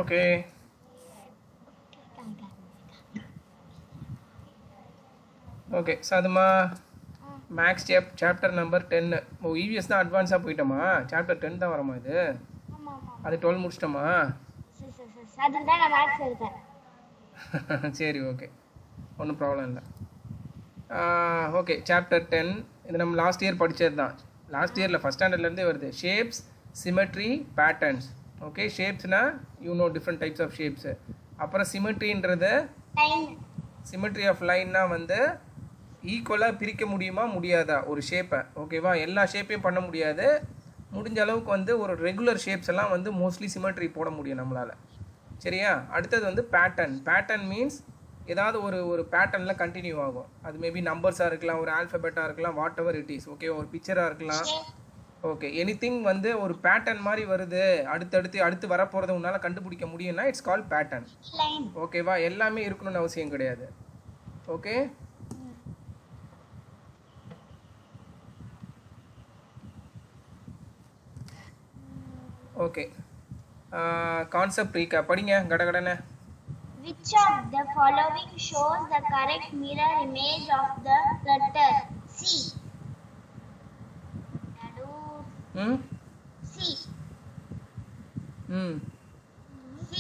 Okay okay சாதுமா maths chapter number 10. Oh EVS தான் அட்வான்ஸாக போயிட்டோமா? சாப்டர் 10 தான் வரமா இது? அது 12 முடிச்சிட்டோமா? சரி ஓகே, ஒன்றும் ப்ராப்ளம் இல்லை. ஓகே சாப்டர் 10 இது நம்ம லாஸ்ட் இயர் படித்தது தான். லாஸ்ட் இயரில் ஃபஸ்ட் ஸ்டாண்டர்ட்லேருந்தே வருது. Shapes, symmetry, patterns. ஓகே, ஷேப்ஸ்னால் டிஃப்ரெண்ட் டைப்ஸ் ஆஃப் ஷேப்ஸு. அப்புறம் சிமெட்ரின்றது சிமெட்ரி ஆஃப் லைன்னா வந்து ஈக்குவலாக பிரிக்க முடியுமா முடியாதா ஒரு ஷேப்பை? ஓகேவா, எல்லா ஷேப்பையும் பண்ண முடியாது. முடிஞ்ச அளவுக்கு வந்து ஒரு ரெகுலர் ஷேப்ஸ் எல்லாம் வந்து மோஸ்ட்லி சிமெட்ரி போட முடியும் நம்மளால். சரியா? அடுத்தது வந்து பேட்டர்ன் மீன்ஸ் ஏதாவது ஒரு பேட்டர்னில் கண்டினியூ ஆகும். அது மேபி நம்பர்ஸாக இருக்கலாம், ஒரு ஆல்ஃபபெட்டாக இருக்கலாம், what ever it is. Okay, ஒரு பிக்சராக இருக்கலாம். ஓகே, எனிதிங் வந்து ஒரு பேட்டர்ன் மாதிரி வருது, அடுத்து வரப்போகிறத உன்னால் கண்டுபிடிக்க முடியும்னா இட்ஸ் கால் பேட்டர்ன். ஓகேவா, எல்லாமே இருக்கணும்னு அவசியம் கிடையாது. ஓகே, ஓகே, கான்செப்ட் ரீகேப் படிங்க கடகடனே. Which of the following shows the correct mirror image of the letter C? C. C.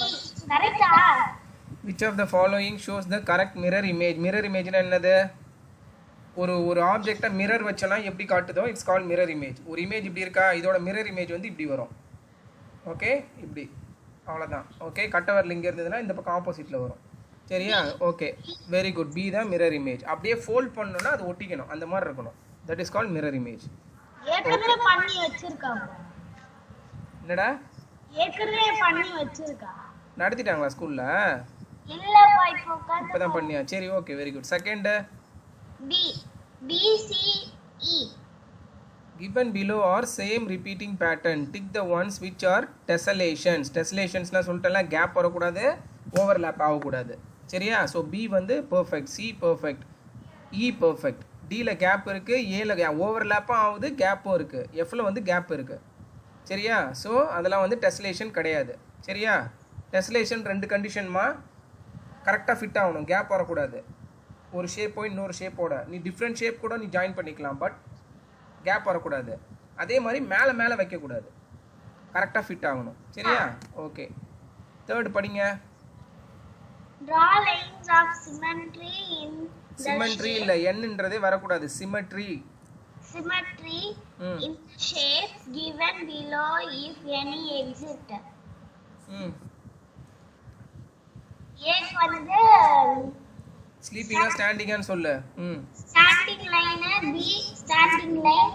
Correct ah? Which of the following shows the correct mirror image? Mirror image னா என்னது? ஒரு ஆப்ஜெக்ட்டை mirror வச்சனா எப்படி காட்டுதோ it's call mirror image. ஒரு image இப்படி இருக்கா, இதோட mirror image வந்து இப்படி வரும். ஓகே, இப்படி, அவ்வளோதான். ஓகே, கட்டவரில் இங்கே இருந்ததுன்னா இந்த பக்கம் ஆப்போசிட்டில் வரும். சரியா? Okay, very good. பி தான் மிரர் இமேஜ். அப்படியே ஃபோல்ட் பண்ணணும்னா அது ஒட்டிக்கணும், அந்த மாதிரி இருக்கணும். That is call mirror image. ஏற்கனவே பண்ணி வச்சிருக்காங்க. என்னடா ஏற்கனவே பண்ணி வச்சிருக்கா? நடத்திட்டாங்களா ஸ்கூல்ல? இல்லப்பா, இப்போதான் பண்ணியா? சரி okay, very good. Second B. B C E. Given below are same repeating pattern. Tick the ones which are tessellations. Tessellationsனா சொல்லிட்டலாம், கேப் வரக்கூடாது, ஓவர்லேப் ஆகக்கூடாது. சரியா? ஸோ பி வந்து perfect, C perfect, E perfect. டியில் கேப் இருக்குது, ஏல ஓவர்லேப்பும் ஆகுது, கேப்பும் இருக்குது, எஃப்ல வந்து கேப் இருக்குது. சரியா? ஸோ அதெல்லாம் வந்து டெஸ்லேஷன் கிடையாது. சரியா? டெஸ்லேஷன் ரெண்டு கண்டிஷன்மா, கரெக்டாக ஃபிட் ஆகணும், கேப் வரக்கூடாது. ஒரு ஷேப்போ இன்னொரு ஷேப்போட நீ டிஃப்ரெண்ட் ஷேப் கூட நீ ஜாயின் பண்ணிக்கலாம், பட் கேப் வரக்கூடாது. அதே மாதிரி மேலே வைக்கக்கூடாது, கரெக்டாக ஃபிட் ஆகணும். சரியா? ஓகே, தேர்ட் படிங்க. Draw lines of symmetry in the symmetry இல்ல, என்னன்றதே வரக்கூடாது. Symmetry in shapes given below if any exist. ஏக்கு வந்து ஸ்லீப்பிங்கா ஸ்டாண்டிங்கான்னு சொல்லு. Standing line, be standing line.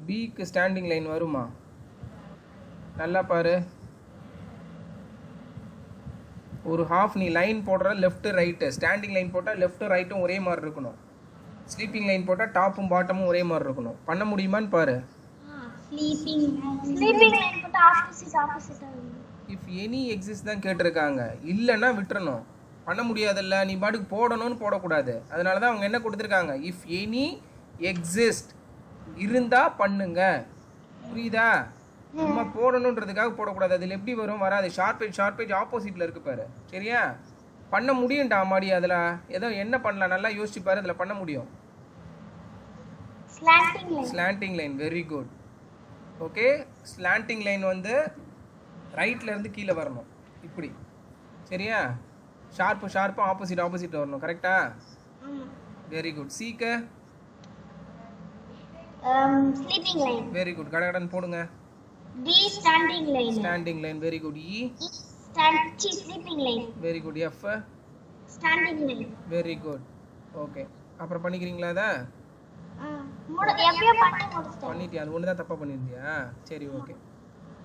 பிக்கு ஸ்டாண்டிங் லைன் வருமா? நல்லா பாரு. ஒரு ஹாஃப் நீ லைன் போடுற லெஃப்ட் ரைட்டு, ஸ்டாண்டிங் லைன் போட்டால் லெஃப்ட் ரைட்டும் ஒரே மாதிரி இருக்கணும். ஸ்லீப்பிங் லைன் போட்டால் டாப்பும் பாட்டமும் ஒரே மாதிரி இருக்கணும். பண்ண முடியுமான்னு பாரு. ஸ்லீப்பிங் லைன் போட்டா ஆப்போசிட். இஃப் எனி எக்ஸிஸ்ட் தான் கேட்டிருக்காங்க, இல்லைன்னா விட்டுறணும். பண்ண முடியாதுல்ல, நீ பாட்டுக்கு போடணும்னு போடக்கூடாது. அதனால தான் அவங்க என்ன கொடுத்துருக்காங்க, இஃப் எனி எக்ஸிஸ்ட் இருந்தால் பண்ணுங்க. புரியுதா? நம்ம போடணுன்றதுக்காக போடக்கூடாது. அதில் எப்படி வரும்? வராது. ஷார்பேஜ் ஆப்போசிட்டில் இருக்கு பாரு. சரியா? பண்ண முடியும்டா மாடி. அதில் ஏதோ என்ன பண்ணலாம், நல்லா யோசிச்சு பாரு. அதில் பண்ண முடியும். Slanting line, very good. Okay, slanting line வந்து ரைட்ல இருந்து கீழே வரணும், இப்படி. சரியா? ஷார்ப்பு ஆப்போசிட் வரணும். கரெக்டா? Very good. சீக்கு ஸ்லீப்பிங் லைன், வெரி குட். கடகடன் போடுங்க. D standing line, very good. E sleeping line, very good. F standing line, very good. Okay, அப்புறம் பண்ணிக்கிறீங்களா? அதை பண்ணிட்டியா? அது ஒன்று தான் தப்பாக பண்ணியிருந்தியா? சரி ஓகே.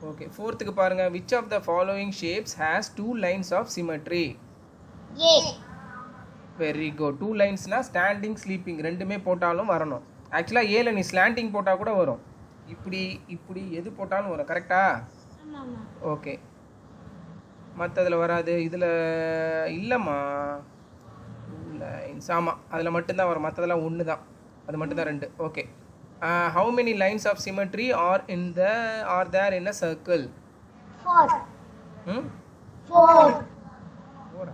ஓகே, ஃபோர்த்துக்கு பாருங்க. which of the following shapes has two lines of symmetry? A. Very good. Two லைன்ஸ்னா ஸ்டாண்டிங், ஸ்லீப்பிங் ரெண்டுமே போட்டாலும் வரணும். ஆக்சுவலாக ஏல நீ ஸ்லாண்டிங் போட்டால் கூட வரும், இப்படி எது போட்டாலும் வரும். கரெக்டா? ஓகே, மற்றதில் வராது. இதில் இல்லைம்மா, லைன்ஸ். ஆமாம், அதில் மட்டும்தான் வரும், மற்றதெல்லாம் ஒன்று தான், அது மட்டும்தான் ரெண்டு. Okay, how many lines of symmetry are there in a circle? 4. ம் 4. 4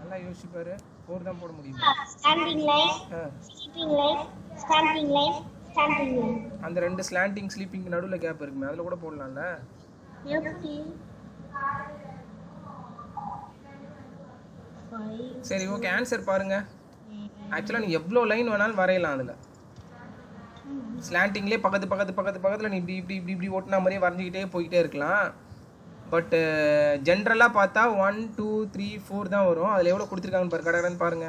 நல்லா யோசிச்சு பாரு 4 தான் போட முடியும் Standing line, sleeping line, standing line, standing line. அந்த ரெண்டு ஸ்லாண்டிங் ஸ்லீப்பிங் நடுவுல கேப் இருக்குமே அதுல கூட போடலாம்ல எப்படி? 5. சரி ஓகே ஆன்சர் பாருங்க ஆக்சுவலா நீ எவ்வளோ லைன் வேணாலும் வரையலாம் அதுல ஸ்லாண்டிங்லேயே பக்கத்துல நீ இப்படி இப்படி இப்படி இப்படி ஓட்டினா மாதிரியே வரைஞ்சிக்கிட்டே போய்கிட்டே இருக்கலாம் பட் ஜென்ரலாக பார்த்தா 1 2 3 4 தான் வரும் அதில் எவ்வளோ கொடுத்துருக்காங்கன்னு பாரு கடகடன்னு பாருங்க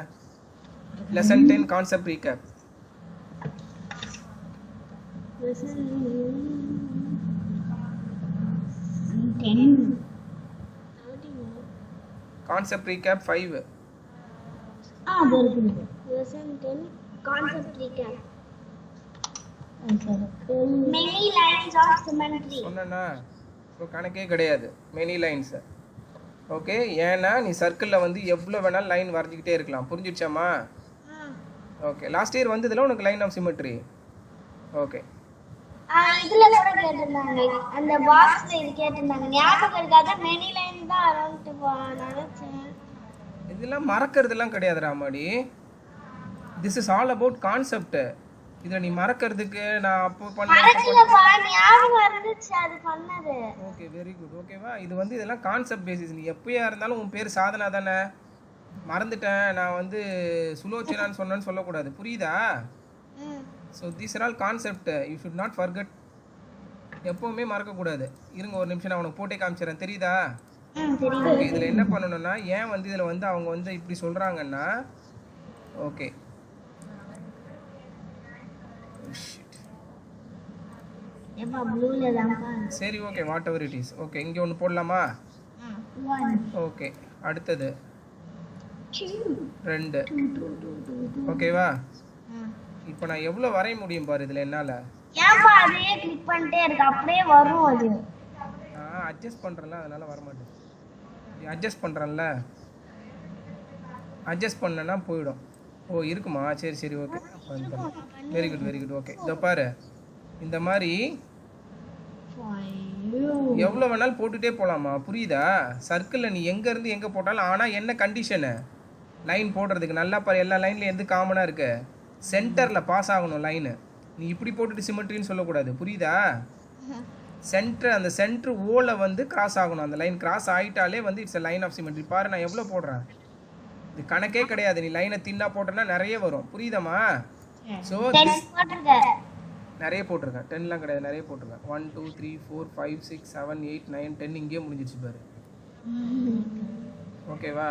lesson 10 concept recap concept recap 5 Lesson 10 concept recap. Many lines of symmetry. சொன்னா ஸோ கணக்கே கிடையாது மெனி லைன்ஸ் ஓகே ஏன்னா நீ சர்க்கிளில் வந்து எவ்வளோ வேணாலும் லைன் வரைஞ்சிக்கிட்டே இருக்கலாம் புரிஞ்சிடுச்சாமா ஓகே லாஸ்ட் இயர் வந்ததுல உனக்கு லைன் ஆஃப் சிமெட்ரி ஓகே இதுல கூட கேட்டிருந்தாங்க அந்த பாக்ஸ்ல இது கேட்டிருந்தாங்க ஞாபகம் இருக்காத many lines தான் அரௌண்ட் நினைச்சேன் இதெல்லாம் மறக்கிறதுலாம் கிடையாது ராமாடி this is all about concept இதில் நீ மறக்கிறதுக்கு நான் அப்போ மறக்கலப்பா ஞாபகம் இருந்துச்சு அது பண்ணது ஓகே வெரி குட் ஓகேவா இது வந்து இதெல்லாம் கான்செப்ட் பேசிஸ் நீ எப்போயா இருந்தாலும் உன் பேர் சாதனா தானே மறந்துட்டேன் நான் வந்து சுலோச்சனான்னு சொன்னேன்னு சொல்லக்கூடாது புரியுதா so these are all concept you should not forget எப்போவுமே மறக்கக்கூடாது இருங்க ஒரு நிமிஷம் நான் உனக்கு போட்டே காமிச்சிடறேன் தெரியுதா ஓகே இதில் என்ன பண்ணணும்னா ஏன் வந்து இதில் வந்து அவங்க வந்து இப்படி சொல்கிறாங்கன்னா ஓகே சரி okay what ever it is okay இங்கே ஒன்று போடலாமா ஓகே அடுத்தது 2 ஓகேவா இப்போ நான் எவ்வளோ வரைய முடியும் பாரு இதில் என்னால் ஏன்பா அதையே கிளிக் பண்ணிட்டே இருக்கு அப்படியே வரும் அது நான் அட்ஜஸ்ட் பண்ணுறேன்ல அதனால் வர மாட்டேன் அட்ஜஸ்ட் பண்ணுறேன்ல அட்ஜஸ்ட் பண்ணேன்னா போயிடும் ஓ இருக்குமா சரி சரி ஓகே வெரி குட் ஓகே இதோ பாரு இந்த மாதிரி எவ்வளோ வேணாலும் போட்டுகிட்டே போகலாமா புரியுதா சர்க்கிளில் நீ எங்கேருந்து எங்கே போட்டாலும் ஆனால் என்ன கண்டிஷனு லைன் போடுறதுக்கு நல்லா பாரு எல்லா லைன்லையும் எந்த காமனாக இருக்கு சென்டரில் பாஸ் ஆகணும் லைனு நீ இப்படி போட்டுட்டு சிமெட்ரின்னு சொல்லக்கூடாது புரியுதா சென்டர் அந்த சென்டர் ஓல வந்து கிராஸ் ஆகணும் அந்த லைன் கிராஸ் ஆகிட்டாலே வந்து இட்ஸ் லைன் ஆஃப் சிமெட்ரி பாரு நான் எவ்வளோ போடுறேன் இது கணக்கே கிடையாது நீ லைனை தின்னா போட்டேன்னா நிறைய வரும் புரியுதாம்மா ஸோ நிறைய போட்டிருக்கேன் 10லாம் கிடையாது நிறைய போட்டிருக்கேன் 1 2 3 4 5 6 7 8 9 10 இங்கேயே முடிஞ்சிருச்சு பாரு ஓகேவா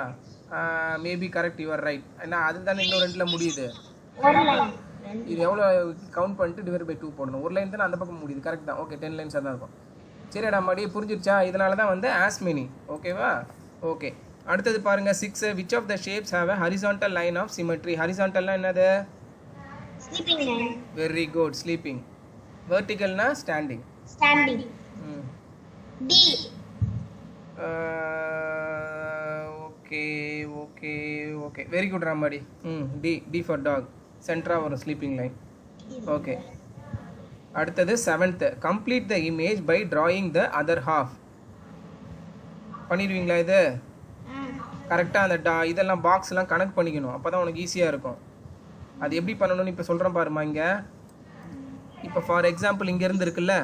மேபி கரெக்ட் யுவர் ரைட் ஏன்னா அது தானே இன்னும் 2ல முடியுது இது எவ்வளோ கவுண்ட் பண்ணிட்டு டிவைட் பை 2 போடணும் ஒரு லைன் தானே அந்த பக்கம் முடியுது கரெக்ட் தான் ஓகே 10 லைன்ஸாக தான் இருக்கும் சரிடா மறுபடியும் புரிஞ்சிருச்சா இதனால தான் வந்து ஆஸ் மெனி ஓகேவா ஓகே அடுத்தது பாருங்க 6 which of the shapes have a horizontal line of symmetry horizontalனா என்னது sleeping line very good sleeping vertical na standing D okay very good Ramadi D for dog center of sleeping line okay அடுத்தது 7th complete the image by drawing the other half பண்ணிடுவீங்களா இது கரெக்டாக அந்த இதெல்லாம் பாக்ஸ்லாம் connect பண்ணிக்கணும் அப்போ தான் உனக்கு ஈஸியாக இருக்கும் அது எப்படி பண்ணணும்னு இப்போ சொல்கிறேன் பாருமா இங்கே இப்போ ஃபார் எக்ஸாம்பிள் இங்கேருந்து இருக்குல்ல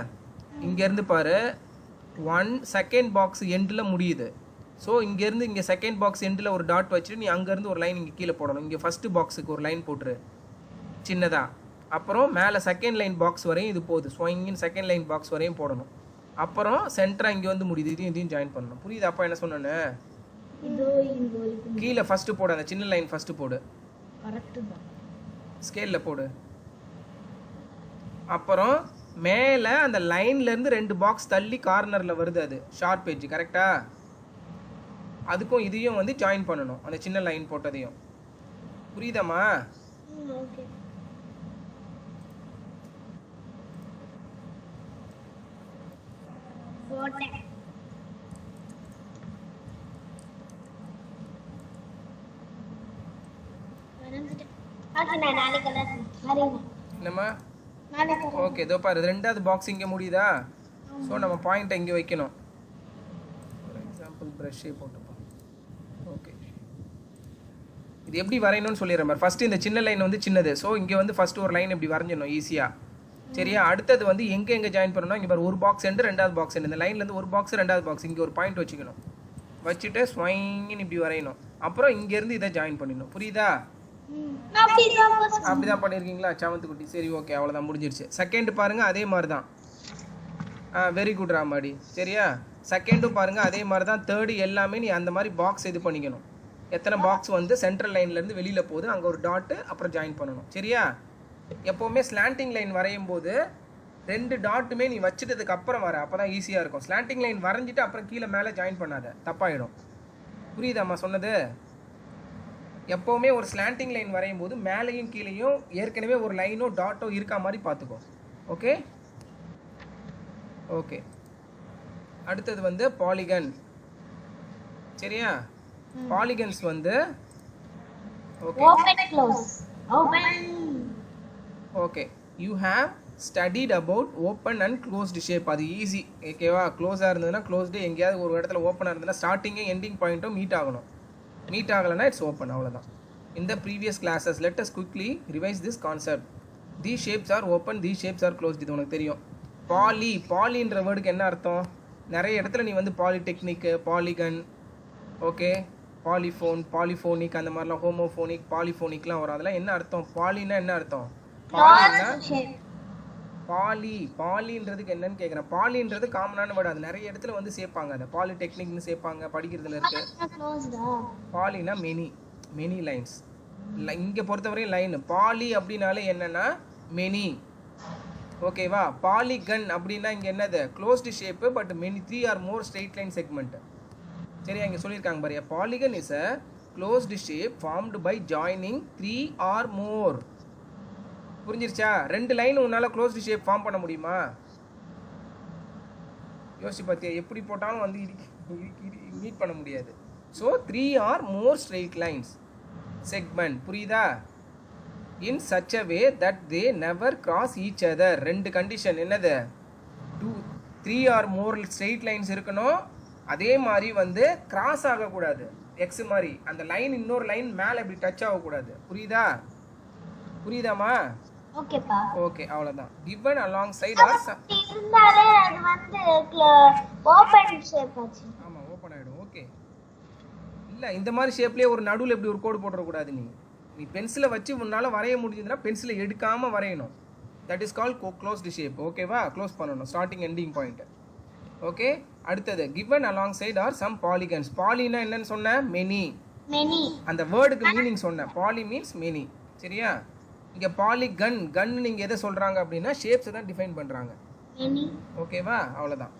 இங்கேருந்து பாரு 1 செகண்ட் பாக்ஸ் எண்டில் முடியுது ஸோ இங்கேருந்து இங்கே செகண்ட் பாக்ஸ் எண்டில் ஒரு டாட் வச்சுட்டு நீ அங்கேருந்து ஒரு லைன் இங்கே கீழே போடணும் இங்கே ஃபஸ்ட்டு பாக்ஸுக்கு ஒரு லைன் போட்டுரு சின்னதாக அப்புறம் மேலே செகண்ட் லைன் பாக்ஸ் வரையும் இது போகுது ஸோ இங்கே செகண்ட் லைன் பாக்ஸ் வரையும் போடணும் அப்புறம் சென்டராக இங்கே வந்து முடியுது இதையும் ஜாயின் பண்ணணும் புரியுது அப்பா என்ன சொன்னேன்னு கீழே ஃபஸ்ட்டு போடு அந்த சின்ன லைன் ஃபஸ்ட்டு போடு ஸ்கேலில் போடு அப்புறம் மேலே அந்த லைன்லேருந்து 2 பாக்ஸ் தள்ளி கார்னரில் வருது அது ஷார்ப் எட்ஜ் கரெக்டா அதுக்கும் இதையும் வந்து ஜாயின் பண்ணணும் அந்த சின்ன லைன் போட்டதையும் புரியுதாம்மா என்னம்மா ஓகே இதோ பாரு 2வது பாக்ஸ் இங்கே முடியுதா ஸோ நம்ம பாயிண்ட்டை இங்கே வைக்கணும் ஃபுல் ப்ரஷ்ஷே போட்டுப்போம். ஓகே, இது எப்படி வரையணும்னு சொல்லிடுறேன் பாரு. ஃபஸ்ட்டு இந்த சின்ன லைன் வந்து சின்னது, ஸோ இங்கே வந்து ஃபஸ்ட்டு ஒரு லைன் இப்படி வரைஞ்சிடணும் ஈஸியாக. சரியா? அடுத்தது வந்து எங்கே ஜாயின் பண்ணணும், இங்கே பாரு ஒரு பாக்ஸ் எண்டு ரெண்டாவது பாக்ஸ் எண்டு, இந்த லைன்லேருந்து ஒரு பாக்ஸ் ரெண்டாவது பாக்ஸ், இங்கே ஒரு பாயிண்ட் வச்சுக்கணும், வச்சுட்டு ஸ்வைன்னு இப்படி வரையணும். அப்புறம் இங்கேருந்து இதை ஜாயின் பண்ணிடணும். புரியுதா? அப்படிதான் பண்ணியிருக்கீங்களா சாமந்தி குட்டி? சரி, ஓகே, அவ்வளோதான், முடிஞ்சிருச்சு. செகண்ட் பாருங்கள், அதே மாதிரி தான். வெரி குட் ராமாடி. சரியா? செகண்டும் பாருங்கள் அதே மாதிரி தான். தேர்டு எல்லாமே நீ அந்த மாதிரி பாக்ஸ் இது பண்ணிக்கணும். எத்தனை பாக்ஸ் வந்து சென்ட்ரல் லைன்லேருந்து வெளியில் போகுது, அங்கே ஒரு டாட்டு, அப்புறம் ஜாயின் பண்ணணும். சரியா? எப்போவுமே ஸ்லாண்டிங் லைன் வரையும் போது 2 டாட்டுமே நீ வச்சுட்டதுக்கு அப்புறம் வர, அப்போ தான் ஈஸியாக இருக்கும். ஸ்லாண்டிங் லைன் வரைஞ்சிட்டு அப்புறம் கீழே மேலே ஜாயின் பண்ணாத, தப்பாயிடும். புரியுதாம்மா சொன்னது? எப்போவுமே ஒரு ஸ்லாண்டிங் லைன் வரையும் போது மேலேயும் கீழேயும் ஏற்கனவே ஒரு லைனோ டாட்டோ இருக்கா மாதிரி பார்த்துக்கோ. Okay okay. அடுத்தது வந்து பாலிகன். சரியா? பாலிகன்ஸ் வந்து okay you have studied about open and closed shape. அது ஈஸி. ஓகேவா? க்ளோஸாக இருந்ததுன்னா க்ளோஸ்டு, எங்கேயாவது ஒரு இடத்துல ஓப்பனாக இருந்ததுன்னா ஸ்டார்டிங்கும் எண்டிங் பாயிண்ட்டும் மீட் ஆகணும். மீட் ஆகலைன்னா இட்ஸ் ஓப்பன், அவ்வளோதான். இந்த previous classes let us quickly revise this concept. The shapes are open, the shapes are closed. இது உனக்கு தெரியும். பாலின்ற வேர்டுக்கு என்ன அர்த்தம்? நிறைய இடத்துல நீ வந்து பாலிடெக்னிக்கு, பாலிகன், ஓகே, பாலிஃபோன், பாலிஃபோனிக், அந்த மாதிரிலாம் ஹோமோஃபோனிக், பாலிஃபோனிக்லாம் வரும். அதெல்லாம் என்ன அர்த்தம்? பாலின்னா என்ன அர்த்தம்? பாலின்னா பாலின்றதுக்கு என்னன்னு கேட்குறேன். பாலின்றது காமனான வேர்டு, அது நிறைய இடத்துல வந்து சேர்ப்பாங்க. அதை பாலிடெக்னிக்னு சேர்ப்பாங்க, படிக்கிறதுல இருக்கு. பாலினா மெனி லைன்ஸ். இங்கே பொறுத்தவரையும் லைன். பாலி அப்படின்னாலே என்னன்னா மெனி. ஓகேவா? பாலிகன் அப்படின்னா இங்கே என்னது? Closed shape, but many 3 or more straight line segment. சரியா? இங்கே சொல்லியிருக்காங்க பாரு, polygon is a closed shape formed by joining 3 or more. புரிஞ்சிருச்சா? 2 லைன் உன்னால் க்ளோஸ்டு ஷேப் ஃபார்ம் பண்ண முடியுமா? யோசிச்சு பார்த்தியா? எப்படி போட்டாலும் வந்து மீட் பண்ண முடியாது. So 3 or more straight lines segment. புரியுதா? In such a way that they never cross each other. 2 condition. என்னது? 3 or more ஸ்ட்ரெயிட் லைன்ஸ் இருக்கணும். அதே மாதிரி வந்து கிராஸ் ஆகக்கூடாது. எக்ஸ் மாதிரி அந்த லைன் இன்னொரு லைன் மேலே இப்படி டச் ஆகக்கூடாது. புரியுதாமா? ஓகேப்பா. ஓகே, அவ்வளவுதான். given alongside or இருந்தாலே அது வந்து ஓபன் ஷேப் ஆச்சு. ஆமா, ஓபன் ஆயிடும். ஓகே. இல்ல, இந்த மாதிரி ஷேப்லயே ஒரு நடுவுல இப்படி ஒரு கோடு போட்டுற கூடாது. நீ பென்சிலை வச்சு உன்னால வரைய முடிஞ்சதுன்னா பென்சிலை எடுக்காம வரையணும். That is called closed shape. ஓகேவா? க்ளோஸ் பண்ணணும் ஸ்டார்டிங் எண்டிங் பாயிண்ட். ஓகே. அடுத்தது given alongside or some polygons. பாலினா என்னன்னு சொன்ன? மெனி. அந்த வேர்டுக்கு மீனிங் சொன்னேன். Poly means many. சரியா? இங்க பாலிகன், கன் நீங்க எதை சொல்றாங்க அப்படின்னா ஷேப்ஸ் தான் டிஃபைன் பண்றாங்க. ஓகேவா? அவ்வளவுதான்.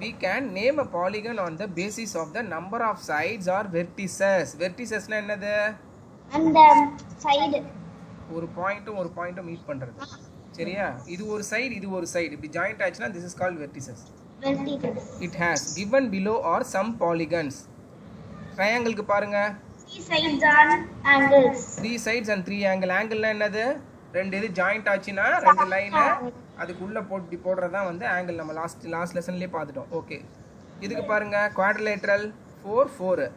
We can name a polygon on the basis of the number of sides or vertices. Vertices னா என்னது? அந்த சைடு ஒரு பாயிண்ட்டும் மீட் பண்றது. சரியா? இது ஒரு சைடு, இது ஒரு சைடு, இப்படி ஜாயிண்ட் ஆச்சுனா this is called vertices. It has given below are some polygons. ட்ரையாங்கிளுக்கு பாருங்க, 3 sides and angles. 3 sides and 3 angle. ஆங்கிள்னா என்னது? 2 இது ஜாயிண்ட் ஆச்சுனா 2 லைன் அதுக்குள்ள போடுறதா வந்து ஆங்கிள். நம்ம லாஸ்ட் லெசன்லயே பார்த்துட்டோம். ஓகே. இதுக்கு பாருங்க, குவாட்ரிலேட்டரல் 4 4,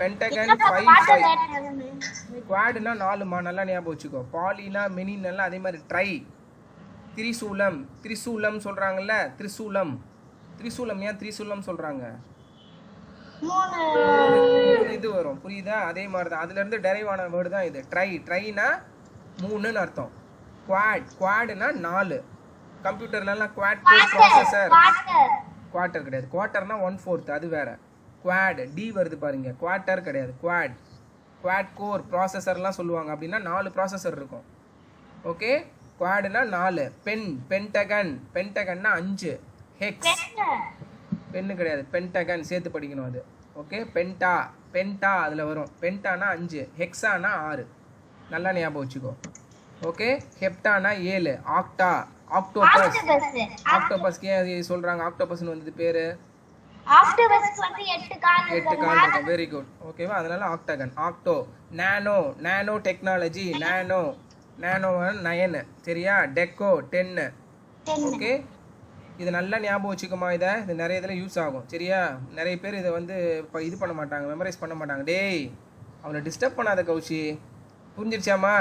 பென்டகன் 5 5. குவாட்னா 4மா, நல்லா ஞாபகம் வச்சுக்கோ. பாலினா மெனி, நல்லா அதே மாதிரி ட்ரை. திரிசூலம் சொல்றாங்கல்ல, திரிசூலம் ஏன் திரிசூலம் சொல்றாங்க? இது வரும். புரியுதா? அதே மாதிரி தான், அதுல இருந்து டெரைவ் ஆன வேர்டு தான் இது. ட்ரைனா 3ன்னு அர்த்தம். குவாட்னா 4. கம்ப்யூட்டர்லாம் குவாட் கோர் ப்ராசஸர். குவார்ட்டர் கிடையாது. குவார்ட்டர்னா 1/4, அது வேற. குவாட் டி வருது பாருங்க, குவார்ட்டர் கிடையாது. குவாட் கோர் ப்ராசஸர்லாம் சொல்லுவாங்க. அப்படின்னா 4 ப்ராசஸர் இருக்கும். ஓகே. குவாட்னா 4. பென்டகன்னா 5. ஹெக்ஸ் பென்னு கிடையாது, பென்டகன் சேர்த்து படிக்கணும் அது. ஓகே. பென்டா அதில் வரும். பென்டானா 5, ஹெக்ஸானா 6. நல்லா ஞாபகம் வச்சுக்கோ. ஓகே. ஹெப்டானா 7. ஆக்டோபஸ்க்கு ஏன் சொல்றாங்க ஆக்டோபஸ்னு வந்தது பேரு? ஆக்டோபஸ்க்கு வந்து 8 கால் இருக்கும். Very good. ஓகேவா? அதனால octagon. Octo. Nano technology. Nano 9. சரியா? டெக்கோ 10. ஓகே. இது நல்லா ஞாபகம் வச்சுக்கோமா. இது நிறைய இதில் யூஸ் ஆகும் சரியா. நிறைய பேர் இதை வந்து இப்போ இது பண்ண மாட்டாங்க, மெமரைஸ் பண்ண மாட்டாங்க. டேய் அவனை டிஸ்டர்ப் பண்ணாத கௌஷி, புரிஞ்சிருச்சாமா.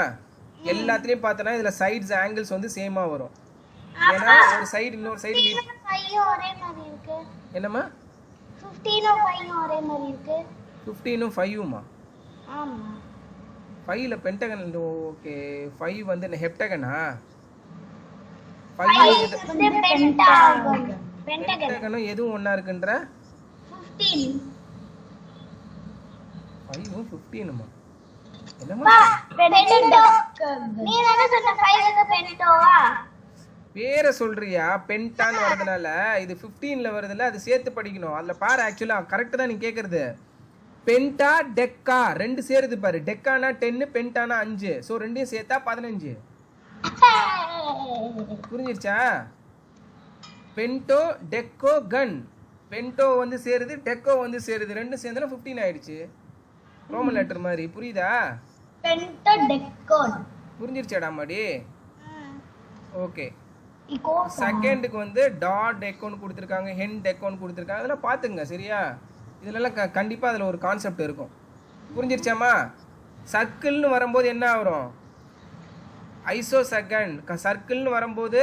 எல்லாத்துலேயும் பார்த்தோன்னா இதில் சைட்ஸ் ஆங்கிள்ஸ் வந்து சேமாக வரும். ஏன்னா ஒரு சைடு இன்னொரு சைடு ஒரே மாதிரி இருக்கு. என்னம்மா 15 ஒரே மாதிரி இருக்கு. 15 5மா? ஆமா 5ல பென்டகன். ஓகே 5 வந்து என்ன ஹெப்டகனா? 5 வந்து பென்டாகன். பென்டகனும் எதுவும் ஒண்ணா இருக்குன்ற 15 5ம் 15மா? என்னம்மா பென்டாகன்? நீ தான சொன்ன 5 வந்து பென்டோவா? பேரை சொல்றியா? பென்டான்னு வரதுனால இது 15ல வருதுல்ல, அது சேர்த்து படிக்கணும். அதில் பாரு ஆக்சுவலா கரெக்டு தான் நீ கேட்குறது. பென்டா டெக்கா ரெண்டு சேருது பாரு. டெக்கானா 10, பென்டானா 5. ஸோ ரெண்டையும் சேர்த்தா 15. புரிஞ்சிருச்சா? பென்டோ டெக்கோ கன். பென்டோ வந்து சேருது, டெக்கோ வந்து சேருது, ரெண்டும் சேர்ந்தா 15 ஆயிடுச்சு. ரோமன் லெட்டர் மாதிரி. புரியுதா? பென்டோ டெக்கோன். புரிஞ்சிருச்சாடா மாடி? ஓகே. செகண்டுக்கு வந்து டாட் டெக்கோன்னு கொடுத்துருக்காங்க, ஹென் டெக்கோன்னு கொடுத்துருக்காங்க. அதெல்லாம் பார்த்துங்க சரியா. இதுலலாம் கண்டிப்பாக அதில் ஒரு கான்செப்ட் இருக்கும். புரிஞ்சிருச்சாமா? சர்க்கிள்னு வரும்போது என்ன வரும்? Iso second. சர்க்கிள்னு வரும்போது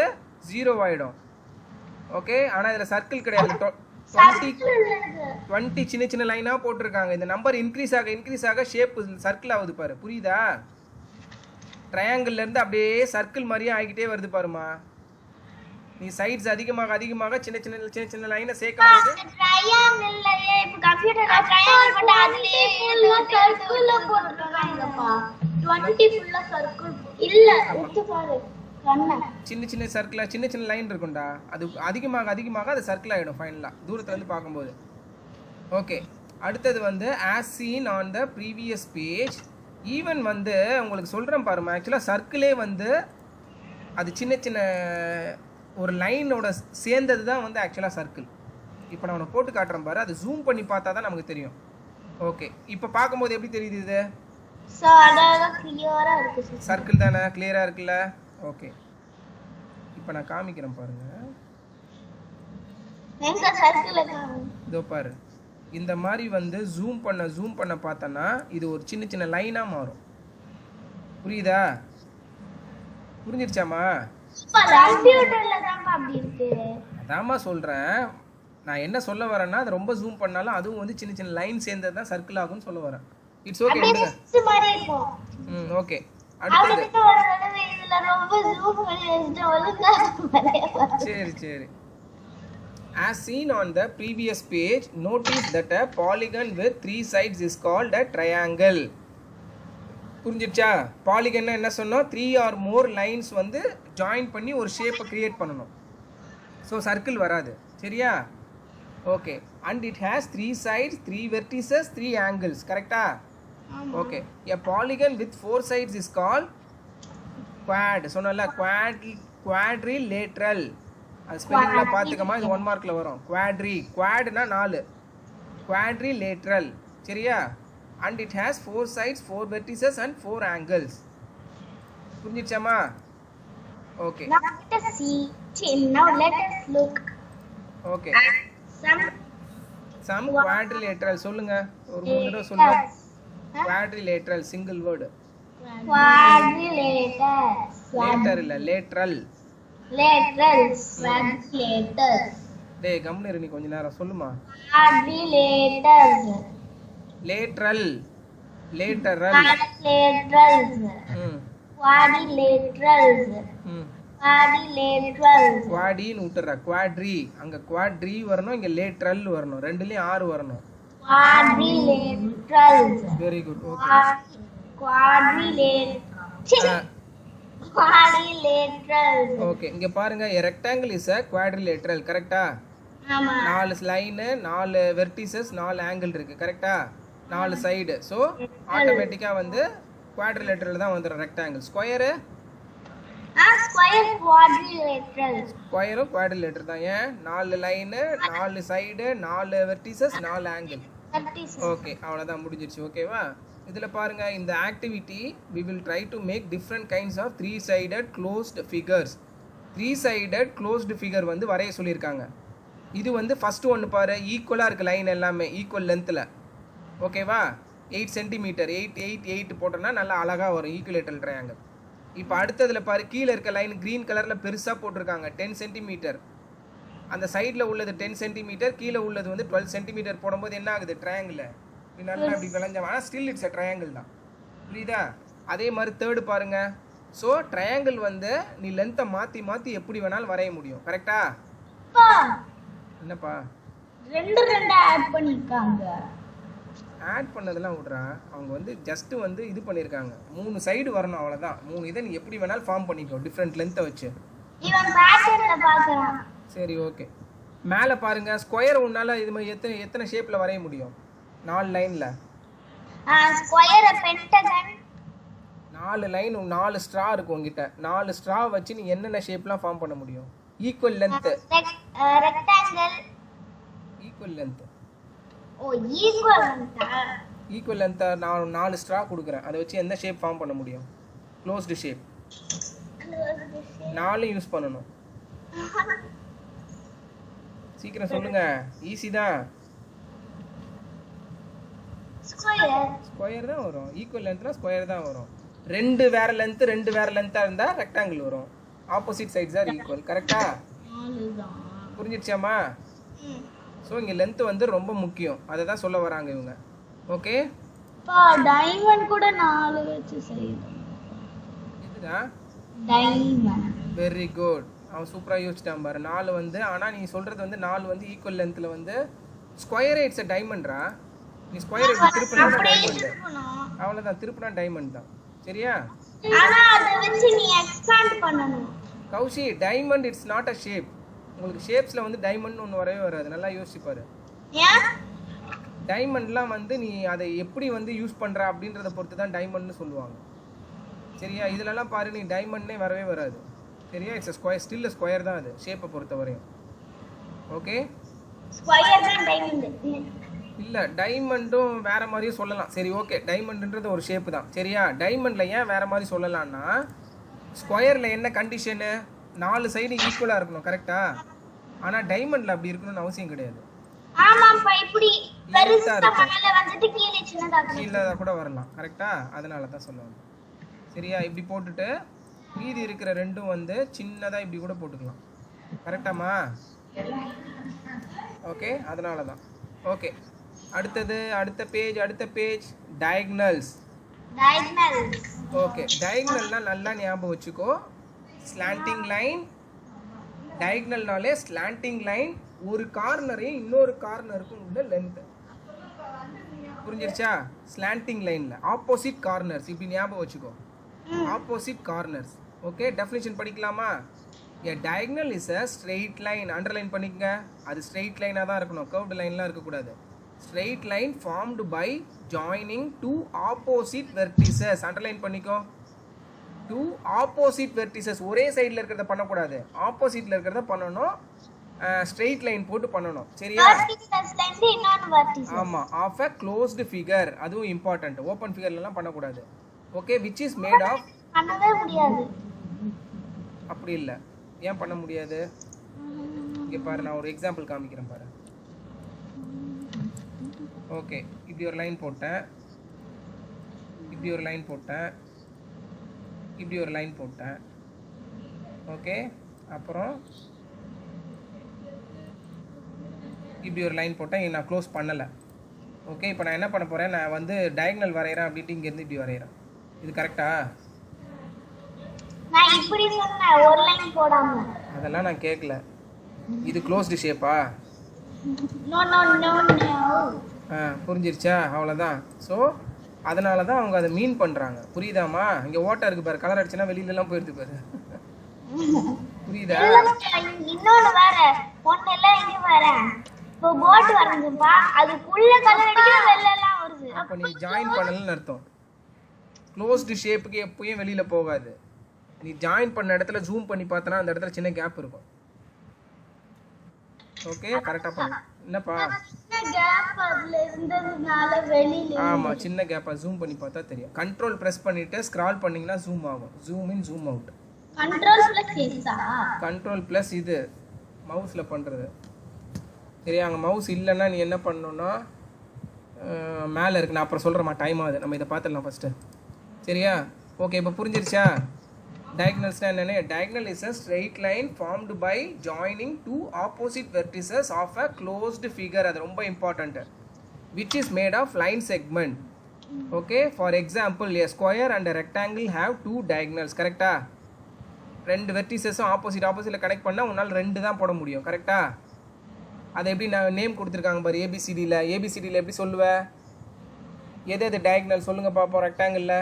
0 ஆகிடும். ஓகே. ஆனால் இதில் சர்க்கிள் கிடையாது. 20 சின்ன சின்ன லைனாக போட்டிருக்காங்க. இந்த நம்பர் இன்க்ரீஸ் ஆக ஷேப் சர்க்கிள் ஆகுது பாரு. புரியுதா? ட்ரையாங்கிள்லேருந்து அப்படியே சர்க்கிள் மாதிரியே ஆகிக்கிட்டே வருது பாருமா. நீ சைட்ஸ் அதிகமாக சின்ன சின்ன லைனை சேர்க்கும்போது ட்ரையாங்கிள்லயே இப்ப கம்ப்யூட்டர்ல ட்ரையாங்கிள் போட்டு அதுலயே ஃபுல்லா சர்க்கிள்ல போட்டுருக்காங்கப்பா. 20 ஃபுல்லா சர்க்கிள் இல்ல. எடுத்து பாரு கண்ணா. சின்ன சர்க்கிளா சின்ன லைன் இருக்கும்டா. அது அதிகமாக அது சர்க்கிள் ஆகிடும் ஃபைனலாக தூரத்துல இருந்து பார்க்கும்போது. ஓகே. அடுத்தது வந்து as seen on the previous page. Even வந்து உங்களுக்கு சொல்கிறேன் பாருமா. ஆக்சுவலாக சர்க்கிளே வந்து அது சின்ன ஒரு லைனோட சேர்ந்தது தான் வந்து ஆக்சுவலாக சர்க்கிள். இப்போ நான் உனக்கு போட்டு காட்டுறேன் பாரு. அது ஜூம் பண்ணி பார்த்தா தான் நமக்கு தெரியும். ஓகே. இப்போ பார்க்கும்போது எப்படி தெரியுது? இது சர்க்கிள் தானே? கிளியராக இருக்குல்ல? ஓகே. இப்போ நான் காமிக்கிறேன் பாருங்க. இதோ பாரு. இந்த மாதிரி வந்து ஜூம் பண்ண பார்த்தோன்னா இது ஒரு சின்ன லைனாக மாறும். புரியுதா? புரிஞ்சிருச்சாமா? அதாம்மா சொல்கிறேன். நான் என்ன சொல்ல வரேன்னா, அது ரொம்ப ஜூம் பண்ணாலும் அதுவும் வந்து சின்ன லைன் சேர்ந்தது தான் சர்க்கிள் ஆகும்னு சொல்ல வரேன். It's okay. ஓகே. அடுத்தது சரி. As seen on the previous page, notice that a polygon with 3 sides is called a triangle. புரிஞ்சிருச்சா? பாலிகன்னா என்ன சொன்னோம்? 3 or more lines வந்து ஜாயின் பண்ணி ஒரு ஷேப்பை கிரியேட் பண்ணணும். ஸோ சர்க்கிள் வராது சரியா. Okay. And it has 3 sides, 3 vertices, 3 angles. கரெக்டா? Okay. a polygon with 4 sides is called quad. சொன்னல quadrilateral. அது ஸ்பெல்லிங்ல பார்த்துக்கமா. இது 1 மார்க்ல வரும். quadனா 4. quadrilateral சரியா. and it has 4 sides, 4 vertices and 4 angles. புரிஞ்சிருச்சாமா? Okay. Now let us look. Okay. some quadrilateral சொல்லுங்க. ஒரு மூணு தடவை சொல்லுங்க. quadrilateral single word. lateral இல்ல lateral. டேய் கம்முனு இரு நீ கொஞ்ச நேரம் சொல்லுமா. lateral குவாடின்னு விட்டுறா. குவாட்ரி அங்க குவாட்ரி வரணும், இங்க லேட்ரல் வரணும். ரெண்டுலயும் R வரணும். Very good. ஓகே. ஓகே. இங்க பாருங்க, a rectangle is a quadrilateral. கரெக்ட்டா? ஆமா. 4 லைன், 4 வெர்டிசஸ், 4 ஆங்கிள் இருக்கு. கரெக்ட்டா? 4 சைடு. சோ ஆட்டோமேட்டிக்கா வந்து குவாட்ரிலேட்டரல் தான் வந்துரும். ரெக்டாங்கிள். ஸ்கொயர் ஸ்கொயரும் குவாட்ரிலேட்டர் தான். ஏன்? 4 line, 4 side, 4 vertices, 4 angle. Okay. அவ்வளவுதான் முடிஞ்சிருச்சு. ஓகேவா? இதுல பாருங்க, இந்த activity we will try to make different kinds of three sided closed figures. 3 sided closed figure வந்து வரைய சொல்லியிருக்காங்க. இது வந்து ஃபஸ்ட்டு ஒன்று பாரு, ஈக்குவலாக இருக்குது லைன் எல்லாமே ஈக்குவல் லென்த்தில். ஓகேவா? 8 சென்டிமீட்டர் 8 போட்டோன்னா நல்லா அழகாக வரும் ஈக்குவலேட்டல் ட்ரையாங்கிள். இப்போ அடுத்ததில் பாரு, கீழே இருக்க லைன் க்ரீன் கலரில் பெருசாக போட்டிருக்காங்க 10 சென்டிமீட்டர். அந்த சைடில் உள்ளது 10 சென்டிமீட்டர், கீழே உள்ளது வந்து 12 சென்டிமீட்டர் போடும்போது என்ன ஆகுது? ட்ரையாங்கிள் இப்படி நல்லா இப்படி விளைஞ்சா, ஆனால் ஸ்டில் இட்ஸ் அ ட்ரையாங்கிள் தான். புரியுதா? அதே மாதிரி தேர்டு பாருங்க. ஸோ ட்ரையாங்கிள் வந்து நீ லென்த்தை மாற்றி மாற்றி எப்படி வேணாலும் வரைய முடியும். கரெக்டா? என்னப்பா 2 ஆட் பண்ணிருக்காங்க. ஆட் பண்ணதெல்லாம் விட்றா, அவங்க வந்து ஜஸ்ட் வந்து இது பண்ணியிருக்காங்க. 3 சைடு வரணும், அவ்வளோதான். 3 இதை நீ எப்படி வேணாலும் ஃபார்ம் பண்ணிக்கோ டிஃப்ரெண்ட் லென்த்தை வச்சு. இவன் பேட்டர்ன்ல பார்க்கறான். சரி, ஓகே. மேலே பாருங்க, ஸ்கொயர் உன்னால இது மாதிரி எத்தனை ஷேப்பில் வரைய முடியும்? 4 லைனில் ஸ்கொயர், பென்டகன், 4 லைன் 4 ஸ்ட்ரா இருக்கும் உங்ககிட்ட. 4 ஸ்ட்ரா வச்சு நீ என்னென்ன ஷேப்லாம் ஃபார்ம் பண்ண முடியும்? Equal length, rectangle. Equal length, oh ஈக்குவலன்ட்டா? ஈக்குவல் லென்த்தை நான் 4 ஸ்ட்ரா கொடுக்குறேன். அதை வச்சு எந்த ஷேப் ஃபார்ம் பண்ண முடியும்? Closed shape. 4 யூஸ் பண்ணணும். சீக்கிரம் சொல்லுங்க, ஈஸி தான். ஸ்கொயர் தான் வரும். ஈக்குவல் லென்த்னா ஸ்கொயர் தான் வரும். 2 வேற லென்த்தாக இருந்தால் ரெக்டாங்கிள் வரும். Opposite sides are equal. கரெக்டா? புரிஞ்சிடுச்சாமா? ஸோ இங்கே லென்த் வந்து ரொம்ப முக்கியம், அதை தான் சொல்ல வராங்க இவங்க. ஓகே, டைமண்ட் கூட 4 வச்சு செய்யணும். இதுதான் டைமண்ட். Very good. அவன் சூப்பராக யோசிச்சிட்டான் பாரு. 4 வந்து, ஆனால் நீ சொல்கிறது வந்து 4 வந்து ஈக்குவல் லென்த்தில் வந்து ஸ்கொயரே இட்ஸ் டைமண்ட்ரா. நீ ஸ்கொயர் திருப்பினா டைமண்ட், அவ்வளோதான். திருப்பினா டைமண்ட் தான். சரியா? ஆனா அத வச்சு நீ எக்ஸ்பாண்ட் பண்ணனும். Koushi, diamond it's not a shape. உங்களுக்கு ஷேப்ஸ்ல வந்து டைமண்ட் ஒன்று வரவே வராது. நல்லா யோசிச்சு பாரு. ஏன்? டைமண்ட்லாம் வந்து நீ அதை எப்படி வந்து யூஸ் பண்ற அப்படின்றத பொறுத்து தான் டைமண்ட்னு சொல்லுவாங்க. சரியா? இதுலலாம் பாரு, நீ டைமண்ட்னே வரவே வராது. சரியா? இட்ஸ் ஸ்கொயர், ஸ்டில் ஸ்கொயர் தான் அது ஷேப்பை பொறுத்த வரையும். ஓகே, ஸ்கொயர் தான் டைமண்ட். இல்லை, டைமண்டும் வேற மாதிரியும் சொல்லலாம். சரி, ஓகே, டைமண்ட்ன்றது ஒரு ஷேப்பு தான். சரியா? டைமண்டில் ஏன் வேற மாதிரி சொல்லலாம்னா, ஸ்கொயரில் என்ன கண்டிஷனு? 4 சைடு ஈக்குவலாக இருக்கணும். கரெக்டா? ஆனால் டைமண்டில் அப்படி இருக்கணும்னு அவசியம் கிடையாது. ஆமாப்பா, இப்படி பெருசா மேல வந்துட்டு கீழே கூட வரலாம். கரெக்டா? அதனால தான் சொல்லுவாங்க. சரியா? இப்படி போட்டுட்டு மீதி இருக்கிற 2 வந்து சின்னதாக இப்படி கூட போட்டுக்கலாம். கரெக்டாமா? ஓகே, அதனால தான். ஓகே, அடுத்த பேஜ் டயகனல்ஸ். ஓகே, டயகனல்னா நல்லா ஞாபகம் வச்சுக்கோ. ஸ்லாண்டிங் லைன், டயகனல்னாலே ஸ்லாண்டிங் லைன், ஒரு கார்னரையும் இன்னொரு கார்னருக்கும் உள்ள லென்த். புரிஞ்சிருச்சா? ஸ்லாண்டிங் லைன்ல ஆப்போசிட் கார்னர்ஸ், இப்படி ஞாபகம் வச்சுக்கோ. Opposite corners. ஓகே, டெஃபினிஷன் படிக்கலாமா? A diagonal is a straight line. Underline பண்ணிக்கங்க. அது ஸ்ட்ரெயிட் லைனாக தான் இருக்கணும், கர்வ்டு லைன்லாம் இருக்கக்கூடாது. Straight line formed by joining 2 opposite vertices. Underline பண்ணிக்கோ. 2 opposite vertices. ஒரே சைடில் இருக்கிறத பண்ணக்கூடாது, ஆப்போசிட்டில் இருக்கிறத பண்ணணும். ஸ்ட்ரெயிட் லைன் போட்டு பண்ணணும். சரியா? ஆமாம். ஆஃப் அ க்ளோஸ்டு ஃபிகர், அதுவும் இம்பார்ட்டன்ட். ஓப்பன் ஃபிகர்லாம் பண்ணக்கூடாது. Okay, which is made of. பண்ணவே முடியாது. அப்படி இல்லை. ஏன் பண்ண முடியாது? இங்கே பாரு, நான் ஒரு எக்ஸாம்பிள் காமிக்கிறேன் பாரு. ஓகே, இப்படி ஒரு லைன் போட்டேன், இப்படி ஒரு லைன் போட்டேன், இப்படி ஒரு லைன் போட்டேன். ஓகே, அப்புறம் இப்படி ஒரு லைன் போட்டேன். நான் க்ளோஸ் பண்ணலை. ஓகே, இப்போ நான் என்ன பண்ண போகிறேன்? நான் வந்து டயகனல் வரைகிறேன் அப்படின்ட்டு இங்கேருந்து இப்படி வரைகிறேன். இது கரெக்டா? நான் இப்படி சொன்னேன், ஒரு லைன் போடாம. அதெல்லாம் நான் கேட்கல. இது க்ளோஸ்டு ஷேப்பா? No no no no. புரிஞ்சிருச்சா? அவ்வளோதான். ஸோ அதனால தான் அவங்க அதை மீன் பண்ணுறாங்க. புரியுதாம்மா? இங்கே ஓட்டை இருக்குது பாரு, கலர் அடிச்சுன்னா வெளியிலலாம் போயிடுது பாரு. புரியுதா? இன்னொன்று வேற ஒன்னெல்லாம் இங்கே வேற. இப்போ போட் வரைஞ்சுப்பா, அதுக்குள்ள கலர் அடிக்கிற வெள்ளெல்லாம் வருது. அப்போ நீ ஜாயின் பண்ணலன்னு அர்த்தம். க்ளோஸ்டு ஷேப்புக்கு எப்பயும் வெளியில் போகாது. நீ ஜாயின் பண்ண இடத்துல ஜூம் பண்ணி பார்த்தனா அந்த இடத்துல சின்ன கேப் இருக்கும். ஓகே, கரெக்டாக பண்ணு. என்னப்பா? ஆமாம், சின்ன கேப்பாக ஜூம் பண்ணி பார்த்தா தெரியும். கண்ட்ரோல் ப்ரெஸ் பண்ணிவிட்டு ஸ்க்ரால் பண்ணிங்கன்னா ஜூம் ஆகும். Zoom in, zoom out. Control plus எஸ்ஸா? கண்ட்ரோல் ப்ளஸ் இது மவுஸில் பண்ணுறது. சரியா? அங்கே மவுஸ் இல்லைன்னா நீ என்ன பண்ணணுன்னா மேலே இருக்கு. நான் அப்புறம் சொல்கிறேம்மா, டைம் ஆகுது. நம்ம இதை பார்த்துடலாம் ஃபஸ்ட்டு. சரியா? ஓகே, இப்போ புரிஞ்சிருச்சா? டயக்னல்ஸ்னா என்னென்ன? Diagonal is a straight line formed by joining two opposite vertices of a closed figure. அது ரொம்ப important. Which is made of line segment. Okay, for example a square and a rectangle have two diagonals. கரெக்டா? ரெண்டு வெர்டிசஸும் ஆப்போசிட்டில் connect பண்ணால் உன்னால் ரெண்டு தான் போட முடியும். கரெக்டா? அதை எப்படி நான் நேம் கொடுத்துருக்காங்க பாரு, ஏபிசிடியில் எப்படி சொல்லுவேன்? எது எது டயக்னல் சொல்லுங்கள் பார்ப்போம். ரெக்டாங்கிளில்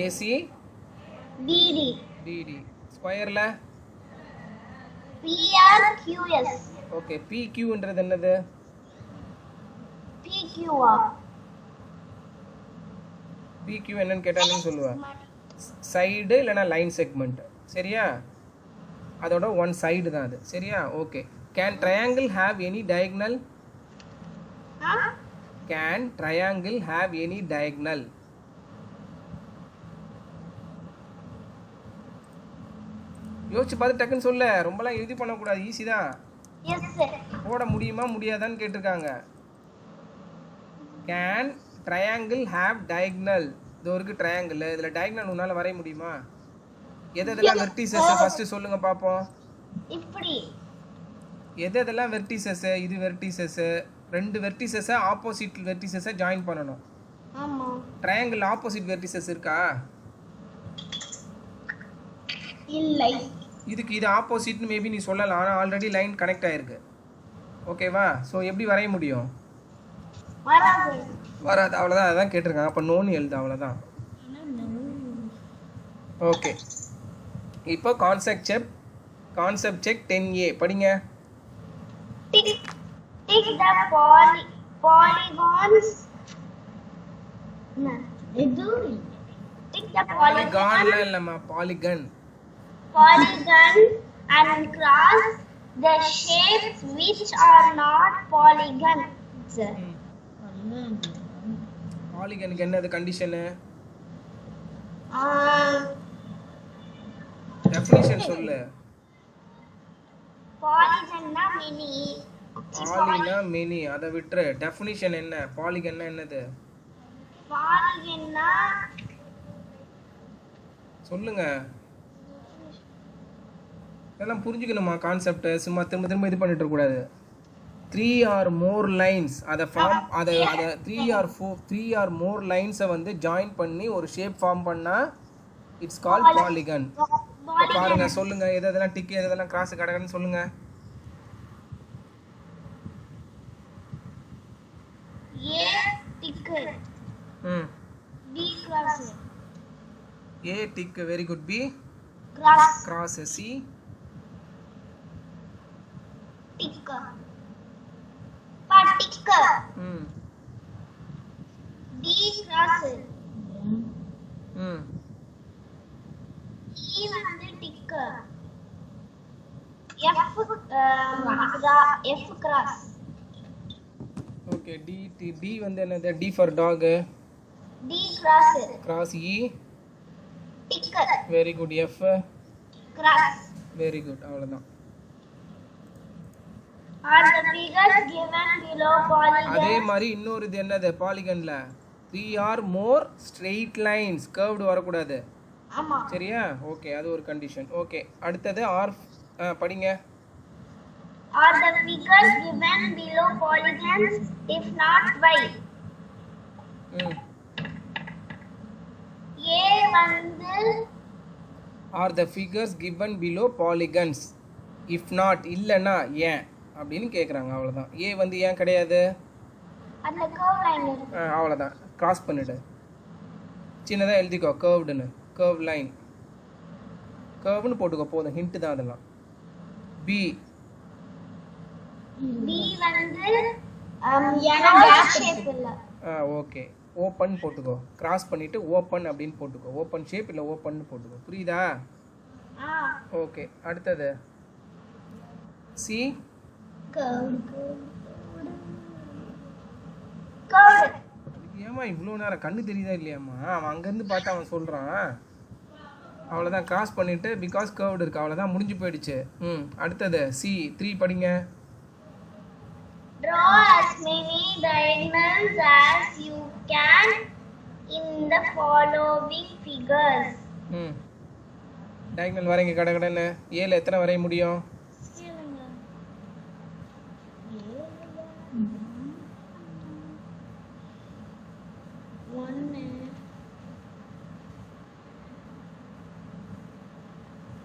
ஏசி டிடி. ஸ்கொயரில் பிஆர்கியூஎஸ். ஓகே, பிக்யூன்றது என்னது? பிக்யூஆ. பிக்யூ என்னன்னு கேட்டாலும் சொல்லுவேன். சைடு இல்லைனா லைன் செக்மெண்ட். சரியா? அதோட ஒன் சைடு தான் அது. சரியா? Okay. Can triangle have any diagonal? Can triangle have any diagonal? யோசிச்சு பார்த்து டக்குன்னு சொல்ல. ரொம்பலாம் எழுதி பண்ணக்கூடாது, ஈஸி தான். போட முடியுமா முடியாதான்னு கேட்டிருக்காங்க. Can triangle have diagonal. இது ஒரு ட்ரையாங்கிள், இதில் டயக்னல் உன்னால் வரைய முடியுமா? எதெல்லாம் வெர்டிசஸ் ஃபர்ஸ்ட் சொல்லுங்க பாப்போம். இப்படி எதெல்லாம் வெர்டிசஸ்? இது வெர்டிசஸ். ரெண்டு வெர்டிசஸை ஆப்போசிட் வெர்டிசஸை ஜாயின் பண்ணணும். ஆமா. ட்ரையாங்கிள் ஆப்போசிட் வெர்டிசஸ் இருக்கா? இல்லை. இதுக்கு இது ஆப்போசிட்னு மேபி நீ சொல்லலாம், ஆனால் ஆல்ரெடி லைன் கனெக்ட் ஆயிருக்கு. ஓகேவா? ஸோ எப்படி வரைய முடியும்? வராது. அவ்வளோதான். அதான் கேட்டிருக்காங்க. அப்போ நோன்னு எழுது, அவ்வளோதான். ஓகே, இப்போ கான்செப்ட் செக் 10A படிங்க. Tick the polygons. Tick the polygon இல்லம்மா, polygon and cross the shapes which are not polygons. பாலிகனுக்கு என்னது கண்டிஷனு? டெஃபினிஷன் சொல்லு. பாலிகன்னா மினி. அதை விட்டுரு. டெஃபினிஷன் என்ன? பாலிகன்னா என்னது? பாலிகன்னா சொல்லுங்க. இதெல்லாம் புரிஞ்சுக்கணுமா கான்செப்ட்? சும்மா திரும்ப இது பண்ணிட்டு இருக்க கூடாது. 3 or more lines அதை ஃபார்ம் அதை 3 or more லைன்ஸை வந்து ஜாயின் பண்ணி ஒரு ஷேப் ஃபார்ம் பண்ணா இட்ஸ் கால்ட் பாலிகன். பாருங்க, சொல்லுங்க எதெல்லாம் டிக் எதெல்லாம் கிராஸ் கடகன்னு சொல்லுங்க. A tick. B cross. A tick, very good. B cross. C tick. D cross. E வந்து tick. F cross. Okay. D வந்து என்னது? D for dog. D cross. E tick. very good. F cross. very good. அவ்வளவுதான். Are the figures given below polygon? அதே மாதிரி இன்னொரு இது என்னது பாலிகன்ல? 3 or more straight lines. curved வரக்கூடாது. ஆமா. சரியா? ஓகே, அது ஒரு கண்டிஷன். ஓகே, அடுத்தது ஆர் படிங்க. Are the figures given below polygons? If not, why? A வந்து Are the figures given below polygons? If not, இல்லனா ஏன் அப்படின்னு கேக்குறாங்க. அவ்வளவுதான். ஏ வந்து ஏன் கிடையாது? அந்த கர்வ் லைன் இருக்கு. அவ்வளவுதான். கிராஸ் பண்ணிடு. சின்னதா எழுதிக்கோ கர்வ்டுன்னு. Curve line. கர்வ்னு போட்டுக்கோ போதும். ஹிண்ட் தான் அதெல்லாம். பி வந்து கேப் ஷேப் இல்ல. ஓகே. ஓப்பன் போட்டுக்கோ. கிராஸ் பண்ணிட்டு ஓப்பன் அப்படின்னு போட்டுக்கோ. ஓப்பன் ஷேப் இல்ல ஓப்பன் போட்டுக்கோ. புரியுதா? ஓகே, அடுத்தது சி ஏம்மா இவ்வளோ நேரம் கண்ணு தெரியுதா இல்லையாம்மா? அவன் அங்கேருந்து பார்த்து அவன் சொல்கிறான். அவ்வளோதான், கிராஸ் பண்ணிவிட்டு பிகாஸ் கர்வ்டு இருக்குது, அவ்வளோதான், முடிஞ்சு போயிடுச்சு. அடுத்தது C3 படிங்க. Draw as many diagonals as you can in the following figures. Diagonal வரைங்க கடகடன்னு. ஏல எத்தனை வரைய முடியும்?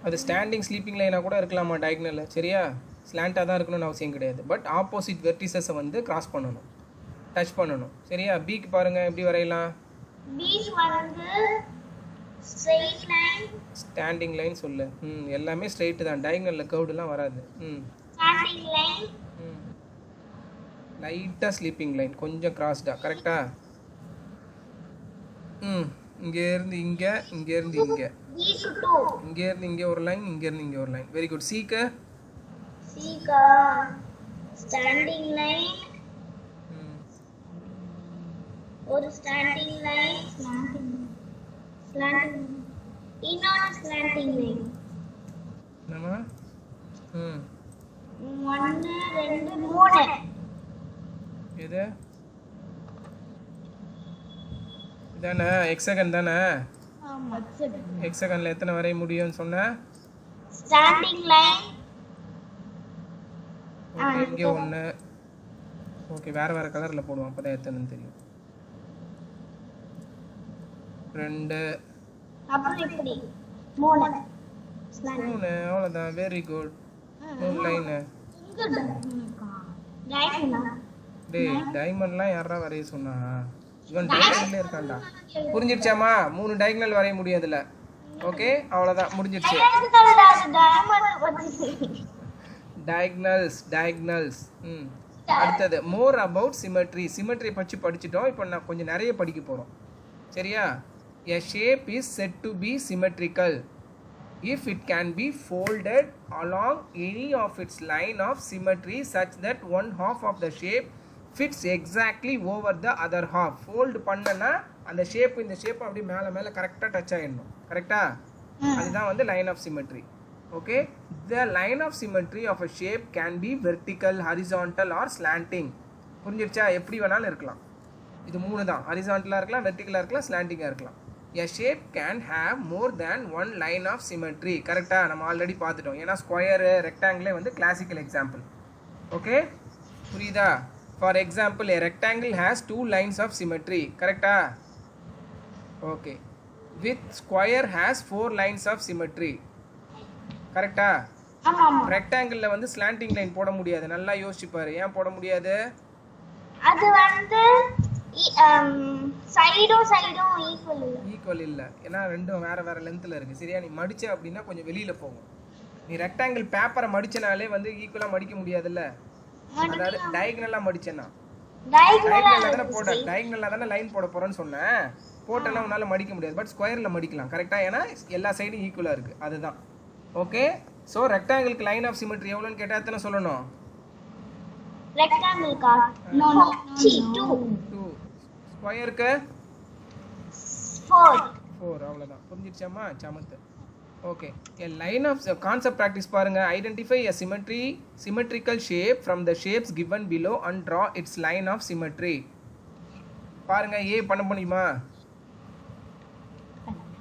அது ஸ்டாண்டிங் ஸ்லீப்பிங் லைனாக கூட இருக்கலாமா டயகனலில், சரியா? ஸ்லாண்டாக தான் இருக்கணும்னு அவசியம் கிடையாது. பட் ஆப்போசிட் வெர்டிசஸை வந்து கிராஸ் பண்ணணும், டச் பண்ணணும், சரியா? பிக்கு பாருங்கள் எப்படி வரையலாம். பீஸ் வந்து ஸ்ட்ரெயிட் லைன், ஸ்டாண்டிங் லைன் சொல்லு. எல்லாமே ஸ்ட்ரெயிட்டு தான், டயகனலில் கர்வ்டுலாம் வராது. ஸ்டாண்டிங் லைன், லைட்டாக ஸ்லீப்பிங் லைன், கொஞ்சம் கிராஸ்டாக, கரெக்டா? இங்கேருந்து இங்கே, இங்கேருந்து இங்கே, இங்கேருந்து இங்கே ஒரு லைன், இங்கேருந்து இங்கே ஒரு லைன். Very good. சீக்கு ஸ்டாண்டிங் லைன், ஒரு ஸ்டாண்டிங் லைன், ஸ்லாண்டிங், இன்னொரு ஸ்லாண்டிங் லைன். என்னம்மா? 1 2 3. எது இதானே? ஹெக்ஸாகன் தானே? ஆமா. ஹெக்ஸாகனில் எத்தனை வரைய முடியும்னு சொன்ன? Standing line. ஓகே, இங்கே ஒன்று. ஓகே, வேறு வேறு கலரில் போடுவோம், அப்போ தான் எத்தனைன்னு தெரியும். 2, அப்புறம் இப்படி 3. 3, அவ்வளோதான். Very good. 3 லைனு. டேய், டைமண்ட்லாம் யாரா வரைய சொன்னா? இவன் டைமண்ட்லேயே இருக்கான்டா. புரிஞ்சிடுச்சாமா? 3 டயகனல் வரைய முடியும் அதில். ஓகே, அவ்வளோதான், முடிஞ்சிடுச்சு. டயகனல்ஸ். அடுத்தது மோர் அபவுட் சிமெட்ரி. சிமெட்ரி பற்றி படிச்சிட்டோம். இப்போ நான் கொஞ்சம் நிறைய படிக்க போகிறோம், சரியா? A shape is said to be symmetrical if it can be folded along any of its line of symmetry such that one half of the shape fits exactly over the other half. Fold பண்ணனா அந்த shape இந்த shape அப்படி மேலே மேலே கரெக்டாக touch ஆகிடணும், கரெக்டா? அதுதான் வந்து line of symmetry. Okay, the line of symmetry of a shape can be vertical, horizontal or slanting. புரிஞ்சிருச்சா? எப்படி வேணாலும் இருக்கலாம். இது 3 தான், ஹரிசாண்டலாக இருக்கலாம், வெர்டிக்கலாக இருக்கலாம், ஸ்லாண்டிங்காக இருக்கலாம். A shape can have more than one line of symmetry. கரெக்டா? நம்ம ஆல்ரெடி பார்த்துட்டோம். ஏன்னா ஸ்கொயரு ரெக்டாங்கிளே வந்து கிளாசிக்கல் எக்ஸாம்பிள். ஓகே, புரியுதா? For example, a rectangle has 2 lines of symmetry. கரெக்டா? Okay, with square has 4 lines of symmetry. கரெக்டா? ரெக்டாங்கிளில் வந்து ஸ்லாண்டிங் லைன் போட முடியாது. நல்லா யோசிச்சு பாரு, ஏன் போட முடியாது? அது வந்து சைடும் ஈக்குவல் இல்ல, ஏன்னா ரெண்டும் வேற வேற லென்த்ல இருக்கு, சரியா? நீ மடிச்ச அப்படின்னா கொஞ்சம் வெளியில போகும். நீ ரெக்டாங்கிள் பேப்பரை மடிச்சனாலே வந்து ஈக்குவலா மடிக்க முடியாதுல்ல. அதாவது டயகனலா மடிச்சேன்னா, டயகனலா தானே லைன் போட போறேன்னு சொன்னேன். போட்டேன்னா உன்னால மடிக்க முடியாது. பட் ஸ்கொயர்ல மடிக்கலாம், கரெக்டா? ஏன்னா எல்லா சைடும் ஈக்குவலா இருக்கு, அதுதான். ஓகே, சோ ரெக்டாங்கிளுக்கு லைன் ஆஃப் சிமெட்ரி எவ்வளவுன்னு கேட்டா எத்தனை சொல்லணும்? ரெக்டாங்கிள் கா 2. ஸ்கொயருக்கு 4. அவ்வளவுதான். புரிஞ்சிடுச்சாமா? சமத்து. Okay, a line of concept practice பாருங்க. Identify a symmetrical shape from the shapes given below and draw its line of symmetry. பாருங்க, ஏ பண்ண முடியுமா?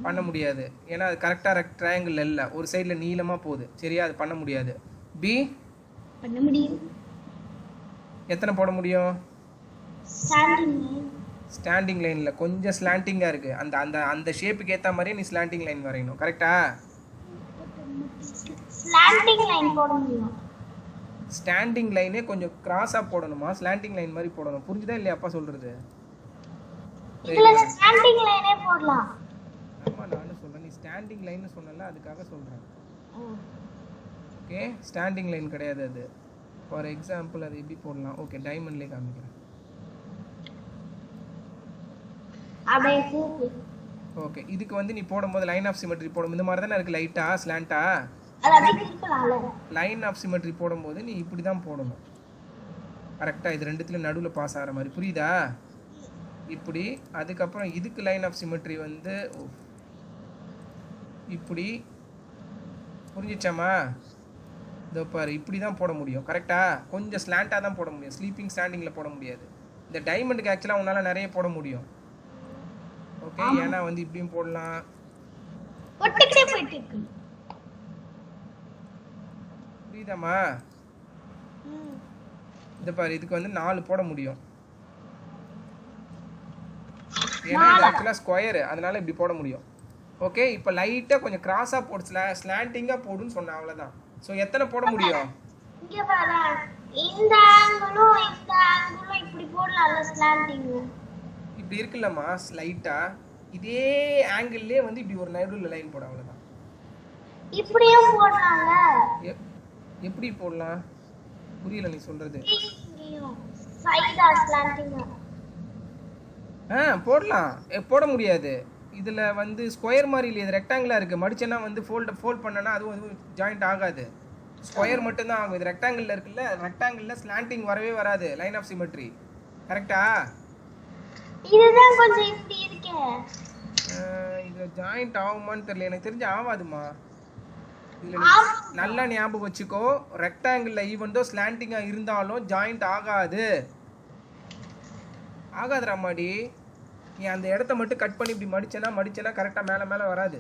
பண்ண முடியாது. ஏன்னா அது கரெக்டாக ட்ரையாங்கிள் இல்லை, ஒரு சைடில் நீளமாக போகுது, சரியா? அது பண்ண முடியாது. பி பண்ண முடியும். எத்தனை போட முடியும்? ஸ்டாண்டிங் லைனில் கொஞ்சம் ஸ்லாண்டிங்காக இருக்குது. அந்த அந்த அந்த ஷேப்புக்கு ஏற்ற மாதிரியே நீ ஸ்லாண்டிங் லைன் வரையணும், கரெக்டா? ஸ்லாண்டிங் லைன் போட முடியும். ஸ்டாண்டிங் லைனே கொஞ்சம் கிராஸாக போடணுமா? ஸ்லாண்டிங் லைன் மாதிரி போடணும். புரிஞ்சுதா இல்லையா அப்பா சொல்கிறது? இதுல ஸ்டாண்டிங் லைனே போடலாம். ஆமா, நானும் சொல்றேன். நீ ஸ்டாண்டிங் லைன் சொன்னல, அதுக்காக சொல்றேன். ஓகே, ஸ்டாண்டிங் லைன் கிடையாது அது. ஃபார் எக்ஸாம்பிள் அது எப்படி போடலாம்? ஓகே, டைமண்ட்லயே காமிக்கிறேன். அப்படியே கூப்பு. ஓகே, இதுக்கு வந்து நீ போடும்போது லைன் ஆஃப் சிமெட்ரி போடும்போது இந்த மாதிரி தானே இருக்கு, லைட்டா ஸ்லாண்டா. அது அப்படியே திருப்பலாம்ல. லைன் ஆஃப் சிமெட்ரி போடும்போது நீ இப்படி தான் போடணும், கரெக்டா? இது ரெண்டுத்துல நடுவுல பாஸ் ஆகிற மாதிரி, புரியுதா? இப்படி. அதுக்கப்புறம் இதுக்கு லைன் ஆஃப் சிமெட்ரி வந்து இப்படி. புரிஞ்சிச்சாமா? இதோ பாரு, இப்படி தான் போட முடியும். கரெக்டாக கொஞ்சம் ஸ்லாண்டாக தான் போட முடியும். ஸ்லீப்பிங் ஸ்டாண்டிங்கில் போட முடியாது. இந்த டைமண்டுக்கு ஆக்சுவலாக உன்னால் நிறைய போட முடியும். ஓகே, ஏன்னா வந்து இப்படியும் போடலாம். புரியுதாம்மா? இந்த பாரு, இதுக்கு வந்து 4 போட முடியும். ஏன்னா இது ஆக்சுவலாக ஸ்கொயரு, அதனால இப்படி போட முடியும். ஓகே, இப்போ லைட்டாக கொஞ்சம் கிராஸாக போடு, ஸ்லாண்டிங்காக போடுன்னு சொன்னேன், அவ்வளோதான். ஸோ எத்தனை போட முடியும்? இங்க பாரு, இந்த ஆங்கிளும் இந்த ஆங்கிளும் இப்படி போடலாம்ல, ஸ்லாண்டிங். இப்படி இருக்குல்லம்மா, ஸ்லைட்டாக இதே ஆங்கிள்லேயே வந்து இப்படி ஒரு நடுவில் லைன் போட, அவ்வளோதான். இப்படியும் போடலாம்ல. எப்படி போடலாம்? புரியல நீ சொல்றது. சைடா ஸ்லாண்டிங். போடலாம். போட முடியாது. இதில் வந்து ஸ்கொயர் மாதிரி இல்லையே, இது ரெக்டாங்கிளாக இருக்குது. மடிச்சேன்னா வந்து ஃபோல்ட் பண்ணனா அதுவும் ஜாயிண்ட் ஆகாது. ஸ்கொயர் மட்டும்தான் ஆகும். இது ரெக்டாங்கிளில் இருக்குல்ல, ரெக்டாங்கிளில் ஸ்லாண்டிங் வரவே வராது. Line of symmetry. கரெக்டா? இதுதான் கொஞ்சம் இப்படி இருக்கே. இது ஜாயிண்ட் ஆகுமான்னு தெரியல, எனக்கு தெரிஞ்சு ஆகாதுமா. நல்லா ஞாபகம் வச்சுக்கோ, ரெக்டாங்கிளில் ஈவன் தோ ஸ்லாண்டிங்காக இருந்தாலும் ஜாயிண்ட் ஆகாது. ஆகாதுராமாடி. நீ அந்த இடத்த மட்டும் கட் பண்ணி இப்படி மடிச்சேன்னா கரெக்டாக மேலே வராது.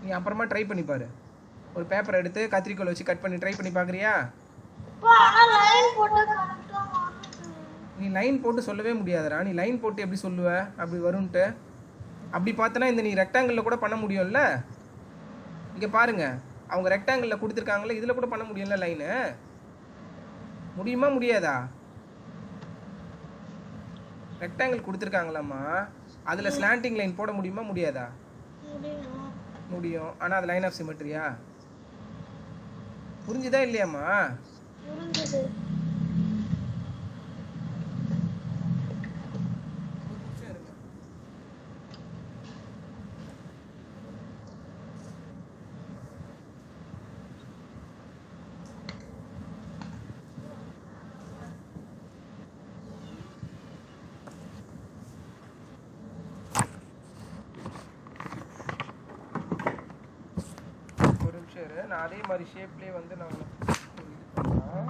நீ அப்புறமா ட்ரை பண்ணி பாரு. ஒரு பேப்பர் எடுத்து கத்திரிக்கோல் வச்சு கட் பண்ணி ட்ரை பண்ணி பார்க்குறியா? நீ லைன் போட்டு சொல்லவே முடியாதுடா. நீ லைன் போட்டு எப்படி சொல்லுவ அப்படி வரும்ன்ட்டு? அப்படி பார்த்தனா இந்த நீ ரெக்டாங்கிளில் கூட பண்ண முடியும்ல. இங்கே பாருங்க, அவங்க ரெக்டாங்கிளில் கொடுத்துருக்காங்களே, இதில் கூட பண்ண முடியும்ல லைனு. முடியுமா முடியாதா? ரெக்டாங்கிள் கொடுத்துருக்காங்களாம்மா, அதில் ஸ்லாண்டிங் லைன் போட முடியுமா முடியாதா? முடியும். ஆனால் அது லைன் ஆஃப் சிமெட்ரியா? புரிஞ்சுதா இல்லையாம்மா? நான் அதே மாதிரி ஷேப்லேயே வந்து நான் இது பண்ணுறேன்.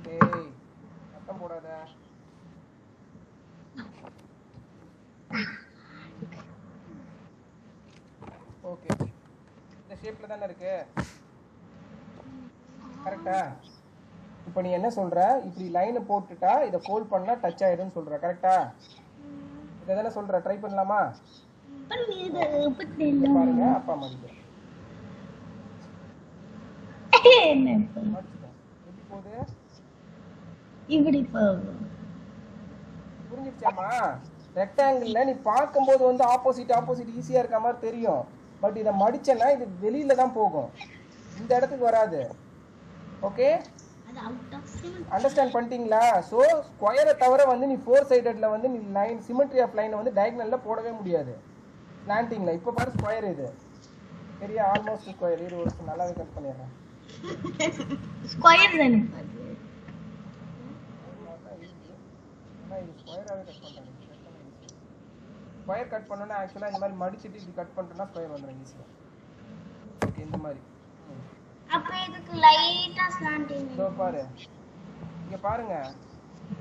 டேய், சத்தம் போடாத. ஓகே, இந்த ஷேப்பில் தானே இருக்கு. கரெக்டா? இப்போ நீ என்ன சொல்ற, இப்படி லைனை போட்டுட்டா இதை ஃபோல்ட் பண்ணா டச் ஆயிடும்னு சொல்ற. கரெக்டா? இதை தானே சொல்ற. ட்ரை பண்ணலாமா? பாருங்க, அப்பா மடிக்க எப்படி போகுது? இப்படி போகும். புரிஞ்சிருச்சாமா? ரெக்டாங்கிள்ல நீ பார்க்கும்போது வந்து ஆப்போசிட் ஈஸியா இருக்க மாதிரி தெரியும். பட் இதை மடிச்சேன்னா இது வெளியில தான் போகும், இந்த இடத்துக்கு வராது. ஓகே, அண்டர்ஸ்டாண்ட் பண்ணிட்டீங்களா? ஸோ ஸ்கொயரை தவிர வந்து நீ 4 சைடட்ல வந்து நீ லைன் சிமெட்ரி ஆஃப் லைனை வந்து டயகனல்ல போடவே முடியாது ஸ்லாண்டிங்ல. இப்போ பாரு ஸ்கொயர், இது சரியா? Almost square. இது ஒரு நல்லாவே கட் பண்ணிடுறேன். ஸ்கொயர் தானே ஸ்கொயராகவே கட் பண்ணுறேன். ஸ்கொயர் கட் பண்ணோன்னா ஆக்சுவலாக இந்த மாதிரி மடிச்சுட்டு இப்படி கட் பண்ணுறோன்னா ஸ்கொயர் வந்துடும் ஈஸியாக. ஓகே, இந்த மாதிரி. அப்ப இதுக்கு லைட்டா ஸ்லாண்டிங். இதோ பாரு, இங்க பாருங்க,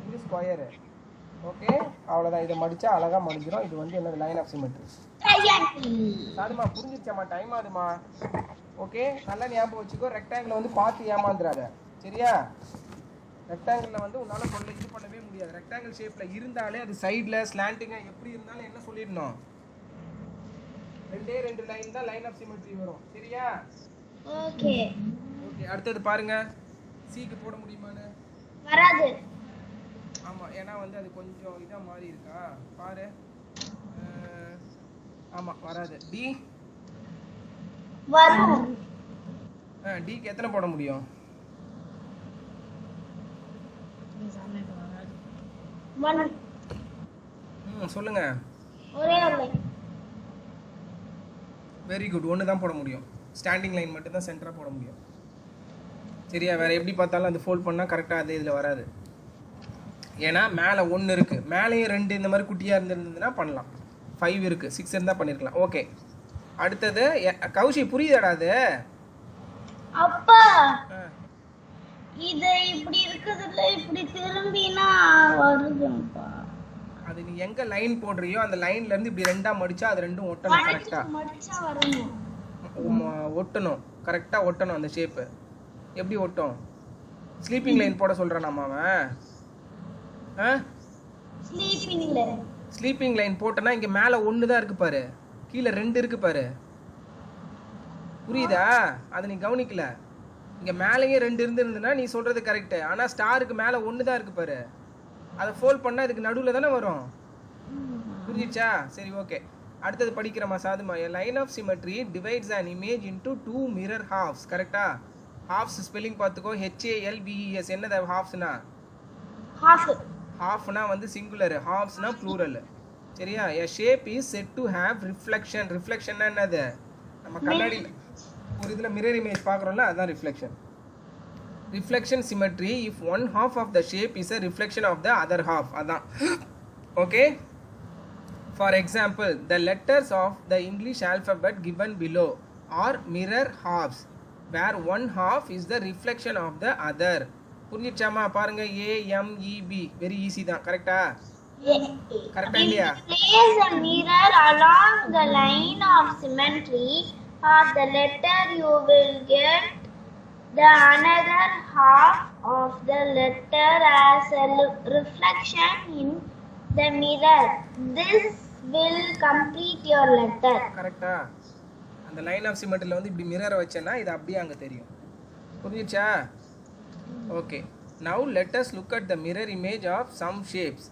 இது ஸ்கொயர். ஓகே, அவ்வளவுதான். இதை மடிச்சா அழகா மடிஞ்சிடும். இது வந்து என்னது? Line of symmetry. சாதுமா, புரிஞ்சிருச்சாமா? டைம் ஆகுதுமா? ஓகே, நல்லா ஞாபகம் வச்சுக்கோ. ரெக்டாங்கிள் வந்து பார்த்து ஏமாந்துறாத, சரியா? ரெக்டாங்கிளில் வந்து உன்னால இது பண்ணவே முடியாது. ரெக்டாங்கிள் ஷேப்ல இருந்தாலே அது சைடில் ஸ்லாண்டிங்கா எப்படி இருந்தாலும் என்ன சொல்லிடணும்? 2 லைன் தான் லைன் ஆஃப் சிமெட்ரி வரும், சரியா? ஓகே ஓகே, அடுத்தது பாருங்க. சீக்கு போட முடியுமான்னு? வராது. ஆமா, ஏன்னா வந்து அது கொஞ்சம் இதா மாதிரி இருக்கா பாரு. ஆமா, வராது. டி வரும். டிக்கு எத்தனை போட முடியும்? 1. சொல்லுங்க. ஒரே ஒரு லைன். Very good. ஒன்று தான் போட முடியும். ஸ்டாண்டிங் லைன் மட்டும் தான் சென்டராக போட முடியும். சரியா? வேறு எப்படி பார்த்தாலும் அது ஃபோல்ட் பண்ணால் கரெக்டாக அது இதில் வராது. ஏன்னா மேலே 1 இருக்குது, மேலேயும் 2 இந்த மாதிரி குட்டியாக இருந்திருந்ததுன்னா பண்ணலாம். 5 இருக்குது, 6 இருந்தால் பண்ணியிருக்கலாம். ஓகே, அடுத்தது கௌஷி புரியுதாடா அது? அப்பா இது இப்படி இருக்குதுல்ல, இப்படி திரும்பினா வருதுப்பா. அது நீ எங்கே லைன் போடுறியோ அந்த லைன்லேருந்து இப்படி 2ஆ மடிச்சா அது 2ம் ஒட்டணும். கரெக்டாக மடிச்சா வரணும். ஒட்டணும், கரெக்டாக ஒட்டணும் அந்த ஷேப்பு. எப்படி ஒட்டும்? ஸ்லீப்பிங் லைன் போட சொல்கிறான் நம்ம அவன். ஸ்லீப்பிங் லைன் போட்டனா இங்கே மேலே 1 தான் இருக்கு பாரு, கீழே 2 இருக்கு பாரு. புரியுதா? அதை நீ கவனிக்கல. இங்கே மேலேயே 2 இருந்துருந்துன்னா நீ சொல்கிறது கரெக்டு. ஆனால் ஸ்டாருக்கு மேலே 1 தான் இருக்கு பாரு. அதை ஃபோல்ட் பண்ணால் இதுக்கு நடுவில் தானே வரும். புரிஞ்சிச்சா? சரி, ஓகே. அடுத்தது படிக்கிறமா சாதுமா. A line of symmetry divides an image into 2 mirror halves. கரெக்டா? halves ஸ்பெல்லிங் பார்த்துக்கோ. HALVES. என்னது halvesனா? halfனா வந்து சிங்குலர், halvesனா ப்ளூரல். சரியா? A shape is said to have reflection. reflectionனா என்னது? நம்ம கண்ணாடியில் ஒரு இதில் மிரர் இமேஜ் பார்க்குறோம்ல, அதுதான் reflection. reflection symmetry if one half of the shape is a reflection of the other half. அதான். Okay. For example, the letters of the English alphabet given below are mirror halves where one half is the reflection of the other. புரிஞ்சிச்சாமா? பாருங்க, AMEB very easy தான். கரெக்டா? கரெக்டா இல்லையா? Place a mirror along the line of symmetry of the letter, you will get the another half of the letter as a reflection in the mirror. This will complete your letter. கரெக்டா? அந்த line of சிமெட்ரியில் வந்து இப்படி மிரரை வச்சேன்னா இது அப்படியே அங்கே தெரியும். புரிஞ்சிச்சா? Okay. Now let us look at the mirror image of some shapes.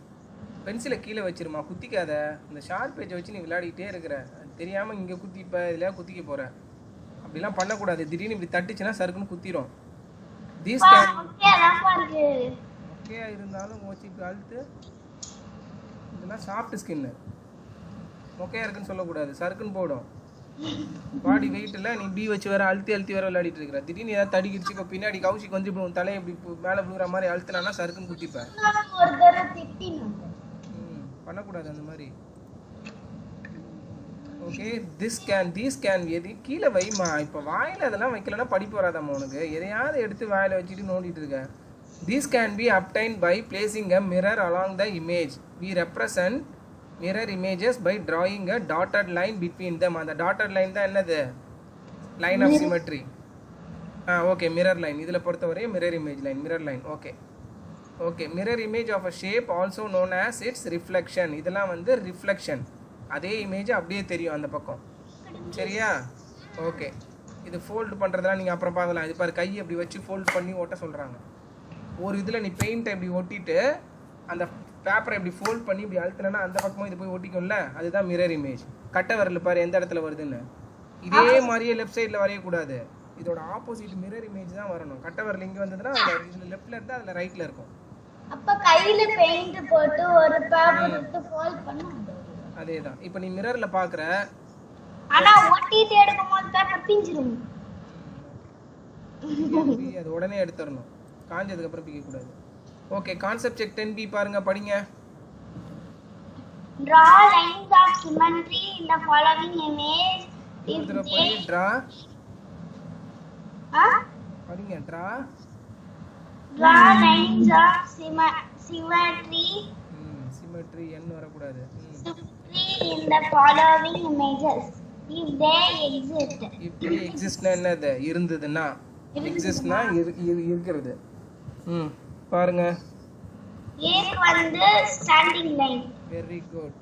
பென்சிலை கீழே வச்சிருமா, குத்திக்காத. இந்த ஷார்ப் பேஜை வச்சு நீ விளையாடிக்கிட்டே இருக்கிற, தெரியாமல் இங்கே குத்திப்ப, இதில் குத்திக்க போகிற. அப்படிலாம் பண்ணக்கூடாது. திடீர்னு இப்படி தட்டுச்சுன்னா சருக்குன்னு குத்திரும். தீஸ் ஓகே இருந்தாலும் ஓச்சி இப்படி அழுத்து. இதெல்லாம் சாஃப்ட் ஸ்கின்னு, மொக்கையாக இருக்குன்னு சொல்லக்கூடாது, சருக்குன்னு போடும். பாடி வெயிட்டில் நீ இப்படி வச்சு வேற அழுத்தி வேற விளையாடிட்டு இருக்கிற. திடீர்னு ஏதாவது தடிக்கிடுச்சு, இப்போ பின்னாடி கவுசிக்கு வந்து இப்படி தலையை இப்படி மேலே விழுகிற மாதிரி அழுத்தினா சருக்குன்னு குத்திப்பேன். பண்ணக்கூடாது அந்த மாதிரி. ஓகே. தீஸ் கேன் எது கீழே வைமா. இப்போ வாயில் அதெல்லாம் வைக்கலன்னா படிப்பு வராதாம்மா உனக்கு. எதையாவது எடுத்து வாயில் வச்சுட்டு நோண்டிட்டு இருக்க. These can be obtained by placing a mirror along the image. We represent mirror images by drawing a dotted line between them. அந்த dotted line தான் என்னது? line of symmetry. Okay, mirror line. இதில் பொறுத்தவரை mirror image line, mirror line. Okay okay. mirror image of a shape also known as its reflection. இதெல்லாம் வந்து reflection. அதே image அப்படியே தெரியும் அந்த பக்கம். சரியா? ஓகே. இது ஃபோல்டு பண்ணுறதெல்லாம் நீங்கள் அப்புறம் பார்க்கலாம். இது பாரு, கை அப்படி வச்சு ஃபோல்ட் பண்ணி ஒட்ட சொல்கிறாங்க. ஒரு இதில் நீ பெயிண்ட்டை இப்படி ஒட்டிட்டு அந்த பேப்பரை இப்படி ஃபோல்ட் பண்ணி இப்படி அழுத்தினா அந்த பக்கமும் இது போய் ஒட்டிக்கும்ல, அதுதான் மிரர் இமேஜ். கட்டை வரல பாரு எந்த இடத்துல வருதுன்னு. இதே மாதிரியே லெஃப்ட் சைடில் வரையக்கூடாது. இதோட ஆப்போசிட் மிரர் இமேஜ் தான் வரணும். கட்டை வரல இங்கே வந்ததுன்னா இதில் லெஃப்டில் இருந்தால் அதில் ரைட்டில் இருக்கும். அப்போ கையில் பெயிண்ட் போட்டு ஒரு பேப்பர் எடுத்து ஃபோல்ட் பண்ணு. அதே தான். இப்போ நீ மிரரில் பார்க்குற, ஆனால் ஒட்டிட்டு எடுக்கும்போது பேப்பர் பிஞ்சிரும். அது உடனே எடுத்துடணும், காஞ்சதுக்கப்புறம் பிக்கக்கூடாது. ஓகே. கான்செப்ட் செக் 10B பாருங்க, படிங்க. Draw lines of symmetry in the following image. If they draw படிங்க. Draw lines of symmetry என்ன வரக்கூடாது. in the following images. If they exist. If they exist என்னது? இருந்ததுன்னா. Existனா இருக்கிறது. பாருங்க. ஏக்கு வந்து ஸ்டாண்டிங் லைன். Very good.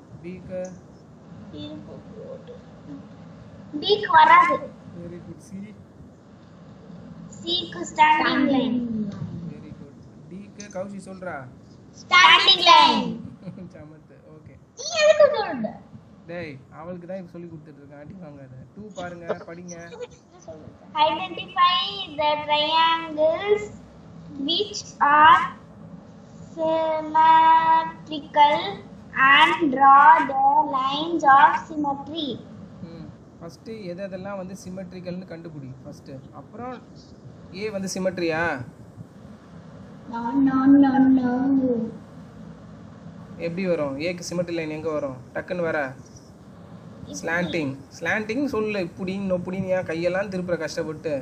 பிக்கு வராது. Very good. சிக்கு ஸ்டாண்டிங் லைன். Very good. டிக்கு கௌஷி சொல்றா ஸ்டாண்டிங் லைன். சமத்து. ஓகே. நீ எதுக்கு சொல்ற? டேய், அவளுக்கு தான் இப்ப சொல்லி கொடுத்துட்டு இருக்கேன், அடி வாங்காத. 2 பாருங்க, படிங்க. Identify the triangles which are symmetrical and draw the lines of symmetry. First எதெல்லாம் வந்து சிமெட்ரிக்கல்னு கண்டுபிடி ஃபஸ்ட்டு. அப்புறம் ஏ வந்து சிமெட்ரியா? No. எப்படி வரும்? ஏக்கு சிமெட்ரி லைன் எங்கே வரும்? டக்குன்னு வர ஸ்லாண்டிங் சொல்லு. இப்படின்னு ஏன் கையெல்லாம் திருப்புற கஷ்டப்பட்டு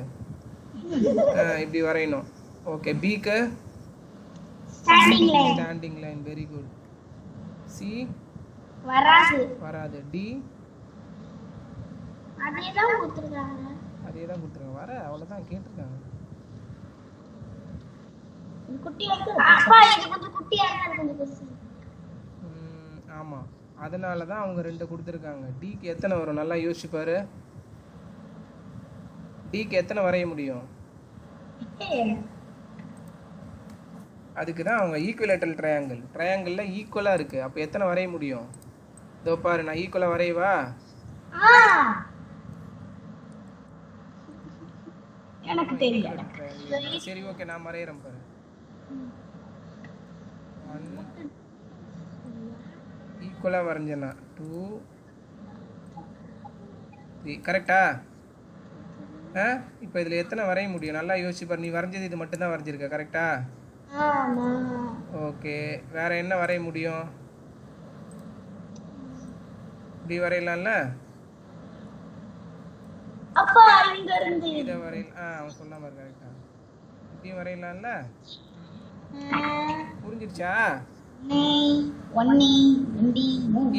இப்படி வரையணும். ஓகே. பிக்கு standing line. Very good. C வராது. டி அதே தான் கொடுத்துருக்காங்க. வர அவ்வளோதான் கேட்டிருக்காங்க. ஆமாம், அதனால தான் அவங்க 2 கொடுத்துருக்காங்க. டிக்கு எத்தனை வரும்? நல்லா யோசிச்சுப்பாரு. டிக்கு எத்தனை வரைய முடியும்? அதுக்கு தான் அவங்க ஈக்குவலேட்டரல் ட்ரையாங்கிளில் ஈக்குவலாக இருக்குது. அப்போ எத்தனை வரைய முடியும்? இதோ பாரு, நான் ஈக்குவலாக வரையவா? எனக்கு தெரியல. சரி, ஓகே, நான் வரையறேன் பாரு. 1 ஈக்குவலாக வரைஞ்சேன்னா 2 3 கரெக்டா? இப்போ இதில் எத்தனை வரைய முடியும்? நல்லா யோசிச்சு பாரு. நீ வரைஞ்சது இது மட்டும்தான் வரைஞ்சிருக்க, கரெக்டா? ஓகே. வேற என்ன வரைய முடியும்? இப்படி வரையலாம்ல? அப்பா இங்க இருந்து இத வரையலாம். அவன் சொன்ன மாதிரி கரெக்டா? இப்படி வரையலாம்ல? புரிஞ்சிருச்சா?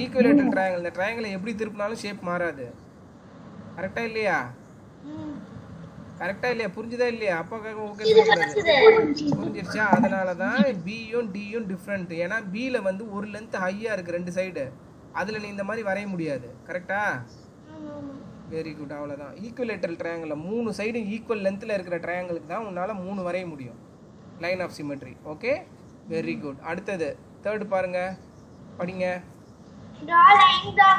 Equilateral triangle. இந்த ட்ரையாங்கிளை எப்படி திருப்பினாலும் ஷேப் மாறாது. கரெக்டா இல்லையா? புரிஞ்சுதா இல்லையா? அப்பா ஓகே புரிஞ்சிருச்சா? அதனால தான் பியும் டியும் டிஃப்ரெண்ட். ஏன்னா பியில் வந்து ஒரு லென்த் ஹையாக இருக்குது 2 சைடு. அதில் நீ இந்த மாதிரி வரைய முடியாது. கரெக்டா? Very good. அவ்வளோதான். ஈக்குவலேட்டரல் ட்ரையாங்கிளில் 3 சைடும் ஈக்குவல் லென்த்தில் இருக்கிற ட்ரையாங்கிளுக்கு தான் உன்னால் 3 வரைய முடியும். Line of symmetry. Okay, very good. அடுத்தது 3rd பாருங்க, படிங்க. Draw lines of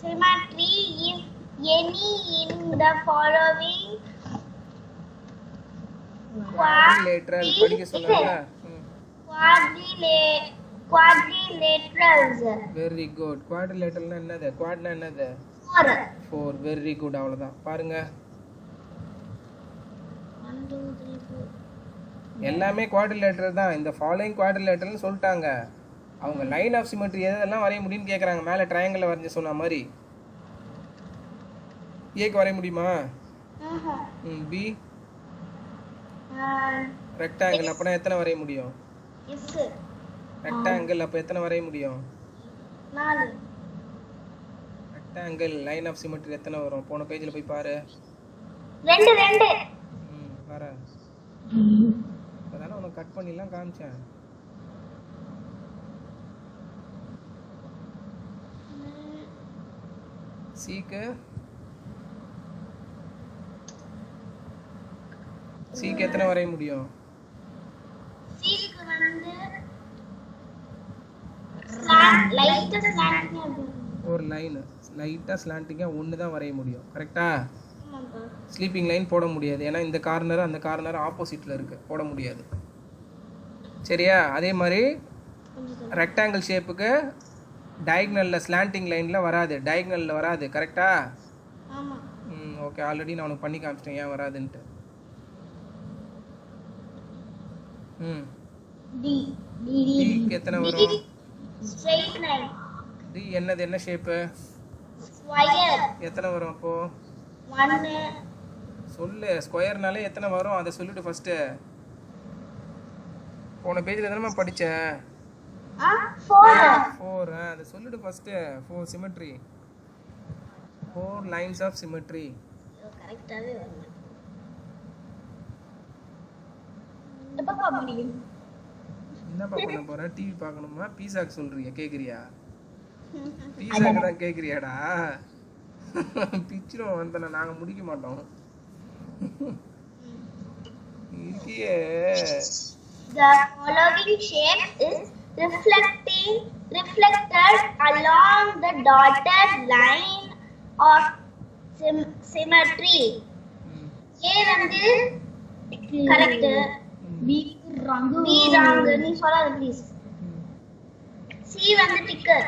symmetry if any in the following quadrilateral. படிக்க சொல்லுங்க. quadrilaterals. Very good. குவாட்ரிலேட்டரல்னா என்னது? குவாட்னா என்னது? 4. Very good. அவ்வளோதான். பாருங்க, 1 2 3 4 எல்லாமே குவாட்ரிலேட்டரல் தான். இந்த ஃபாலோயிங் குவாட்ரிலேட்டரல்னு சொல்லிட்டாங்க. அவங்க லைன் ஆஃப் சிமெட்ரி எதெல்லாம் வரைய முடியும்னு கேட்குறாங்க. மேலே ட்ரையாங்கிளில் வரைஞ்சி சொன்ன மாதிரி ஏக்கு வரைய முடியுமா? B rectangle. அப்போனா எத்தனை வரைய முடியும்? ரெக்டாங்கிள். அப்போ எத்தனை வரைய முடியும்? 4. ரெக்டாங்கிள் லைன் ஆஃப் சிமெட்ரி எத்தனை வரும்? போன பேஜில் போய் பாரு. 2 வர இப்போதானே உனக்கு கட் பண்ணிலாம் காமிச்சேன். சீக்கு எத்தனை வரைய முடியும்? சீக்கு வந்து லைட்டா ஸ்லாண்டிங்கா ஒரு லைன் லைட்டா ஸ்லாண்டிங்கா ஒன்று தான் வரைய முடியும். கரெக்டா? ஸ்லீப்பிங் லைன் போட முடியாது. ஏன்னா இந்த கார்னர் அந்த கார்னர் ஆப்போசிட்டில் இருக்குது, போட முடியாது. சரியா? அதே மாதிரி ரெக்டாங்கிள் ஷேப்புக்கு டயக்னலில் ஸ்லாண்டிங் லைனில் வராது, டயக்னலில் வராது. கரெக்டா? ஓகே. ஆல்ரெடி நான் உனக்கு பண்ணி காமிச்சிட்டேன் ஏன் வராதுன்ட்டு. டிக்கு எத்தனை வரும்? Straight line. டி என்னது? என்ன ஷேப்பு? ஸ்கொயர். எத்தனை வரும் அப்போ? 1. சொல்லு. ஸ்கொயர்னாலே எத்தனை வரும் அதை சொல்லிட்டு ஃபர்ஸ்ட். போன பேஜில் தானே படித்தேன். 4. அதை சொல்லிட்டு first. 4 symmetry, 4 lines of symmetry. கரெக்டாவே வரணும். எப்பப்பா முடியும்? என்னப்பா பண்ண போற? டிவி பார்க்கணுமா? பீஸாக்கு சொல்றியா? கேட்குறியா? பீஸாக்கு தான் கேட்குறியாடா? பிச்சிரும் வந்தன நாங்கள் முடிக்க மாட்டோம். இருக்கியே. The following shape is reflected along the dotted line of symmetry. A வந்து கரெக்ட். B wrong. நீ சொல்லாத ப்ளீஸ். C வந்து ticker.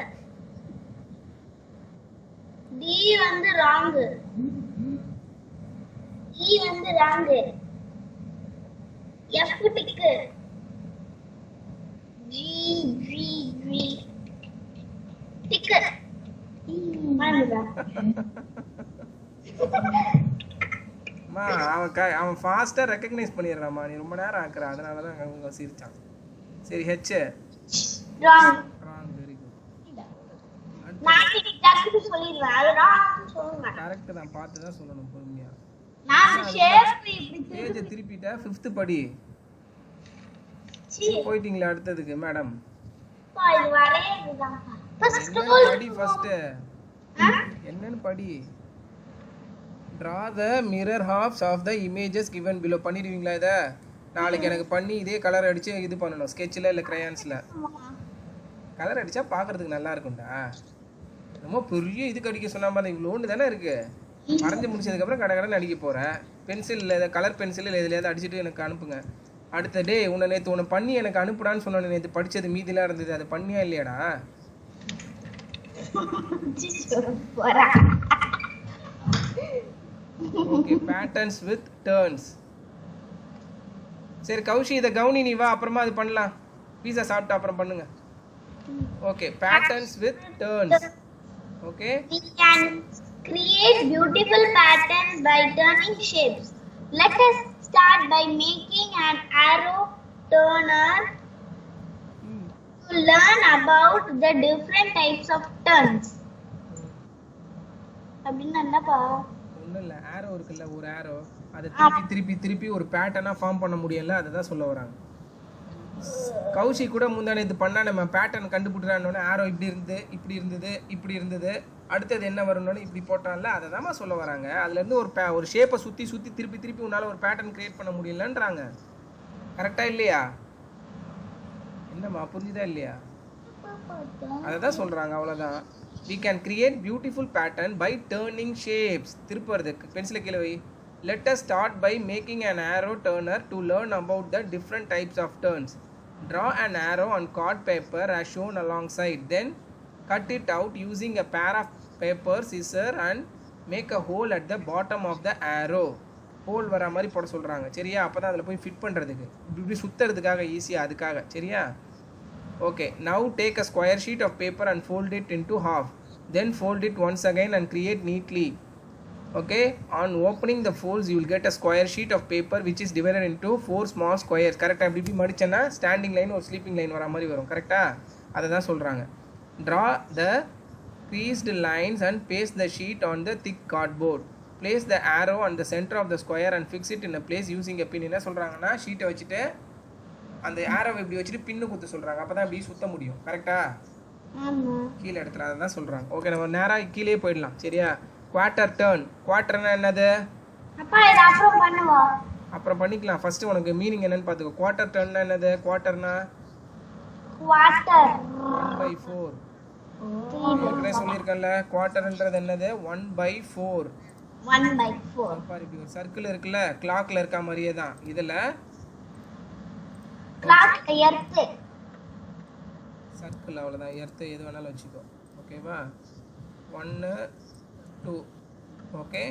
D வந்து wrong. E வந்து wrong. F ticker. G ticker. மாறுதா? மா அவன் ஃபாஸ்டா ரெகக்னைஸ் பண்ணிடுறாமா, நீ ரொம்ப நேரம் ஆக்குற, அதனால தான் அவங்க சிரிச்சான். சரி, H wrong. Wrong. Very good. நான் டக்குனு சொல்லிடுவேன். அது wrong சொல்லுங்க. கரெக்ட் தான், பார்த்து தான் சொல்லணும் பொறுமையா. நான் ஷேப் இப்படி பேஜை திருப்பிட்டா 5th படி. போயிட்டீங்களா அடுத்ததுக்கு மேடம்? இது வரையறதுதான். ஃபர்ஸ்ட் படி ஃபர்ஸ்ட். என்னன்னு படி. Draw the mirror halves of the images given below. பண்ணிடுவீங்களா இதை? நாளைக்கு எனக்கு பண்ணி இதே கலர் அடிச்சு இது பண்ணணும், ஸ்கெட்சில் இல்லை கிரையான்ஸில். கலர் அடித்தா பார்க்குறதுக்கு நல்லா இருக்கும்டா. ரொம்ப பெரிய இதுக்கு அடிக்க சொன்ன மாதிரி இவ்வளோன்னு தானே இருக்குது. வரைஞ்சி முடிச்சதுக்கப்புறம் கடை அடிக்க போகிறேன். பென்சில் இல்லை, கலர் பென்சில் இல்லை, எதுலையாவது அடிச்சுட்டு எனக்கு அனுப்புங்க. அடுத்த டே உன்னை நேற்று உன்னை பண்ணி எனக்கு அனுப்புடான்னு சொன்னேன். நேற்று படித்தது மீதிலாம் இருந்தது, அது பண்ணியா இல்லையாடா? Okay, patterns with turns. சரி கௌஷி, இதை கவுனி நீ வா, அப்புறமா அது பண்ணலாம். பீஸா சாப்பிட்டு அப்புறம் பண்ணுங்க. Okay, patterns with turns. Okay, we can create beautiful patterns by turning shapes. Let us start by making an arrow turner to learn about the different types of turns. அப்படின்னா என்னப்பா? ஒன்றும் இல்லை, ஆரோ இருக்குல்ல, ஒரு ஆரோ, அதை திருப்பி திருப்பி திருப்பி ஒரு பேட்டர்னாக ஃபார்ம் பண்ண முடியல, அதை தான் சொல்ல வராங்க. கௌஷி கூட முந்தானே இது பண்ணால் நம்ம பேட்டர்ன் கண்டுபிடிறான்னொன்னே ஆரோ இப்படி இருந்தது, இப்படி இருந்தது, இப்படி இருந்தது, அடுத்தது என்ன வரணும்னு இப்படி போட்டான்ல, அதை தான் சொல்ல வராங்க. அதுலேருந்து ஒரு ஷேப்பை சுற்றி சுற்றி திருப்பி திருப்பி உன்னால் ஒரு பேட்டர்ன் கிரியேட் பண்ண முடியலன்றாங்க. கரெக்டாக இல்லையா? என்னம்மா புரிஞ்சுதா இல்லையா? அதை தான் சொல்கிறாங்க, அவ்வளோதான். We can create beautiful pattern by turning shapes. திருப்புறது பென்சிலை கீழே வை. Let us start by making an arrow turner to learn about the different types of turns. Draw an arrow on card paper as shown alongside. Then cut it out using a pair of paper scissors and make a hole at the bottom of the arrow. Whole வர மாதிரி போட சொல்கிறாங்க. சரியா? அப்போ தான் அதில் போய் fit பண்ணுறதுக்கு, இப்படி சுற்றுறதுக்காக ஈஸியாக, அதுக்காக. சரியா? Okay, now take a square sheet of paper and fold it into half. Then fold it once again and create neatly. Okay, on opening the folds you will get a square sheet of paper which is divided into 4 small squares. Correct? அப்படி மடிச்சேன்னா standing line ஒரு sleeping line வர மாதிரி வரும். கரெக்டா? அதை தான் சொல்கிறாங்க. Draw the creased lines and paste the sheet on the thick cardboard. Place the arrow on the center of the square and fix it in a place using a pin. என்ன சொல்கிறாங்கன்னா, ஷீட்டை வச்சுட்டு அந்த ஆரோவை இப்படி வச்சுட்டு பின்னு குத்த சொல்கிறாங்க. அப்போ தான் இப்படி சுத்த முடியும். கரெக்டா? கீழே இடத்துல அதை தான் சொல்கிறாங்க. ஓகே, நம்ம நேராக கீழே போயிடலாம். சரியா? Quarter turn. குவார்ட்டர்னா என்னது? அப்புறம் பண்ணிக்கலாம். ஃபர்ஸ்ட் உனக்கு மீனிங் என்னன்னு பார்த்துக்கோ. குவார்ட்டர் டர்ன்னா என்னது? குவார்ட்டர்னா குவார்ட்டர் 1/4. ஏற்கனவே சொல்லியிருக்கேன்ல, குவார்ட்டர்ன்றது என்னது? 1/4. 1/4. பாரு, இப்படி ஒரு சர்க்கிள் இருக்குல்ல, கிளாக்ல இருக்க மாதிரியே தான் இதில் கிளாக் எர்த் சர்க்கிள், அவ்வளோதான். எர்த்து எது வேணாலும் வச்சுக்கோ. ஓகேவா? 1 2. ஓகே,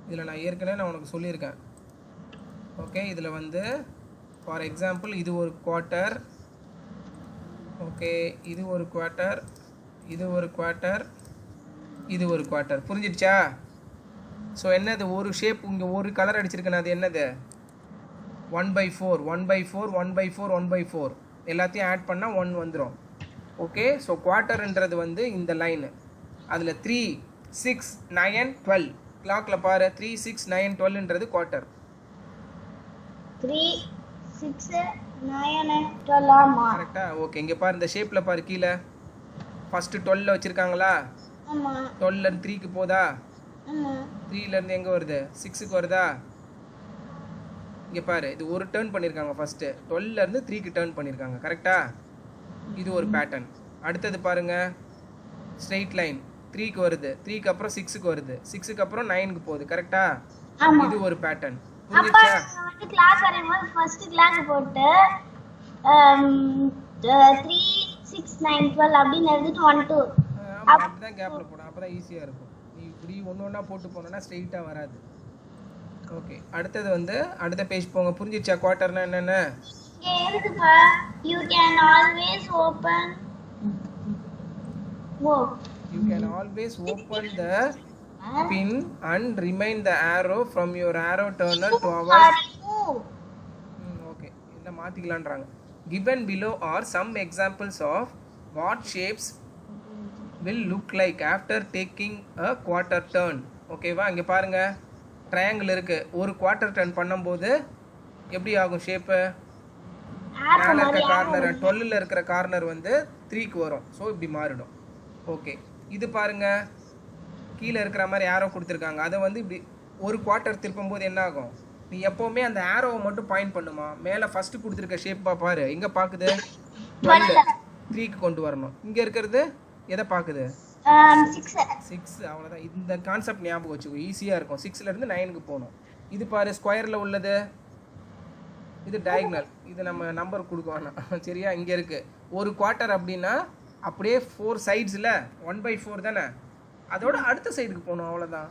இதில் நான் ஏற்கனவே உனக்கு சொல்லியிருக்கேன். ஓகே, இதில் வந்து ஃபார் எக்ஸாம்பிள் இது ஒரு குவார்ட்டர். ஓகே, இது ஒரு குவார்ட்டர், இது ஒரு குவார்ட்டர், இது ஒரு குவார்ட்டர். புரிஞ்சிடுச்சா? ஸோ என்னது? ஒரு ஷேப் இங்கே ஒரு கலர் அடிச்சிருக்கேன், அது என்னது? 1/4. 1/4 1/4 1/4 எல்லாத்தையும் ஆட் பண்ணால் 1 வந்துடும். ஓகே, ஸோ குவார்ட்டர்ன்றது வந்து இந்த லைனு. அதில் 3 6 9 12 கிளாக்கில் பாரு, 3 6 9 12ன்றது குவார்ட்டர். 3 6 9 12 கரெக்டா? ஓகே, இங்கே பாரு, இந்த ஷேப்பில் பாரு, கீழே ஃபஸ்ட்டு 12 வச்சுருக்காங்களா? 12லேருந்து 3க்கு போதா? 3லேருந்து எங்கே வருது? 6க்கு வருதா? இங்கே பாரு, இது ஒரு டேர்ன் பண்ணியிருக்காங்க. ஃபஸ்ட்டு 12லேருந்து 3க்கு டேர்ன் பண்ணியிருக்காங்க. கரெக்டா? இது ஒரு பேட்டர்ன். அடுத்தது பாருங்க, ஸ்ட்ரெயிட் லைன் 3க்கு வருது, 3க்கு அப்புறம் 6க்கு வருது, 6க்கு அப்புறம் 9க்கு போகுது. கரெக்டா? இது ஒரு பேட்டர்ன். புரிஞ்சிச்சா? கிளாஸ் வரும்போது ஃபர்ஸ்ட் கிளாஸ் போட்டு 3 6 9 12 அப்படின்னு எழுதிட்டு 1 2. ஆமாம், அப்படி தான் கேப்பில் போடும், அப்போ தான் ஈஸியாக இருக்கும். நீ இப்படி ஒன்று ஒன்றா போட்டு போனோன்னா ஸ்ட்ரெயிட்டாக வராது. ஓகே, அடுத்தது வந்து அடுத்த பேஜ் போங்க. புரிஞ்சிச்சா குவார்ட்டர்னா என்னென்ன? இங்க இருக்குப்பா. You can always open. Whoa. You can always open the pin and remain the arrow from your arrow turner to avoid. Okay, இதை மாற்றிக்கலான்றாங்க. Given below are some examples of what shapes will look like after taking a quarter turn. ஓகேவா, இங்கே பாருங்க, triangle இருக்குது. ஒரு quarter turn பண்ணும்போது எப்படி ஆகும் shape? மேலே இருக்க கார்னர் 12ல் இருக்கிற கார்னர் வந்து 3க்கு வரும். ஸோ இப்படி மாறிடும். ஓகே, இது பாருங்க, கீழே இருக்கிற மாதிரி ஆரோ கொடுத்துருக்காங்க. அதை வந்து இப்படி ஒரு குவார்ட்டர் திருப்பும்போது என்ன ஆகும்? நீ எப்போவுமே அந்த ஆரோவை மட்டும் பாயிண்ட் பண்ணுமா. மேலே ஃபஸ்ட்டு கொடுத்துருக்க ஷேப்பா பாரு, எங்கே பார்க்குது? 12 3க்கு கொண்டு வரணும். இங்கே இருக்கிறது எதை பார்க்குது? 6. அவ்வளோதான். இந்த கான்செப்ட் ஞாபகம் வச்சுக்கோ, ஈஸியாக இருக்கும். 6லேருந்து 9க்கு போகணும். இது பாரு, ஸ்கொயரில் உள்ளது, இது டயக்னல். இது நம்ம நம்பர் கொடுக்க வேணாம், சரியா? இங்கே இருக்குது ஒரு குவார்ட்டர் அப்படின்னா அப்படியே 4 சைட்ஸில் 1/4 தானே, அதோட அடுத்த சைடுக்கு போகணும், அவ்வளோதான்.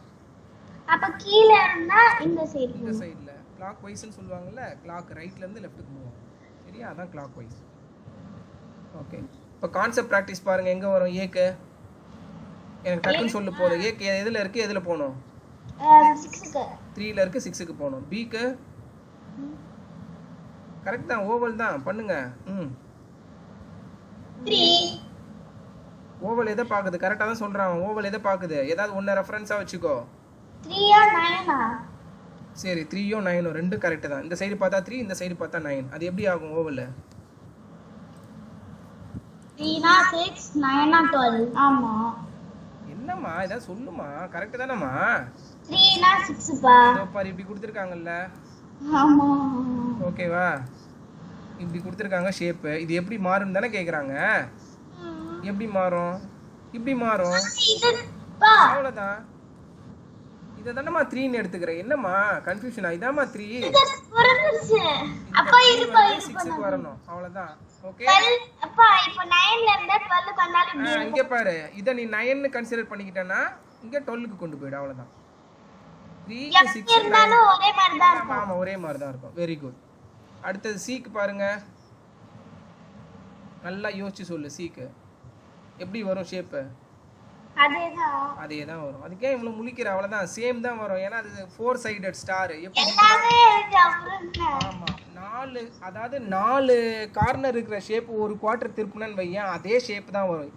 அப்ப கீழ இருந்தா இந்த சைடு, இந்த சைடில் கிளாக் வைஸ்ன்னு சொல்லுவாங்கல்ல, கிளாக் ரைட்லேருந்து லெஃப்ட்டுக்கு போவோம், சரியா? அதான் கிளாக் வைஸ். ஓகே, இப்போ கான்செப்ட் ப்ராக்டிஸ் பாருங்கள். எங்கே வரும் ஏக்கு? எனக்கு டக்குன்னு சொல்லு போதும். ஏக்கு எதில் இருக்குது, எதில் போகணும்? 6க்கு. 3ல இருக்குது, 6க்கு போகணும். பிக்கு கரெக்ட் தான், ஓவல் தான் பண்ணுங்க. 3. ஓவல் எதை பார்க்குது? கரெக்டாக தான் சொல்கிறான். ஓவல் எதை பார்க்குது? ஏதாவது ஒன்று ரெஃபரன்ஸாக வச்சுக்கோ. 3 or 9? சரி, 3யோ 9ஓ ரெண்டும் கரெக்டு தான். இந்த சைடு பார்த்தா 3, இந்த சைடு பார்த்தா 9. அது எப்படி ஆகும் ஓவல்? 3 னா 6, 9 னா 12. ஆமா. என்னம்மா இதை சொல்லுமா, கரெக்டு தானம்மா? 3 னா 6 பா. பாரு, இப்படி கொடுத்துருக்காங்கல்ல. ஆமா. ஓகேவா, இப்படி கொடுத்துருக்காங்க ஷேப்பு. இது எப்படி மாறும் தானே கேட்குறாங்க. எப்படி மாறும்? இப்படி மாறும், இது பா. அவ்வளோதான். இதை தானம்மா 3ன்னு எடுத்துக்கிறேன். என்னம்மா கன்ஃபியூஷனா? இதாம்மா 3. இது புரிஞ்சிருச்சு. அப்பா இது பா, இது 6க்கு வரணும், அவ்வளோதான். ஓகே, அப்பா இப்போ 9ல இருந்து 12 பண்ணாலும் இப்படி இருக்கும். இங்கே பாரு, இதை நீ 9ன்னு கன்சிடர் பண்ணிக்கிட்டேன்னா இங்கே 12க்கு கொண்டு போயிடு, அவ்வளோதான். 3 6 இருந்தாலும் ஒரே மாதிரி தான் இருக்கும். ஆமாம், ஒரே மாதிரி தான் இருக்கும். Very good. அடுத்தது சீக்கு பாருங்க, நல்லா யோசிச்சு சொல்லு. சீக்கு எப்படி வரும் ஷேப்பு? அதே தான் வரும். அதுக்கே இவ்வளோ முழிக்கிற, அவ்வளோதான். சேம் தான் வரும். ஏன்னா அது 4 சைடட் ஸ்டார். எப்படி? ஆமாம், 4, அதாவது 4 கார்னர் இருக்கிற ஷேப் ஒரு குவார்ட்டர் திருப்பினு வையன், அதே ஷேப் தான் வரும்.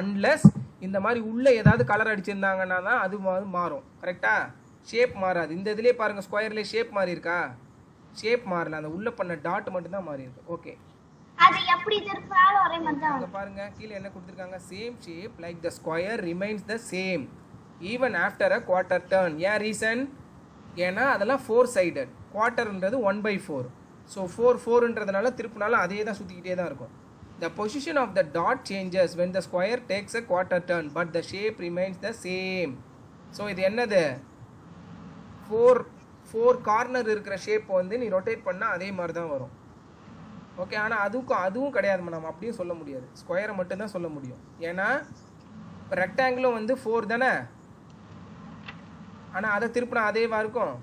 அன்லெஸ் இந்த மாதிரி உள்ளே ஏதாவது கலர் அடிச்சிருந்தாங்கன்னா தான் அது மாறும். கரெக்டா? ஷேப் மாறாது. இந்த இதுலேயே பாருங்கள், ஸ்கொயர்லேயே ஷேப் மாறி இருக்கா? ஷேப் மாறல, அந்த உள்ளே பண்ண டாட் மட்டும் தான் மாறி இருக்கு. ஓகே, அது எப்படி திருப்பினாலும் ஒரே மாதிரி தான். அங்க பாருங்க, கீழே என்ன கொடுத்திருக்காங்க? Same shape like the square remains the same even after a quarter turn. ஏன் ரீசன்? ஏன்னா அதெல்லாம் 4 சைடட். குவார்ட்டர்ன்றது 1/4. ஸோ 4ன்றதுனால திருப்பினாலும் அதே தான் சுற்றிக்கிட்டே தான் இருக்கும். The position of the dot changes when the square takes a quarter turn but the shape remains the same. So இது என்னது? 4 கார்னர் இருக்கிற ஷேப் வந்து நீ ரொட்டேட் பண்ணால் அதே மாதிரி தான் வரும். ஓகே, ஆனால் அதுவும் கிடையாதுமா, நம்ம அப்படியும் சொல்ல முடியாது. ஸ்கொயரை மட்டும்தான் சொல்ல முடியும். ஏன்னா இப்போ ரெக்டாங்கிளும் வந்து 4 தானே, ஆனால் அதை திருப்பினா அதேவா இருக்கும்.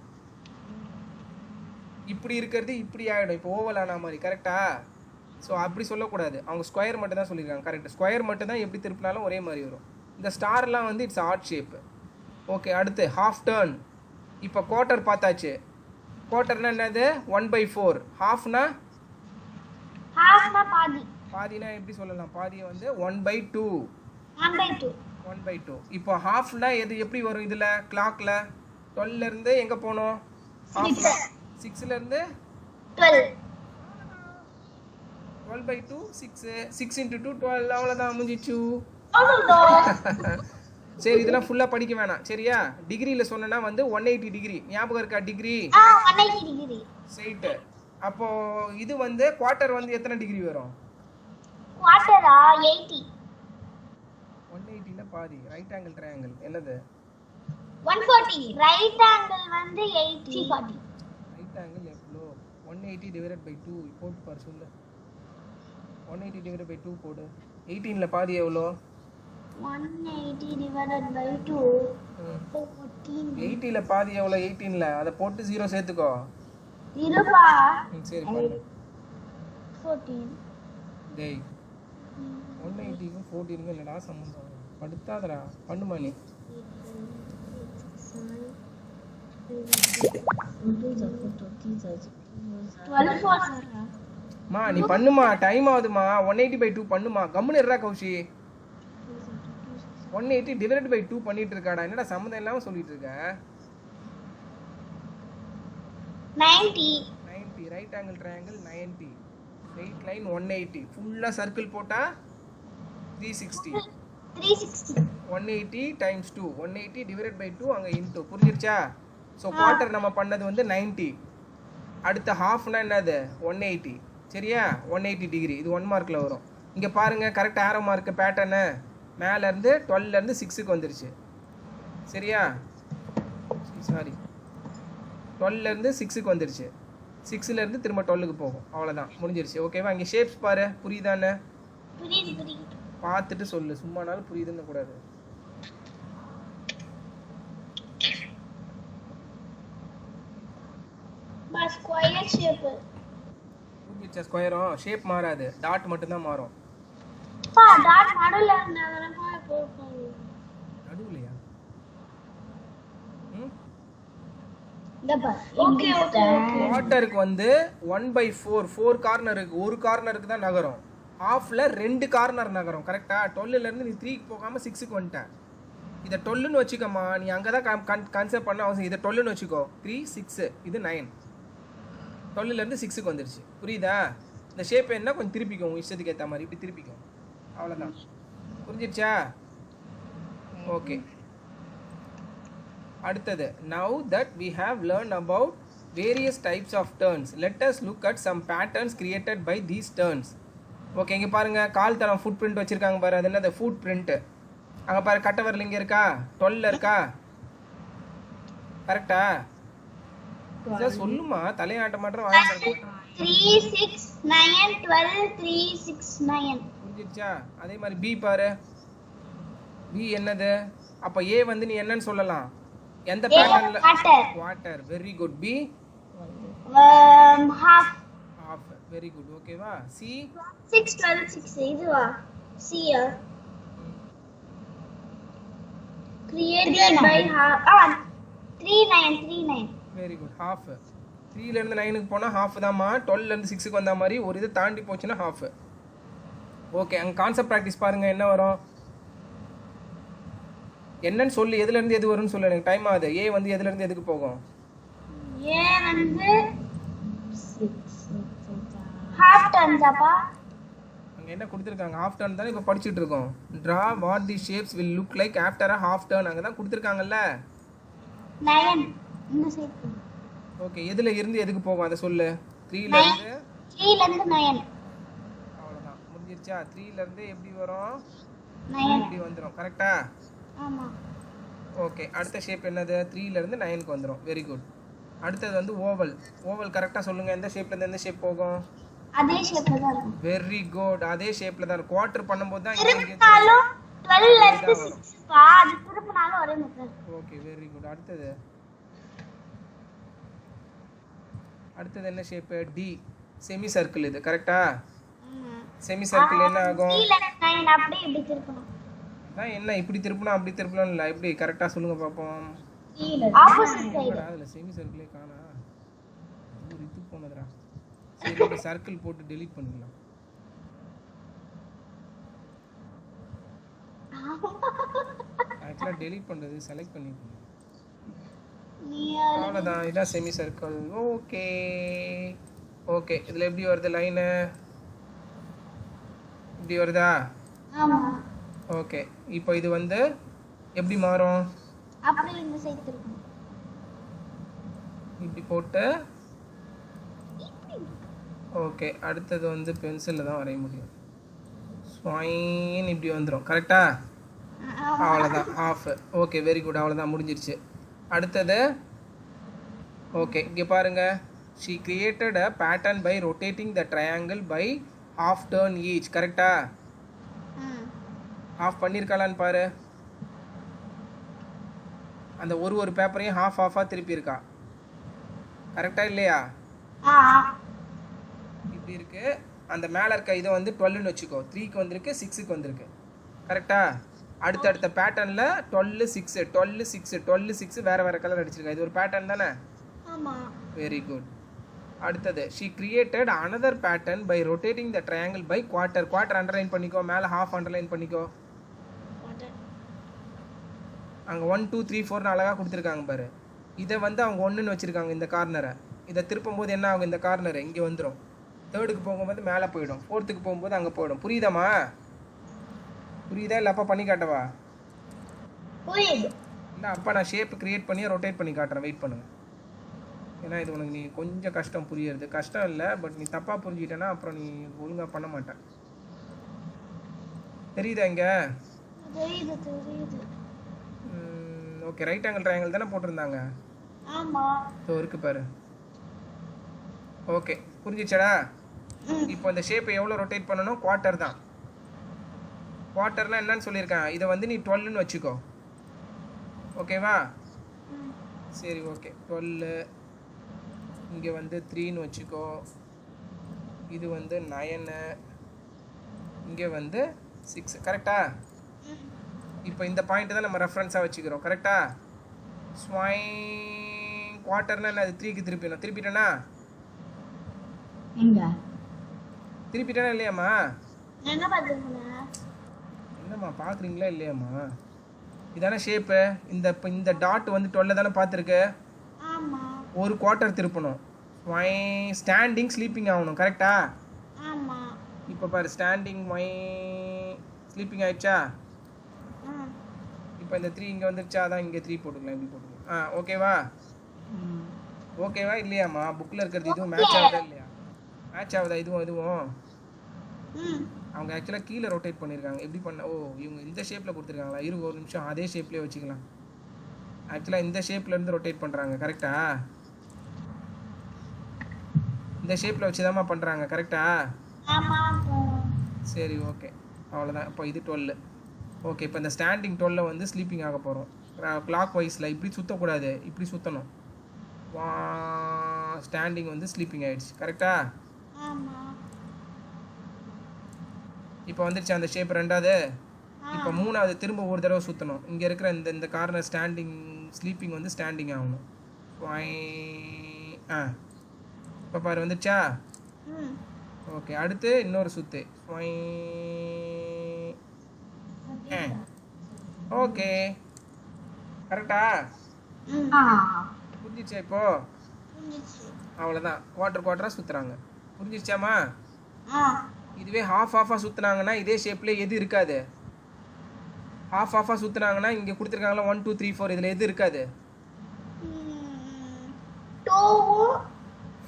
இப்படி இருக்கிறது இப்படி ஆகிடும். இப்போ ஓவல் ஆன மாதிரி, கரெக்டா? ஸோ அப்படி சொல்லக்கூடாது. அவங்க ஸ்கொயர் மட்டும் தான் சொல்லியிருக்காங்க. கரெக்ட், ஸ்கொயர் மட்டும் தான் எப்படி திருப்பினாலும் ஒரே மாதிரி வரும். இந்த ஸ்டார்லாம் வந்து இட்ஸ் ஆட் ஷேப்பு. ஓகே, அடுத்து ஹாஃப் டர்ன். இப்போ குவார்ட்டர் பார்த்தாச்சு. குவார்ட்டர்னா என்னது? 1/4. ஹாஃப்னா பாதி. பாதினா எப்படி சொல்லலாம்? பாதியை வந்து 1/2. 1/2. இப்போ ஹாஃப்னா எது எப்படி வரும்? இதில் கிளாக்ல 12ல இருந்து எங்கே போகணும்? 6ல இருந்து 12/2 6. 6 × 2 12. அவ்வளோதான், முடிஞ்சிச்சு. சரி, இதெல்லாம் ஃபுல்லாக படிக்க வேணாம், சரியா? டிகிரியில் சொன்னா வந்து 180 டிகிரி. ஞாபகம் இருக்கா? Degree 180 degree straight. அப்போ இது வந்து குவார்ட்டர் வந்து எத்தனை டிகிரி வரும்? குவார்ட்டரா 80. 180னா பாதி. ரைட் ஆங்கிள் ட்ரையாங்கிள் என்னது? 140. ரைட் ஆங்கிள் வந்து 80. 40. ரைட் ஆங்கிள் எவ்வளோ? 180 / 2 போட்டு பாரு சொல்லு. 180 / 2 போடு. 18ல பாதி எவ்வளோ? 180 divided by 2. 14. 80ல பாதி எவ்வளோ? 18ல அதை போட்டு 0 சேர்த்துக்கோ. இருப்பா. சரி பண்ணு. 14. டேய் 180க்கும் 14க்கும் என்னடா சம்பந்தம்? படுத்தாதடா, பண்ணுமா நீ? 12. மா நீ பண்ணுமா, டைம் ஆகுதுமா. 180/2 பண்ணுமா, கம்முன்னு இருடா கௌஷி. 180 டிவைடட் பை 2 பண்ணிட்டு இருக்காடா, என்னடா சம்மந்தம் இல்லாம சொல்லிட்டு இருக்க? 90. 90 right angle triangle 90 straight line 180 ஃபுல்லா சர்க்கிள் போட்டா 360. 360. 180 டைம்ஸ் 2 180 டிவைடட் பை 2 அங்க இன்டு. புரிஞ்சிருச்சா? ஸோ குவார்ட்டர் நம்ம பண்ணது வந்து 90. அடுத்த ஹாஃப்னா என்னது? 180. சரியா? 180 டிகிரி. இது 1 மார்க்ல வரும். இங்க பாருங்க கரெக்ட் ஆரோ மார்க் பேட்டர்னு மேல இருந்து 12ல இருந்து 6க்கு வந்துருச்சு. சரியா? சாரி 12ல இருந்து 6க்கு வந்துருச்சு. 6ல இருந்து திரும்ப 12க்கு போகும். அவ்வளவுதான், முடிஞ்சிருச்சு. ஓகேவா? இங்க ஷேப்ஸ் பாரு, புரியுதானே? புரியுது. பார்த்துட்டு சொல்லு, சும்மானாலும் புரியுதுன்னு கூடாது. Square shape. புரிஞ்சிருச்சா? ஸ்கொயரும் ஷேப் மாறாது, டாட் மட்டும் தான் மாறும். பா டாட் நடுவுல இருந்தாங்கனா போகும். நடுவுலையா? ஓகே. குவார்ட்டருக்கு வந்து 1/4 4 கார்னருக்கு, ஒரு கார்னருக்கு தான் நகரும். ஹாஃப்ல 2 கார்னர் நகரும். கரெக்டா? 12ல இருந்து நீ 3க்கு போகாம 6க்கு வந்துட்ட. இதை 12ன்னு வச்சுக்கோமா, நீ அங்கதான் கன்செப்ட் பண்ண அவசியம். இதை 12ன்னு வச்சுக்கோ. 3 6 இது 9. 12ல இருந்து 6க்கு வந்துருச்சு. புரியுதா? இந்த ஷேப் என்ன கொஞ்சம் திருப்பிக்கும், இஷ்டத்துக்கு ஏற்ற மாதிரி இப்படி திருப்பிக்கும். அவ்வளோதான். புரிஞ்சிருச்சா? ஓகே. அடுத்தது, now that we have learned about various types of turns, let us look at some patterns created by these turns. Okay, இங்கே பாருங்க கால் தரம் ஃபுட் பிரிண்ட் வச்சிருக்காங்க பாரு. அது என்னது? Food print. அங்கே பாரு கட்டை வரல இங்கே இருக்கா, 12ல இருக்கா? கரெக்டா? சொல்லுமா, தலையாட்ட மாட்டேன் வாங்க. 3 6 9 12 3 6 9. புரிஞ்சிருச்சா? அதே மாதிரி பி பாரு. பி என்னது? அப்ப ஏ வந்து நீ என்னன்னு சொல்லலாம்? எந்த பேட்டர்ன்ல? Quarter. Very good. B half. Half. Very good. ஓகேவா? சி 6 12 6 இதுவா? C created by half. 3 9 3 9. Very good. Half. 3ல இருந்து 9க்கு போனா ஹாஃப் தான்மா. 12ல இருந்து 6க்கு வந்த மாதிரி ஒரு இது தாண்டி போச்சுன்னா ஹாஃப். ஓகே, அங்க கான்செப்ட் பிராக்டிஸ் பாருங்க என்ன வரும். என்னன்னு சொல்லு, எதுல இருந்து எது வரும்னு சொல்லு. எனக்கு டைம் ஆகுது. ஏ வந்து எதுல இருந்து எதுக்கு போகும்? ஏ வந்து half turns அப்பா. அங்க என்ன கொடுத்திருக்காங்க? half turn தானே இப்ப படிச்சிட்டு இருக்கோம். draw what the shapes will look like after a half turn. அங்க தான் கொடுத்திருக்காங்கல்ல. 9 இந்த சைடு. ஓகே, எதுல இருந்து எதுக்கு போகும் அத சொல்லு. 3ல இருந்து 3ல இருந்து 9. அவ்வளவுதான், முடிஞ்சிருச்சா? 3ல இருந்து எப்படி வரும்? 9 இப்படி வந்துரும். கரெக்ட்டா? ஆமா. ஓகே, அடுத்த ஷேப் என்னது? 3ல இருந்து 9க்கு வந்துரும். Very good. அடுத்தது வந்து ஓவல். ஓவல் கரெக்டா சொல்லுங்க. எந்த ஷேப்ல இருந்து எந்த ஷேப் போகும்? அதே ஷேப்ல தான் இருக்கும். Very good. அதே ஷேப்ல தான். குவார்ட்டர் பண்ணும்போது தான் திருப்பினாலும் 12ல இருந்து 6 பா. அது திருப்பினாலும் ஒரே மெத்தட். Okay, very good. அடுத்தது என்ன ஷேப்? டி. Semi circle. இது கரெக்ட்டா? செமி சர்க்கிள் என்ன ஆகும்? 9 அப்படியே இப்படி திருப்பணும். அதான் என்ன இப்படி திருப்பணும் அப்படி திருப்பணும் இல்ல, எப்படி கரெக்ட்டா சொல்லுங்க பாப்போம். Opposite side. அதுல செமி சர்க்கிளே காணா. ஒரு இது போனதுடா. சரி, சர்க்கிள் போட்டு delete பண்ணிடலாம். ஆக்சுவலா delete பண்றது செலக்ட் பண்ணிக்கணும். அவ்வளவுதான், இதான் செமி சர்க்கிள். ஓகே ஓகே, இதுல எப்படி வருது லைன்? இப்படி வருதா? ஆமா. ஓகே, இப்போ இது வந்து எப்படி மாறும்? அப்படியே இந்த சைடு திருப்பணும். இப்படி போட்டு. ஓகே, அடுத்தது வந்து பென்சிலில் தான் வரைய முடியும். ஸ்வைன் இப்படி வந்துடும். கரெக்டா? அவ்வளோதான், ஆஃப். Okay, very good. அவ்வளோதான், முடிஞ்சிருச்சு. அடுத்தது ஓகே, இங்கே பாருங்க. she created a pattern by rotating the triangle by half turn each. கரெக்டா? ஆஃப் பண்ணியிருக்காளான்னு பாரு. அந்த ஒரு பேப்பரையும் ஆஃபாக திருப்பி இருக்கா. கரெக்டாக இல்லையா? இப்படி இருக்கு. அந்த மேலே இருக்க இதை வந்து 12ன்னு வச்சுக்கோ. 3க்கு வந்திருக்கு, 6க்கு வந்திருக்கு. கரெக்டா? அடுத்தடுத்த பேட்டர்னில் 12 6 12 6 12 6 வேறு கலர் அடிச்சிருக்கா. இது ஒரு பேட்டர்ன் தானே? Very good. அடுத்தது she created another pattern by rotating the triangle by quarter. Quarter underline பண்ணிக்கோ, மேலே ஹாஃப் அண்டர்லைன் பண்ணிக்கோ. அங்கே 1 2 3 4ன்னு அழகாக கொடுத்துருக்காங்க பாரு. இதை வந்து அவங்க 1ன்னு வச்சுருக்காங்க இந்த கார்னரை. இதை திருப்பும் போது என்ன ஆகும்? இந்த கார்னர் இங்கே வந்துடும். 3ர்டுக்கு போகும்போது மேலே போயிடும், 4த்துக்கு போகும்போது அங்கே போயிடும். புரியுதாம்மா? புரியுதா இல்லை அப்பா பண்ணி காட்டவா? இல்லை அப்பா நான் ஷேப் கிரியேட் பண்ணி ரொட்டேட் பண்ணி காட்டுறேன். வெயிட் பண்ணுங்க. ஏன்னா இது உனக்கு நீ கொஞ்சம் கஷ்டம் புரியுறது. கஷ்டம் இல்லை, பட் நீ தப்பாக புரிஞ்சுக்கிட்டேன்னா அப்புறம் நீ ஒழுங்காக பண்ண மாட்டேன். தெரியுதா இங்கே? ஓகே, ரைட் ஆங்கிள் ட்ரையாங்கிள் தானே போட்டிருந்தாங்க. ஸோ இருக்கு பாரு. ஓகே புரிஞ்சிச்சடா? இப்போ இந்த ஷேப்பை எவ்வளோ ரொட்டேட் பண்ணணும்? குவார்ட்டர் தான். குவார்ட்டர்னா என்னன்னு சொல்லியிருக்கேன். இதை வந்து நீ 12ன்னு வச்சுக்கோ. ஓகேவா? சரி ஓகே. 12 இங்கே வந்து 3ன்னு வச்சுக்கோ. இது வந்து 9, இங்கே வந்து 6. கரெக்டா? இப்போ இந்த பாயிண்ட் தான் நம்ம ரெஃபரன்ஸாக வச்சுக்கிறோம். கரெக்டா? ஸ்வைங் குவார்ட்டர்னா என்ன? அது 3க்கு திருப்பிடணும். திருப்பிட்டேனா? திருப்பிட்டேனா இல்லையாம்மா? என்னம்மா பார்க்குறீங்களா இல்லையாம்மா? இதானே ஷேப்பு. இந்த டாட் வந்து 12 தானே பார்த்துருக்கு. ஒரு குவார்ட்டர் திருப்பணும். ஸ்டாண்டிங் ஸ்லீப்பிங் ஆகணும். கரெக்டா? இப்போ பாரு, ஸ்டாண்டிங் ஸ்லீப்பிங் ஆயிடுச்சா? இப்போ இந்த 3 இங்கே வந்துருச்சா? அதான் இங்கே 3 போட்டுக்கலாம். இப்படி போட்டுக்கலாம். ஓகேவா? ஓகேவா இல்லையாம்மா? புக்கில் இருக்கிறது இதுவும் மேட்ச் ஆகுதா இல்லையா? மேட்ச் ஆகுதா இதுவும்? அவங்க ஆக்சுவலாக கீழே ரொட்டேட் பண்ணியிருக்காங்க. எப்படி பண்ண? இவங்க இந்த ஷேப்பில் கொடுத்துருக்காங்களா? ஒரு நிமிஷம். அதே ஷேப்லேயே வச்சுக்கலாம். ஆக்சுவலாக இந்த ஷேப்லேருந்து ரொட்டேட் பண்ணுறாங்க. கரெக்டா? இந்த ஷேப்பில் வச்சு தான்மா பண்ணுறாங்க. கரெக்டா? சரி ஓகே, அவ்வளோதான். இப்போ இது 12. ஓகே, இப்போ இந்த ஸ்டாண்டிங் 12 வந்து ஸ்லீப்பிங் ஆக போகிறோம். கிளாக் வைஸில் இப்படி சுற்றக்கூடாது, இப்படி சுற்றணும். ஸ்டாண்டிங் வந்து ஸ்லீப்பிங் ஆகிடுச்சு. கரெக்டா? இப்போ வந்துருச்சு அந்த ஷேப். ரெண்டாவது இப்போ மூணாவது திரும்ப ஒரு தடவை சுற்றணும். இங்கே இருக்கிற இந்த கார்னர் ஸ்டாண்டிங் ஸ்லீப்பிங் வந்து ஸ்டாண்டிங் ஆகணும். இப்போ பாரு வந்துருச்சா? ஓகே, அடுத்து இன்னொரு சுத்து. ஓகே கரெக்டா? புரிஞ்சிச்சா? இப்போ அவ்வளோதான். குவார்ட்டராக சுற்றுறாங்க. புரிஞ்சிருச்சாம்மா? இதுவே ஆஃபாக சுற்றுனாங்கன்னா இதே ஷேப்லேயே எது இருக்காது? ஆஃபாக சுற்றுனாங்கன்னா இங்கே கொடுத்துருக்காங்களா 1 2 3 4, இதில் எது இருக்காது?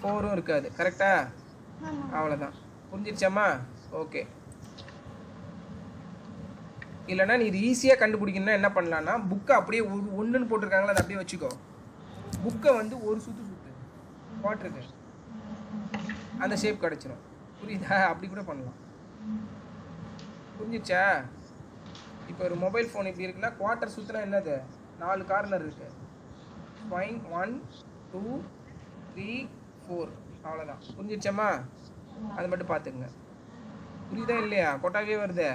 4ம் இருக்காது. கரெக்டா? அவ்வளோதான். புரிஞ்சிருச்சாம்மா? ஓகே. இல்லைனா நீ இது ஈஸியாக கண்டுபிடிக்கணும்னா என்ன பண்ணலான்னா, புக்கை அப்படியே 1ன்னு போட்டிருக்காங்களா, அதை அப்படியே வச்சுக்கோ. புக்கை வந்து ஒரு சுற்று குவார்ட்டருக்கு அந்த ஷேப் கிடச்சிரும். புரியுதா? அப்படி கூட பண்ணலாம். புரிஞ்சிச்சா? இப்போ ஒரு மொபைல் ஃபோன் இப்படி இருக்குன்னா குவார்ட்டர் சுற்றினா என்னது? 4 கார்னர் இருக்கு. 1 2 3 4 அவ்வளோதான். புரிஞ்சிச்சாம்மா? அது மட்டும் பார்த்துக்குங்க. புரியுதா இல்லையா? கொட்டாவே வருது.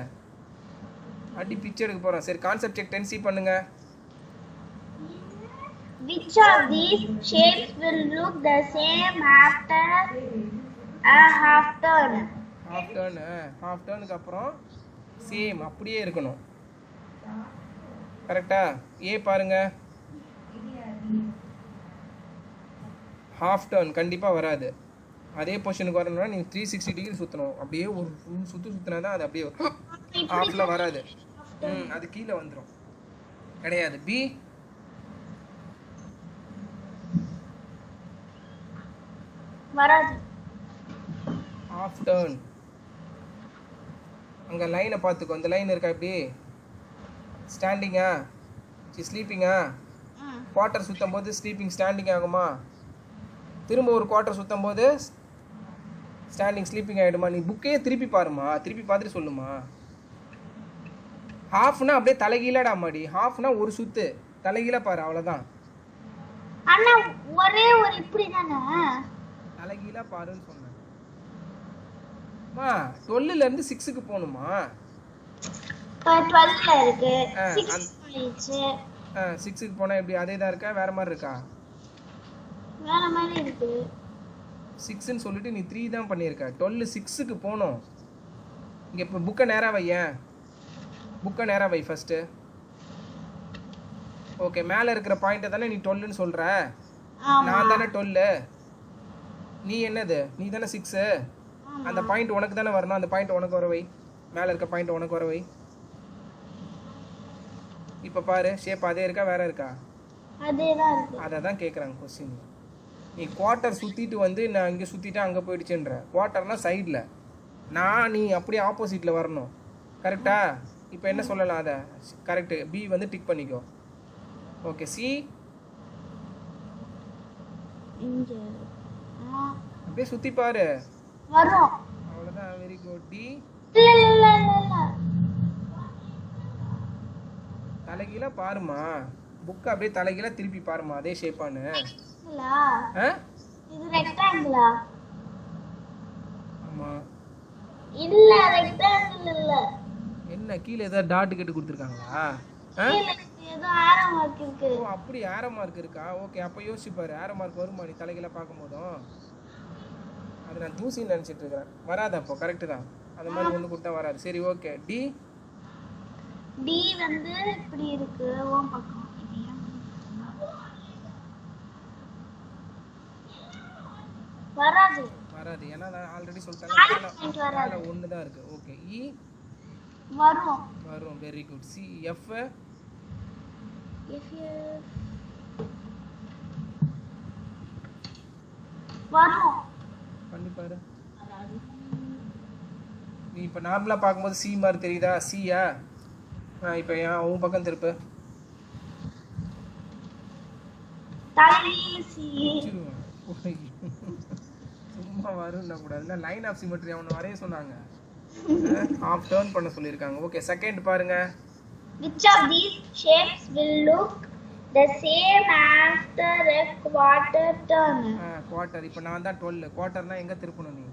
அடி பிக்சர் எடுக்க போகிறோம். சரி, கான்செப்ட் செக் 10C பண்ணுங்க. Which of these shapes will look the same after a half turn? half turn அப்புறம் சேம் அப்படியே இருக்கணும். கரெக்டா? ஏ பாருங்க, half turn கண்டிப்பாக வராது. அதே பொசிஷனுக்கு வரணும்னா நீங்கள் 360 டிகிரி சுற்றணும். அப்படியே ஒரு ஃபுல் சுற்றினா தான் அது அப்படியே ஹாஃபில் வராது. அது கீழே வந்துடும். கிடையாது. பி வராது. Half turn. அங்கே லைனை பார்த்துக்கோ. அந்த லைன் இருக்கா? இப்படி ஸ்டாண்டிங்கா ஸ்லீப்பிங்கா? குவார்ட்டர் சுற்றும் போது ஸ்லீப்பிங் ஸ்டாண்டிங் ஆகுமா? திரும்ப ஒரு குவார்ட்டர் சுற்றும் போது ஸ்டாண்டிங் ஸ்லீப்பிங் ஆகிடுமா? நீ புக்கையே திருப்பி பாருமா, திருப்பி பார்த்துட்டு சொல்லுமா. ஹாஃப்னா அப்படியே தலைகீழடா மாடி, ஹாஃப்னா ஒரு சுத்து தலைகீழ பாரு, அவ்வளோதான். அண்ணா ஒரே ஒரு இப்படி தானே? தலைகீழ பாருன்னு சொன்னேன். மா 12ல இருந்து 6க்கு போகணுமா? இப்போ 12ல இருக்கு, ஆ, 6 போயிடுச்சு. 6க்கு போனால் எப்படி அதே தான் இருக்கா, வேற மாதிரி இருக்கா? வேற மாதிரி இருக்கு. 6ன்னு சொல்லிட்டு நீ 3 தான் பண்ணியிருக்க. 12 6க்கு போகணும். இங்கே இப்போ புக்கை நேராக வையேன், புக்கை நேராக வை ஃபஸ்ட்டு. ஓகே, மேலே இருக்கிற பாயிண்ட்டை தானே நீ 12ன்னு சொல்கிற, நான் தானே 12, நீ என்னது, நீ தானே 6. அந்த பாயிண்ட் உனக்கு தானே வரணும், அந்த பாயிண்ட் உனக்கு வர வை, மேலே இருக்க பாயிண்ட் உனக்கு வர வை. இப்போ பாரு, ஷேப் அதே இருக்கா வேற இருக்கா? அதே தான் இருக்கு. அதை தான் கேட்குறாங்க கொஸ்டின். நீ குவார்ட்டர் சுற்றிட்டு வந்து நான் இங்கே சுற்றிட்டு அங்கே போயிடுச்சுன்ற, குவார்ட்டர்னா சைடில், நீ அப்படியே ஆப்போசிட்டில் வரணும். கரெக்டா? இப்போ என்ன சொல்லலாம், அதை கரெக்டு, பி வந்து டிக் பண்ணிக்கோ. ஓகே, சி இங்க அப்படியே சுற்றி பாரு, வரும். அவ்வளோதான், வெரி குட். டி இல்ல தலைகீழ பாருமா, புக்கை அப்படியே தலைகீழ திருப்பி பாருமா, அதே ஷேப்பானு. இல்ல இது ரெக்டாங்கிளா? ஆமாம். இல்ல ரெக்டாங்கிள் இல்ல. என்ன கீழே ஏதாவது டாட் கேட்டு கொடுத்துருக்காங்களா? கீழ ஏதோ ஆரோ மார்க் இருக்கு. ஓ அப்படி ஆரோ மார்க் இருக்கா? ஓகே, அப்போ யோசிச்சு பாரு, ஆரோ மார்க் வருமா நீ தலைகீழ பார்க்கும்போதும்? அது நான் தூசின்னு நினச்சிட்டு இருக்கிறேன், வராது. அப்போ கரெக்டு தான், அந்த மாதிரி ஒன்று கொடுத்தா வராது. சரி ஓகே, டி டி வந்து இப்படி இருக்கு, ஓம் பக்கம் வராது. வராது, ஏன்னா நான் ஆல்ரெடி சொல்லிட்டேன், மேலே ஒன்று தான் இருக்குது. ஓகே, இ வரும். வரும், வெரி குட். சி எஃப் வரும். பண்ணி பாரு. நீ இப்போ நார்மலாக பார்க்கும்போது சி மாதிரி தெரியுதா? சியா? இப்போ ஏன் உன் பக்கம் திருப்பு, தலைகீழ சி. சும்மா வரும்னா கூடாது, லைன் ஆஃப் சிமெட்ரி அவனை வரைய சொன்னாங்க, ஆஃப் டர்ன் பண்ண சொல்லியிருக்காங்க. ஓகே, செகண்ட் பாருங்க. Which of these shapes will look the same after a quarter turn? Quarter, இப்போ நான் தான் 12, குவார்ட்டர்னா எங்கே திருப்பணும் நீ?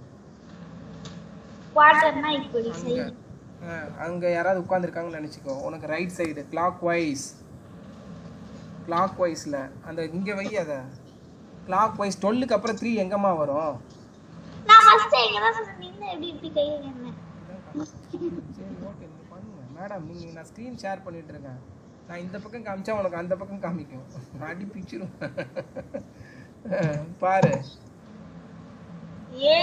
குவார்ட்டர்னா இப்படி அங்கே சைடு. அங்கே யாராவது உட்காந்துருக்காங்கன்னு நினச்சிக்கோ, உனக்கு ரைட் சைடு கிளாக் வைஸில் அந்த இங்கே வை, அதை கிளாக் வைஸ். 12க்கு அப்புறம் 3 எங்கம்மா வரும்? நான் ஃபர்ஸ்ட் எங்க தான் நின்னு எப்படி கை வைக்கிறேன். சரி ஓகே, நீங்கள் பண்ணுங்க மேடம். நான் ஸ்க்ரீன் ஷேர் பண்ணிட்டு இருக்கேன், நான் இந்த பக்கம் காமிச்சா உனக்கு அந்த பக்கம் காமிக்கும், அடி பிச்சிரும். பாரு, ஏ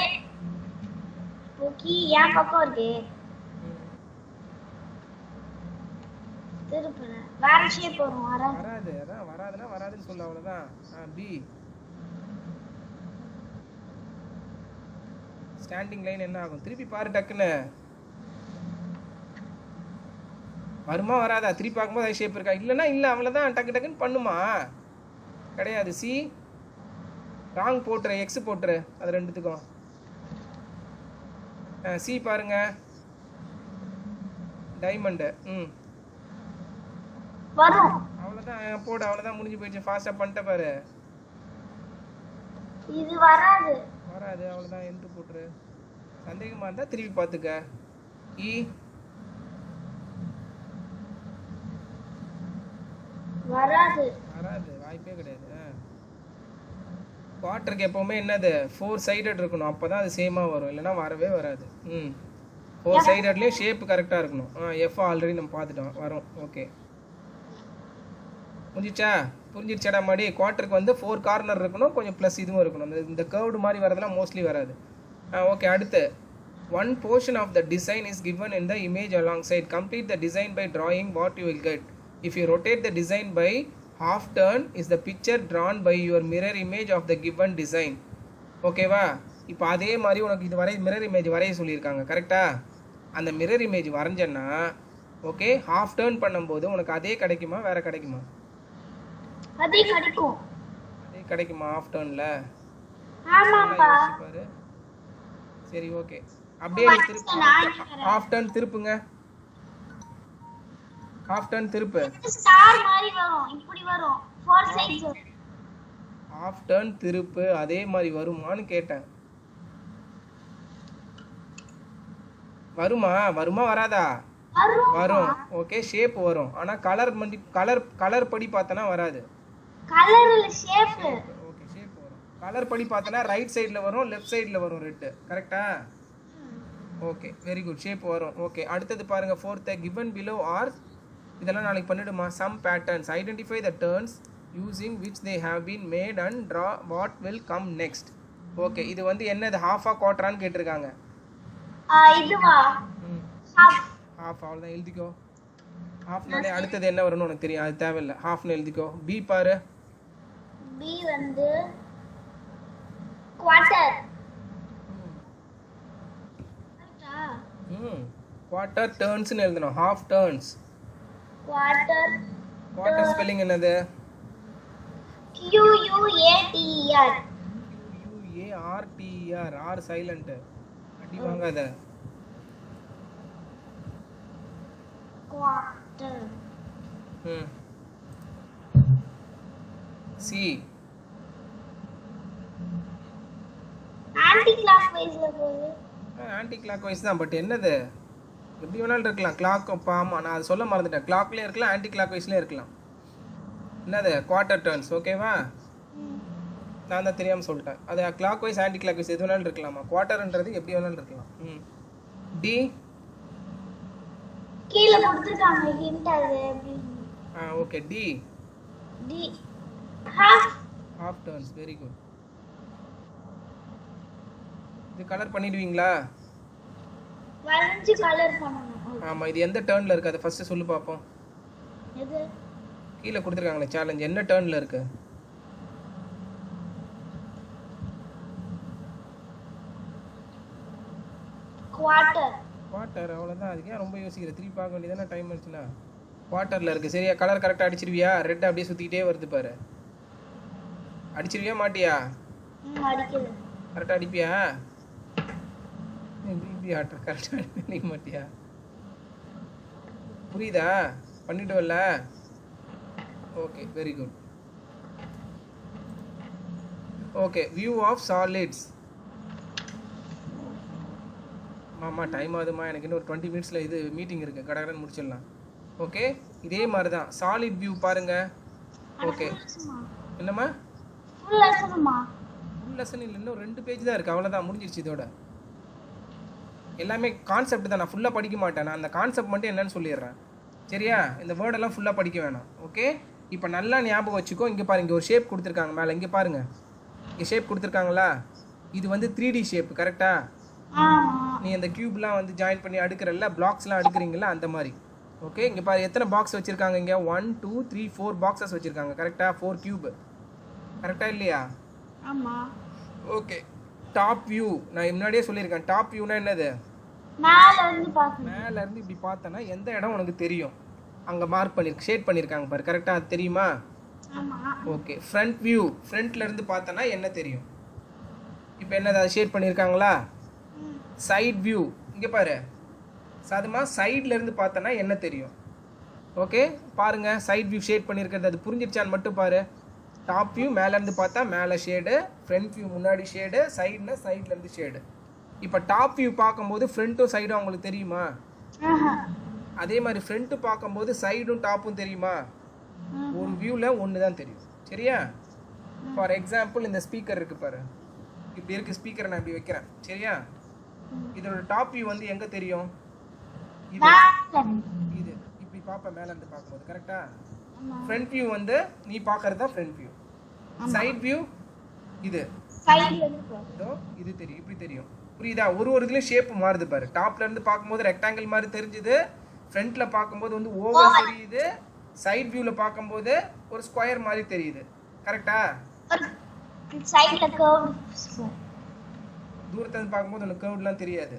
ஓகே, என் பக்கம் இருக்கு. திருப்புற வேற ஷேப் வரும். வராது, அதான் வராதுன்னா வராதுன்னு சொல்ல, அவ்வளோதான். பி ஸ்டாண்டிங் லைன் என்ன ஆகும்? திருப்பி பாரு டக்குன்னு, வருமா வராதா? திருப்பி பார்க்கும்போது அது ஷேப் இருக்கா? இல்லைன்னா இல்லை, அவ்வளோதான், டக்கு டக்குன்னு பண்ணுமா? கிடையாது. சி ராங் போட்டுரு, எக்ஸ் போட்டுரு, அது ரெண்டுத்துக்கும். சி பாருங்க, டைமண்டு. வரும். அவ்வளோதான் போடு, அவ்வளோதான், முடிஞ்சு போயிடுச்சு. ஃபாஸ்ட்டாக பண்ணிட்ட பாரு. இது வராது. வராது, அவ்வளோதான், எந்த போட்டுரு. சந்தேகமாக இருந்தால் திருப்பி பார்த்துக்க. இ வராது, வாய்ப்பே கிடையாது. குவார்ட்டருக்கு எப்போவுமே என்னது 4 சைடட் இருக்கணும், அப்போ தான் அது சேமாக வரும், இல்லைனா வரவே வராது. 4 சைடட்லேயும் ஷேப் கரெக்டாக இருக்கணும். எஃப் ஆல்ரெடி நம்ம பார்த்துட்டோம், வரும். ஓகே, புரிஞ்சிடுச்சாடா மாடி? குவார்ட்டருக்கு வந்து 4 கார்னர் இருக்கணும், கொஞ்சம் ப்ளஸ் இதுவும் இருக்கணும். இந்த கர்வ்டு மாதிரி வரதெல்லாம் மோஸ்ட்லி வராது. ஓகே, அடுத்து one portion of the design is given in the image alongside. Complete the design by drawing what you will get. If you rotate the design by half turn is the picture drawn by your mirror image of the given design. ஓகேவா? இப்போ அதே மாதிரி உனக்கு இது mirror image வரைய சொல்லியிருக்காங்க, கரெக்டா? அந்த மிரர் இமேஜ் வரைஞ்சேன்னா ஓகே, ஹாஃப் டர்ன் பண்ணும்போது உனக்கு அதே கிடைக்குமா வேற கிடைக்குமா? அதே கிடைக்கும். அதே கிடைக்குமா ஹாஃப் டர்ன்ல? ஆமாப்பா. சரி ஓகே, அப்படியே நீ திருப்பு, ஹாஃப் டர்ன் திருப்புங்க. half turn திருப்பு. ஸ்டார் மாதிரி வரும், இப்படி வரும், 4 sides வரும். half turn திருப்பு அதே மாதிரி வருமான்னு கேட்டேன். வருமா வராதா? வரும். ஓகே, ஷேப் வரும். ஆனா கலர் படி பார்த்தனா வராது. கலர்ல ஷேப். ஓகே, ஷேப் வரும். கலர் படி பார்த்தனா ரைட் சைடுல வரும், லெஃப்ட் சைடுல வரும் ரெட். கரெக்ட்டா? Okay, very good. ஷேப் வரும். ஓகே, அடுத்து பாருங்க fourth given below are இதெல்லாம் நாளைக்கு பண்ணிடுமா. some patterns identify the turns using which they have been made and draw what will come next. Okay, இது வந்து என்னது half ஆ quarter-ஆன்னு கேட்டிருக்காங்க. இதுவா half அவ்வளவுதான் எழுதிக்கோ. halfனாலே அடுத்தது என்ன வரும்னு உனக்கு தெரியும், அது தேவையில்லை. halfனு எழுதிக்கோ. b பாரு. b வந்து quarter. quarter turns-னு எழுதணும். half turns. quarter ஸ்பெல்லிங் என்னது? q u a t e r. r silent. அடி வாங்காத. quarter. c anti clockwise ல போகுது. ஆன்டி கிளாக் வைஸ் தான். பட் என்னது எப்படி வேணாலும் இருக்கலாம். கிளாக் பாமா நான் அது சொல்ல மறந்துட்டேன். கிளாக்லேயே இருக்கலாம், ஆன்டி கிளாக் வைஸ்லேயே இருக்கலாம். என்னது குவார்ட்டர் டர்ன்ஸ். ஓகேவா? நான் தான் தெரியாமல் சொல்லிட்டேன். அது clockwise anticlockwise எது வேணாலும் இருக்கலாமா. குவார்ட்டர்ன்றது எப்படி வேணாலும் இருக்கலாம். டி கீழ கொடுத்திருக்காங்க ஹிண்ட் அது எப்படி. ஓகே, டி half turns. Very good. இது கலர் பண்ணிடுவீங்களா? வளைஞ்சு கலர் பண்ணனும். ஆமா, இது எந்த டர்ன்ல இருக்கு அது ஃபர்ஸ்ட் சொல்லு பாப்போம். எது? கீழ கொடுத்திருக்காங்களே சேலஞ்ச், என்ன டர்ன்ல இருக்கு? குவார்ட்டர். அவ்வளவுதான். அதுக்கு ஏன் ரொம்ப யோசிக்கிற? திருப்பி பார்க்க வேண்டியதானே, டைம் ஆச்சுனா. குவார்ட்டர்ல இருக்கு. சரியா? கலர் கரெக்டா அடிச்சிருவியா? ரெட் அப்படியே சுத்திட்டே வருது பாரு. அடிச்சிருவியா மாட்டியா? அடிக்கல. கரெக்டா அடிப்பியா? இப்படி ஆட்டர் கரெக்டா அடிக்க மாட்டியா? புரியுதா? பண்ணிடுவல்ல? Okay, very good. Okay, view of solids. மாமா டைம் ஆகுதுமா, எனக்கு இன்னும் ஒரு 20 மினிட்ஸில் இது மீட்டிங் இருக்குது, கடகடன்னு முடிச்சிடலாம். ஓகே, இதே மாதிரி தான் சாலிட் வியூ பாருங்க. ஓகே, என்னம்மா? ஃபுல் லெசன் இல்லை, இன்னும் 2 பேஜ் தான் இருக்குது, அவ்வளோதான், முடிஞ்சிருச்சு. இதோட எல்லாமே கான்செப்ட் தான். நான் ஃபுல்லாக படிக்க மாட்டேன். நான் அந்த கான்செப்ட் மட்டும் என்னன்னு சொல்லிடுறேன். சரியா? இந்த வேர்டெல்லாம் ஃபுல்லாக படிக்க வேணாம். ஓகே, இப்போ நல்லா ஞாபகம் வச்சுக்கோ. இங்கே பாருங்க, இங்கே ஒரு ஷேப் கொடுத்துருக்காங்க மேலே. இங்கே பாருங்க, இங்கே ஷேப் கொடுத்துருக்காங்களா? இது வந்து 3D ஷேப். கரெக்டா? நீ அந்த கியூப்லாம் வந்து ஜாயின் பண்ணி அடுக்கிறல்ல, பிளாக்ஸ்லாம் அடுக்குறீங்களா, அந்த மாதிரி. ஓகே, இங்கே பாரு எத்தனை பாக்ஸ் வச்சுருக்காங்க. இங்கே 1 2 3 4 பாக்ஸஸ் வச்சுருக்காங்க. கரெக்டாக? 4 கியூப். கரெக்டாக இல்லையா? ஆமாம். ஓகே, டாப் வியூ நான் முன்னாடியே சொல்லியிருக்கேன். டாப் வியூனா என்னது? மேல இருந்து இப்படி பார்த்தனா எந்த இடம் உனக்கு தெரியும், அங்க மார்க் பண்ணி ஷேட் பண்ணிருக்காங்க பாரு. கரெக்ட்டா? அது தெரியுமா? ஆமா. ஓகே, ஃப்ரண்ட் வியூ, ஃப்ரண்ட்ல இருந்து பார்த்தனா என்ன தெரியும்? இப்போ என்னது அது ஷேட் பண்ணிருக்காங்களா? சைடு வியூ, இங்க பாரு சாதுமா, சைடுல இருந்து பார்த்தனா என்ன தெரியும்? ஓகே, பாருங்க சைடு வியூ ஷேட் பண்ணிருக்கிறது அது புரிஞ்சிருச்சான்னு மட்டும் பாரு. டாப் வியூ மேல இருந்து பார்த்தா மேல ஷேடு, ஃப்ரண்ட் வியூ முன்னாடி ஷேடு, சைடுல சைடுல இருந்து ஷேடு. இப்போ டாப் வியூ பார்க்கும்போது ஃப்ரண்ட்டும் சைடும் உங்களுக்கு தெரியுமா? அதே மாதிரி ஃப்ரண்ட் பார்க்கும்போது சைடும் டாப்பும் தெரியுமா? ஒரு வியூல ஒன்று தான் தெரியும். சரியா? ஃபார் எக்ஸாம்பிள் இந்த ஸ்பீக்கர் இருக்கு பாரு, இப்படி இருக்கு ஸ்பீக்கரை நான் இப்படி வைக்கிறேன். சரியா? இதோட டாப் வியூ வந்து எங்க தெரியும்? இது இப்படி பார்ப்பேன் மேல இருந்து பார்க்கும்போது. கரெக்டா? ஃப்ரண்ட் வியூ வந்து நீ பார்க்கறது தான் ஃப்ரண்ட் வியூ. சைடு வியூ இது இது தெரியும், இப்படி தெரியும். புரியுதா? ஒரு இதுலயும் ஷேப் மாறுது பாரு. டாப்ல இருந்து பார்க்கும்போது ரெக்டாங்கிள் மாதிரி தெரிஞ்சுது, ஃப்ரண்ட்ல பார்க்கும்போது வந்து ஓவல் தெரியுது, சைடு வியூல பார்க்கும்போது ஒரு ஸ்கொயர் மாதிரி தெரியுது. கரெக்டா? சைடுல கர்வ், தூரத்துல இருந்து பார்க்கும்போது உனக்கு கர்வ்லாம் தெரியாது,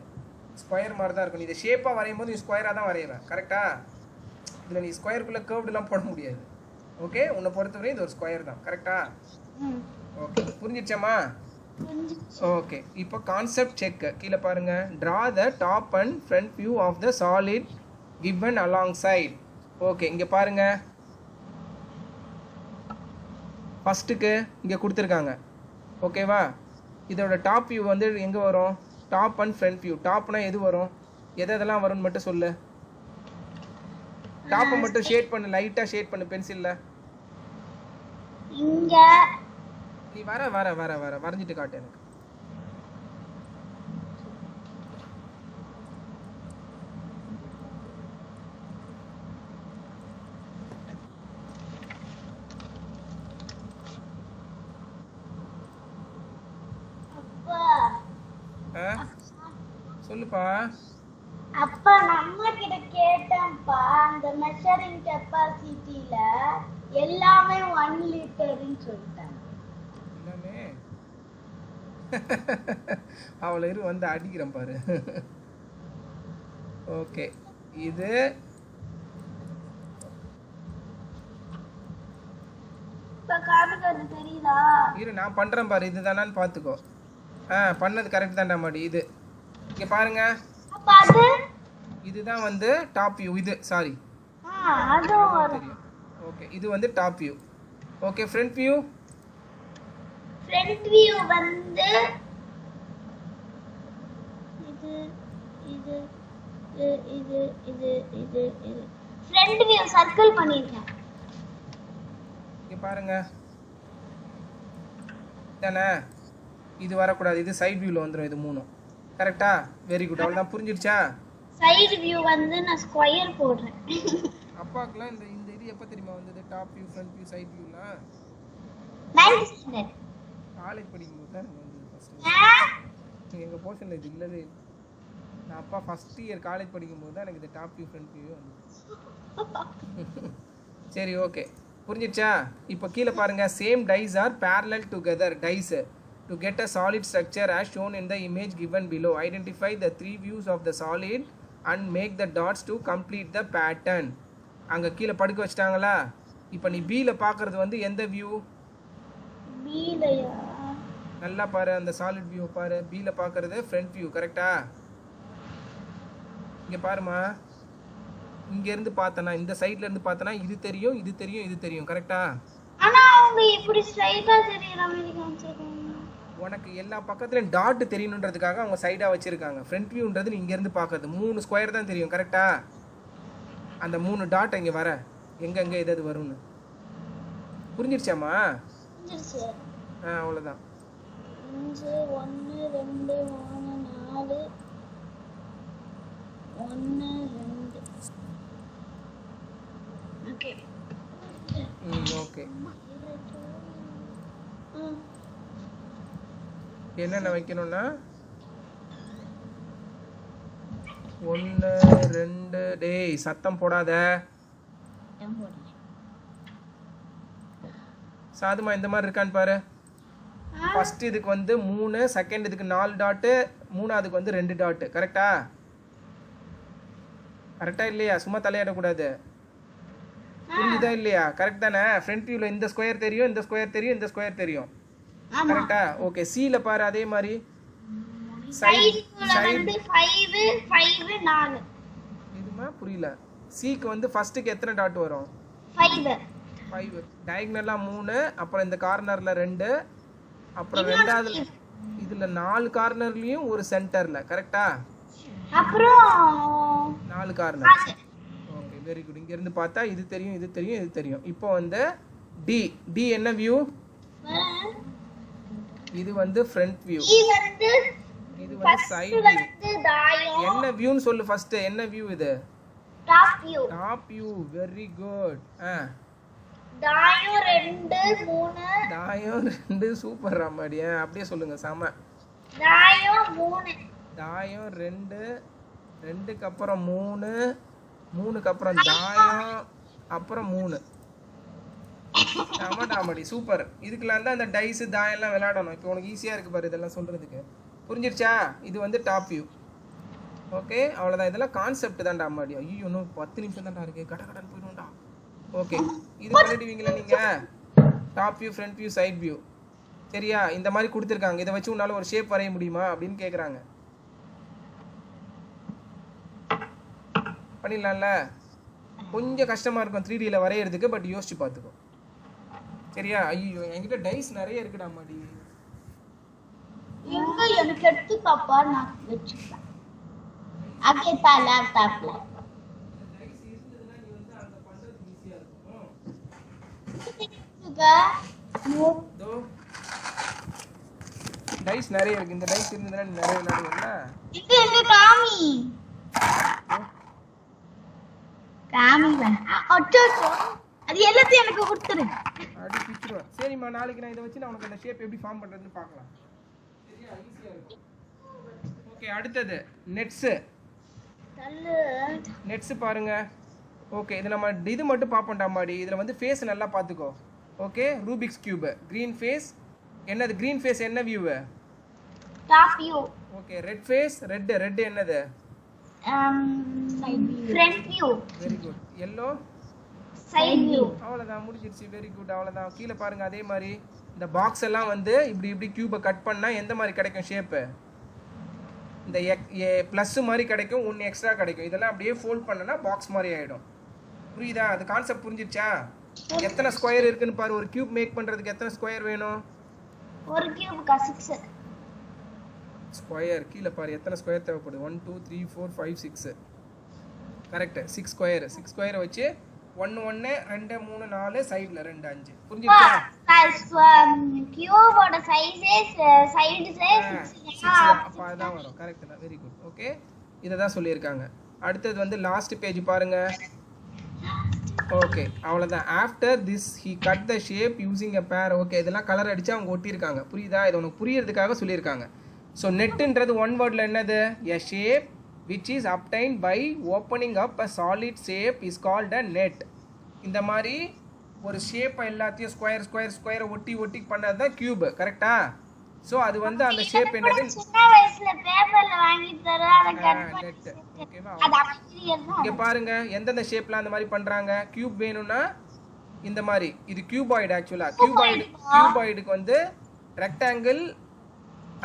ஸ்கொயர் மாதிரி தான் இருக்கும். நீ இதை ஷேப்பா வரையும் போது நீ ஸ்கொயரா தான் வரையற. கரெக்டா? இதுல நீ ஸ்கொயருக்குள்ள கர்வ்லாம் போட முடியாது. ஓகே, உன்னை பொறுத்தவரை இது ஒரு ஸ்கொயர் தான். கரெக்டா? ஓகே, புரிஞ்சிடுச்சாமா? ஓகே, இப்போ கான்செப்ட் செக். கீழே பாருங்க, draw the top and front view of the solid given alongside. Okay இங்கே பாருங்க, ஃபஸ்ட்டுக்கு இங்கே கொடுத்துருக்காங்க. ஓகேவா? இதோட டாப் வியூ வந்து எங்கே வரும்? Top and front view. டாப்னா எது வரும்? எதெல்லாம் வரும்னு மட்டும் சொல்லு. டாப்பை மட்டும் ஷேட் பண்ணு, லைட்டாக ஷேட் பண்ணு பென்சிலில். இங்க நீ வர வர வர வர வரைஞ்சிட்டு காட்டு எனக்கு. சொல்லுப்பா. அப்ப நம்ம கிட்ட கேட்டேன்ப்பா, அந்த மெஷரிங் கெப்பாசிட்டில எல்லாமே 1 லிட்டர்னு சொல்லிட்டாங்க. எல்லாமே அவளை இரு வந்து அடிக்கிறேன் பாரு. ஓகே இது இப்ப காமிக்கிறது தெரியுதா? இரு நான் பண்ணுறேன் பாரு, இதுதானான்னு பார்த்துக்கோ. பண்ணது கரெக்ட் தான்டா மாடி. இது இங்கே பாருங்க, அப்ப அது இதுதான் வந்து டாப் வியூ. இது சாரி அதுவும் வரும். தெரியும். ஓகே இது வந்து top view. Okay front view. Front view வந்து இது இது இது இது இது இது ஃப்ரண்ட் வியூ சர்க்கிள் பண்ணிருக்கேன். இங்கே பாருங்க தானே, இது வரக்கூடாது, இது சைட் வியூவில் வந்துடும். இது மூணும் கரெக்டா? Very good. அவ்வளோதான், புரிஞ்சிடுச்சா? சைடு வியூ வந்து நான் ஸ்கொயர் போடுறேன். அப்பாக்குலாம் இந்த இந்த இது எப்போ தெரியுமா வந்தது? Top view, front view, side வியூலாம் 9th standard. காலேஜ் படிக்கும்போது தான் எனக்கு வந்தது ஃபஸ்ட்டு. எங்கள் போர்ஷனில் இது இல்லவே இல்லை. நான் அப்பா ஃபஸ்ட் இயர் காலேஜ் படிக்கும்போது தான் எனக்கு இந்த டாப் வியூ, ஃப்ரண்ட் வியூ வந்தது. சரி ஓகே புரிஞ்சிடுச்சா? இப்போ கீழே பாருங்க, same dice are parallel together. Dice to get a solid structure as shown in the image given below. Identify the 3 views of the solid and make the dots to complete the pattern. அங்கே கீழே படுக்க வச்சிட்டாங்களா? இப்போ நீ பியில் பார்க்குறது வந்து எந்த view? பிலயா? நல்லா பாரு, அந்த சாலிட் வியூ பாரு. பியில் பார்க்குறது ஃப்ரண்ட் வியூ கரெக்டா? இங்கே பாருமா, இங்கேருந்து பார்த்தனா, இந்த சைட்ல இருந்து பார்த்தனா இது தெரியும், இது தெரியும், இது தெரியும் கரெக்டா? ஆனா அவங்க இப்படி ஸ்ட்ரைட்டா தெரியற மாதிரி காமிச்சிருக்காங்க. உனக்கு எல்லா பக்கத்துலையும் டாட் தெரியணுன்றதுக்காக அவங்க சைடாக வச்சுருக்காங்க. ஃப்ரண்ட் வியூன்றது நீ இங்கேருந்து பார்க்குறது 3 ஸ்கொயர் தான் தெரியும் கரெக்டா? அந்த 3 டாட் இங்கே வர எங்கெங்கே எது எது வரும்னு புரிஞ்சிருச்சாம்மா? புரிஞ்சிருச்சு. அவ்வளோதான். 5 1 2 3 4 1 2. ஓகே ஓகே என்னென்ன வைக்கணும்னா 1 2 டேய் சத்தம் போடாத. சாதுமா இந்த மாதிரி இருக்கான்னு பாரு. ஃபர்ஸ்ட் இதுக்கு வந்து 3, செகண்ட் இதுக்கு 4 டாட்டு, மூணாவதுக்கு வந்து 2 டாட்டு கரெக்டா? கரெக்டா இல்லையா? சும்மா தலையாடக்கூடாது. புரிஞ்சுதா இல்லையா? கரெக்ட் தானே? ஃப்ரண்ட் வியூவில் இந்த ஸ்கொயர் தெரியும், இந்த ஸ்கொயர் தெரியும், இந்த ஸ்கொயர் தெரியும் கரெக்டா? ஓகே சில பாரு அதே மாதிரி சைடு வந்து 5 5 4. இதுமா புரியல. சிக்கு வந்து ஃபர்ஸ்ட்டுக்கு எத்தனை டாட் வரும்? 5 5. டயகனலா 3, அப்புறம் இந்த கார்னர்ல 2, அப்புறம் ரெண்டாவது இதுல 4 கார்னர்லயும் ஒரு சென்டர்ல கரெக்டா? அப்புறம் 4 கார்னர். Okay very good. இங்க இருந்து பார்த்தா இது தெரியும், இது தெரியும், இது தெரியும். இப்போ வந்து டி. டி என்ன வியூ? இது வந்து ஃப்ரண்ட் வியூ. இது வந்து சைடு வியூ. என்ன வியூன்னு சொல்லு ஃபர்ஸ்ட். என்ன வியூ இது? Top view. Top view. Very good. தாயம் 2 3. தாயம் 2 சூப்பர் ராமாடி. அப்படியே சொல்லுங்க சம. தாயம் 3. தாயம் 2, 2க்கு அப்புறம் 3, 3க்கு அப்புறம் தாயம், அப்புறம் 3. ஆமாடாமடி சூப்பர். இதுக்கெல்லாம் தான் அந்த டைஸ் தாயெல்லாம் விளையாடணும். இப்போ உனக்கு ஈஸியாக இருக்குது பாரு இதெல்லாம் சொல்கிறதுக்கு. புரிஞ்சிருச்சா? இது வந்து டாப் வியூ. ஓகே அவ்வளோதான். இதெல்லாம் கான்செப்ட் தான்டா அம்மாடி. ஐயோ இன்னும் 10 நிமிஷம் தான்டா இருக்குது, கட கடன் போயிடும்டா. ஓகே இது பண்ணிடுவீங்களா நீங்கள்? Top view, front view, side view சரியா? இந்த மாதிரி கொடுத்துருக்காங்க. இதை வச்சு உன்னால் ஒரு ஷேப் வரைய முடியுமா அப்படின்னு கேட்குறாங்க. பண்ணிடலாம்ல? கொஞ்சம் கஷ்டமாக இருக்கும் 3Dல வரைகிறதுக்கு, பட் யோசிச்சு பார்த்துக்கோ. சரியா? ஐயோ என்கிட்ட டைஸ் நிறைய இருக்குடா மாடி. எங்க எனக்கு எடுத்து பாப்பா, நான் வச்சுப்பேன். அக்கேப்பா லேப்டாப்ல டைஸ் நிறைய இருக்கு. இந்த டைஸ் இருந்ததுன்னா நீ நிறைய விளையாடுவல. இது எங்க காமி காமி அச்சோ, அது எல்லாத்தையும் எனக்கு கொடுத்துரு. அடி பிச்சுடுவேன். சரிம்மா, நாளைக்கு நான் இதை வச்சு நான் உனக்கு அந்த ஷேப் எப்படி ஃபார்ம் பண்ணுறதுன்னு பார்க்கலாம். சரியா? ஈஸியாக இருக்கும். ஓகே, அடுத்தது நெட்ஸு. நெட்ஸு பாருங்க. ஓகே, இது நம்ம இது மட்டும் பார்ப்போம்டா மாடி. இதில் வந்து ஃபேஸ் நல்லா பார்த்துக்கோ. Okay, Rubik's cube green face. என்னது க்ரீன் ஃபேஸ்? என்ன view? Top view. Okay, red face. Red என்னது? Front view. Very good. Yellow side view. அவ்வளோதான், முடிஞ்சிருச்சு. வெரி குட், அவ்வளோதான். கீழே பாருங்க. அதே மாதிரி இந்த பாக்ஸ் எல்லாம் வந்து இப்படி கியூபை கட் பண்ணால் எந்த மாதிரி கிடைக்கும் ஷேப்பு? இந்த ப்ளஸ் மாதிரி கிடைக்கும், ஒன்று எக்ஸ்ட்ரா கிடைக்கும். இதெல்லாம் அப்படியே ஃபோல்ட் பண்ணனா பாக்ஸ் மாதிரி ஆகிடும். புரியுதா? அது கான்செப்ட் புரிஞ்சிருச்சா? எத்தனை ஸ்கொயர் இருக்குன்னு பாரு. ஒரு கியூப் மேக் பண்ணுறதுக்கு எத்தனை ஸ்கொயர் வேணும்? ஒரு கியூபுக்கு 6 ஸ்கொயர். கீழே பாரு எத்தனை ஸ்கொயர் தேவைப்படுது. 1 2 3 4 5 6. கரெக்டு. 6 ஸ்கொயர். 6 ஸ்கொயரை வச்சு 1 1 2 3 4 சைடில் 2 5. புரிஞ்சிருச்சா? கியூபோட சைஸே சைடு சைஸ் அப்போ அதான் வரும். கரெக்ட் தான். Very good. ஓகே, இதை தான் சொல்லியிருக்காங்க. அடுத்தது வந்து லாஸ்ட் பேஜ் பாருங்க. ஓகே, அவ்வளோதான். After this he cut the shape using a பேர். ஓகே, இதெல்லாம் கலர் அடித்து அவங்க ஒட்டியிருக்காங்க. புரியுதா? இது உனக்கு புரியறதுக்காக சொல்லியிருக்காங்க. ஸோ நெட்டுன்றது ஒன் வேர்டில் என்னது? A shape which is obtained by opening up a solid shape is called a net. இந்த மாதிரி ஒரு ஷேப்பை எல்லாத்தையும் ஸ்கொயரை ஒட்டி பண்ணது தான் கியூப். கரெக்டா? ஸோ அது வந்து அந்த ஷேப் என்னது? சின்ன வயசுல பேப்பர்ல வாங்கி தர அத கட் பண்ணி நெட். ஓகேவா? அது அப்படியே இங்க பாருங்க எந்தெந்த ஷேப்ல அந்த மாதிரி பண்றாங்க. கியூப் வேணும்னா இந்த மாதிரி. இது கியூபாய்டு. ஆக்சுவலா கியூபாய்டுக்கு வந்து ரெக்டாங்கிள்,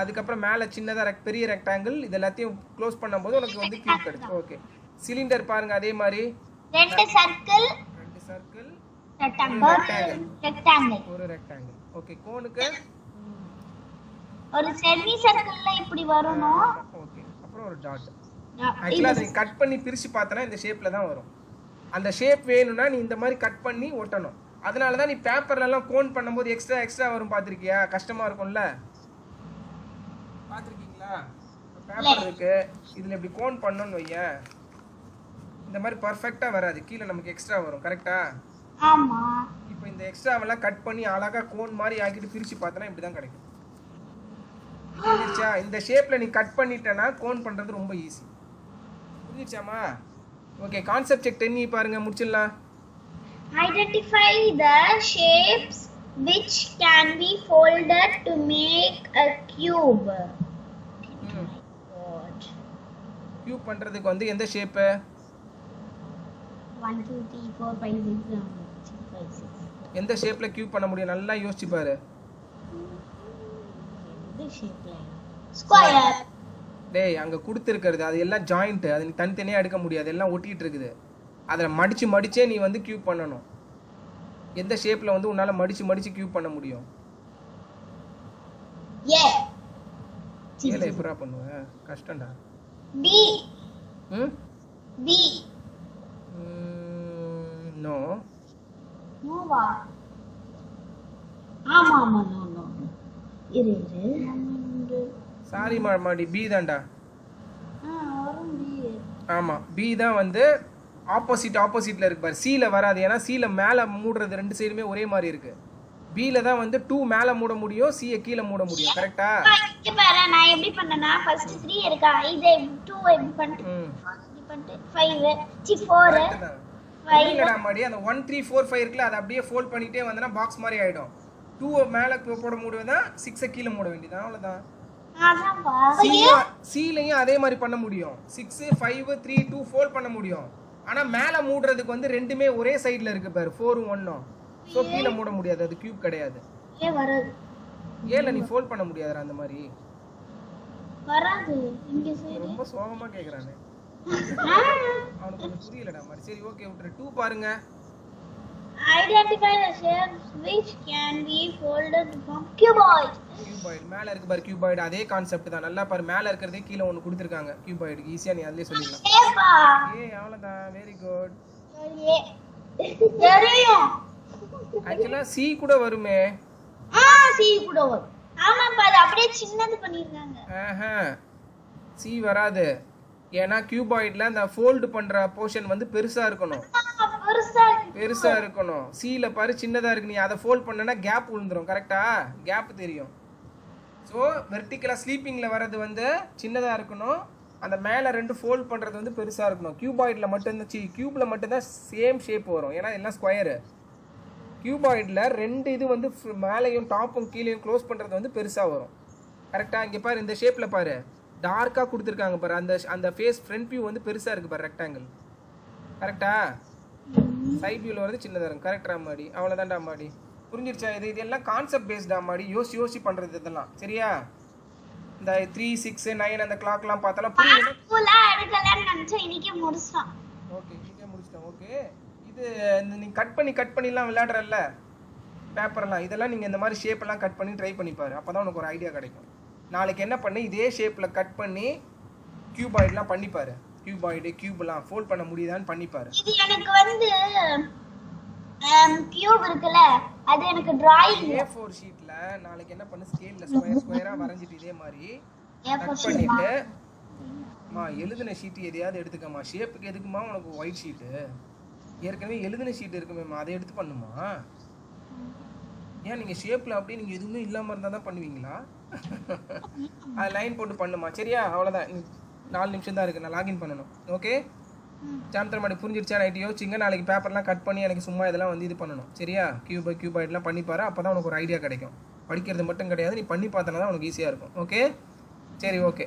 அதுக்கப்புறம் மேலே சின்னதாக பெரிய ரெக்டாங்கிள், இது எல்லாத்தையும் க்ளோஸ் பண்ணும்போது உனக்கு வந்து கியூப் கிடைச்சு. ஓகே, சிலிண்டர் பாருங்க. அதே மாதிரி 2 சர்க்கிள், ரெக்டாங்கிள், ஒரு ரெக்டாங்கிள். ஓகே, கோனுக்கு ஒரு செமி சர்க்கிள்ல இப்படி வரணும். ஓகே, அப்புறம் ஒரு டாட். ஆக்சுவலா அதை கட் பண்ணி பிரிச்சு பார்த்தனா இந்த ஷேப்ல தான் வரும். அந்த ஷேப் வேணும்னா நீ இந்த மாதிரி கட் பண்ணி ஒட்டணும். அதனால தான் நீ பேப்பர்ல எல்லாம் கோன் பண்ணும்போது எக்ஸ்ட்ரா வரும். பார்த்திருக்கியா? கஷ்டமா இருக்கும்ல. பார்த்துருக்கீங்களா? பேப்பர் இருக்கு, இதில் இப்படி கோன் பண்ணணும்னு வையேன், இந்த மாதிரி பர்ஃபெக்டாக வராது. கீழே நமக்கு எக்ஸ்ட்ரா வரும். கரெக்டா? ஆமா. இப்போ இந்த எக்ஸ்ட்ராவெல்லாம் கட் பண்ணி அழகாக கோன் மாதிரி ஆக்கிட்டு பிரித்து பார்த்தனா இப்படி தான் கிடைக்கும். புரிஞ்சிருச்சா? இந்த ஷேப்பில் நீ கட் பண்ணிட்டேன்னா கோன் பண்ணுறது ரொம்ப ஈஸி. புரிஞ்சிருச்சாமா? ஓகே, கான்செப்ட் செக் 10 பாருங்க, முடிச்சிடலாம். Identify the shapes which can be folded to make a cube. Cube பண்றதுக்கு வந்து எந்த ஷேப்? 1 2 3 4 5 6 எந்த ஷேப்ல கியூப் பண்ண முடியும்? நல்லா யோசிச்சு பாரு. எந்த ஷேப்ல? ஸ்கொயர். டேய், அங்க கொடுத்திருக்கிறது அது எல்லாம் ஜாயிண்ட். அது நீ தனித்தனியா எடுக்க முடியாது, எல்லாம் ஒட்டிட்டு இருக்குது. அதில் மடிச்சே நீ வந்து கியூப் பண்ணணும். எந்த ஷேப்ல வந்து உன்னால மடிச்சு கியூப் பண்ண முடியும்? ஏ. ஏல எப்பரா பண்ணுவ? கஷ்டம்டா. பி. பி. நோ. நோவா? ஆமா நோ. இரு. சாரி மாடி, பி தான்டா. வரும் பி. ஆமா, பி தான் வந்து ஆப்போசிட்ல இருக்கு பாரு. சில வராது, ஏன்னா சில மேலே மூடுறது ரெண்டு சைடுமே ஒரே மாதிரி இருக்கு. பில தான் வந்து 2 மேலே மூட முடியும், சியை கீழே மூட முடியும். கரெக்டா? இங்க பாரு, நான் எப்படி பண்ணனா, ஃபர்ஸ்ட் 3 இருக்கா, இதை 2 எப்படி பண்ணிட்டு 5 4 5 மாடி. அந்த 1 3 4 5 இருக்குல, அதை அப்படியே ஃபோல்ட் பண்ணிட்டே வந்தனா பாக்ஸ் மாதிரி ஆயிடும். 2 மேலே போட முடியும்னா 6 கீழே மூட வேண்டியது. அவ்வளவுதான். அதான்பா. சிலையும் அதே மாதிரி பண்ண முடியும். 6 5 3 2 ஃபோல்ட் பண்ண முடியும். ஆனா மேலே மூடுறதுக்கு வந்து ரெண்டுமே ஒரே சைடுல இருக்கு பாரு, 4 1. சோ கீழே மூட முடியாது, அது கியூப் கிடையாது. ஏ வராது. ஏல நீ ஃபோல்ட் பண்ண முடியாதுடா அந்த மாதிரி. வராது. இங்க சைடு ரொம்ப சோகமா கேக்குறானே. அவனுக்கு கொஞ்சம் புரியலடா மாதிரி. சரி ஓகே விட்டுரு. 2 பாருங்க. Identify the shapes which can be folded from cuboid. Cuboid மேல இருக்கு பாரு. கியூபாய்டு அதே கான்செப்ட் தான். நல்லா பாரு, மேல இருக்கிறதே கீழே ஒன்னு கொடுத்துருக்காங்க. கியூபாய்டுக்கு ஈஸியா நீ அதுலயே சொல்லிடலாம். ஏப்பா அவ்வளவுதான். Very good. தெரியும். ஆக்சுவலா சி கூட வருமே. சி கூட வரும். ஆமாப்பா அது அப்படியே சின்னது பண்ணிருக்காங்க. சி வராது. ஏன்னா கியூபாய்ட்ல அந்த ஃபோல்ட் பண்ற போர்ஷன் வந்து பெருசா இருக்கணும். பெருசா இருக்கணும். சில பாரு சின்னதா இருக்கு. நீ அதை ஃபோல்ட் பண்ணனா கேப் விழுந்துரும். கரெக்டா? கேப் தெரியும். ஸோ வெர்டிக்கலா ஸ்லீப்பிங்ல வர்றது வந்து சின்னதா இருக்கணும். அந்த மேல ரெண்டு ஃபோல்ட் பண்றது வந்து பெருசா இருக்கணும். கியூபாய்ட்ல மட்டும் கியூப்ல மட்டும் தான் சேம் ஷேப் வரும். ஏன்னா எல்லாம் ஸ்கொயர். கியூபாய்ட்ல ரெண்டு இது வந்து மேலையும் டாப்பும் கீழேயும் க்ளோஸ் பண்றது வந்து பெருசா வரும். கரெக்டா? இங்க பாரு, இந்த ஷேப்ல பாரு, டார்க்கா கொடுத்துருக்காங்க பாரு. அந்த ஃபேஸ் ஃப்ரண்ட் வியூ வந்து பெருசா இருக்கு பாரு, ரெக்டாங்கிள். கரெக்டா? சைட் வியூல வரது சின்னதா இருக்கும். கரெக்டா அம்மாடி? அவ்வளவுதான்டா அம்மாடி. புரிஞ்சிருச்சா? இதெல்லாம் கான்செப்ட் பேஸ்டா அம்மாடி. யோசி பண்றது இதெல்லாம். சரியா? இந்த 3, 6, 9 அந்த கிளாக்லாம் பார்த்தாலும் புரியுது. இன்னைக்கு முடிச்சிட்டோம். ஓகே, இன்னைக்கே முடிச்சிட்டோம். ஓகே, இது நீ கட் பண்ணிலாம் விளையாடுறல்ல பேப்பர்லாம், இதெல்லாம் நீங்க இந்த மாதிரி ஷேப் எல்லாம் கட் பண்ணி ட்ரை பண்ணி பாரு. அப்பதான் உனக்கு ஒரு ஐடியா கிடைக்கும். நாளைக்கு என்ன பண்ணி இதே ஷேப்ல கட் பண்ணி கியூபாய்ட்லாம் பண்ணி பாரு. கியூப்லாம் ஃபோல்ட் பண்ண முடியுதான்னு பண்ணி பாரு. இது எனக்கு வந்து கியூப் இருக்குல, அது எனக்கு டிராயிங் A4 ஷீட்ல நாளைக்கு என்ன பண்ணு, ஸ்கேல்ல ஸ்கொயரா வரைஞ்சிட்டு இதே மாதிரி கட் பண்ணிட்டு எழுதின ஷீட் எதையாவது எடுத்துக்கமா. ஷேப்புக்கு எதுக்குமா உனக்கு ஒயிட் ஷீட்டு? ஏற்கனவே எழுதின ஷீட் இருக்குமேம்மா, அதை எடுத்து பண்ணுமா? ஏன் நீங்க ஷேப்ல அப்படியே நீங்க எதுவுமே இல்லாம இருந்தா தான் பண்ணுவீங்களா? அது லைன் போட்டு பண்ணுமா. சரியா? அவ்வளவுதான். 4 நிமிஷம் தான் இருக்கு. நான் லாகின் பண்ணணும். ஓகே, சாம்தர் மாடி புரிஞ்சிருச்சா? நைட்டு யோசிச்சிங்க. நாளைக்கு பேப்பர்லாம் கட் பண்ணி எனக்கு சும்மா இதெல்லாம் வந்து இது பண்ணணும். சரியா? கியூபாய்ட்லாம் பண்ணி பாரு. அப்பதான் உனக்கு ஒரு ஐடியா கிடைக்கும். படிக்கிறது மட்டும் கிடையாது, நீ பண்ணி பார்த்தனா தான் உனக்கு ஈஸியா இருக்கும். ஓகே, சரி, ஓகே.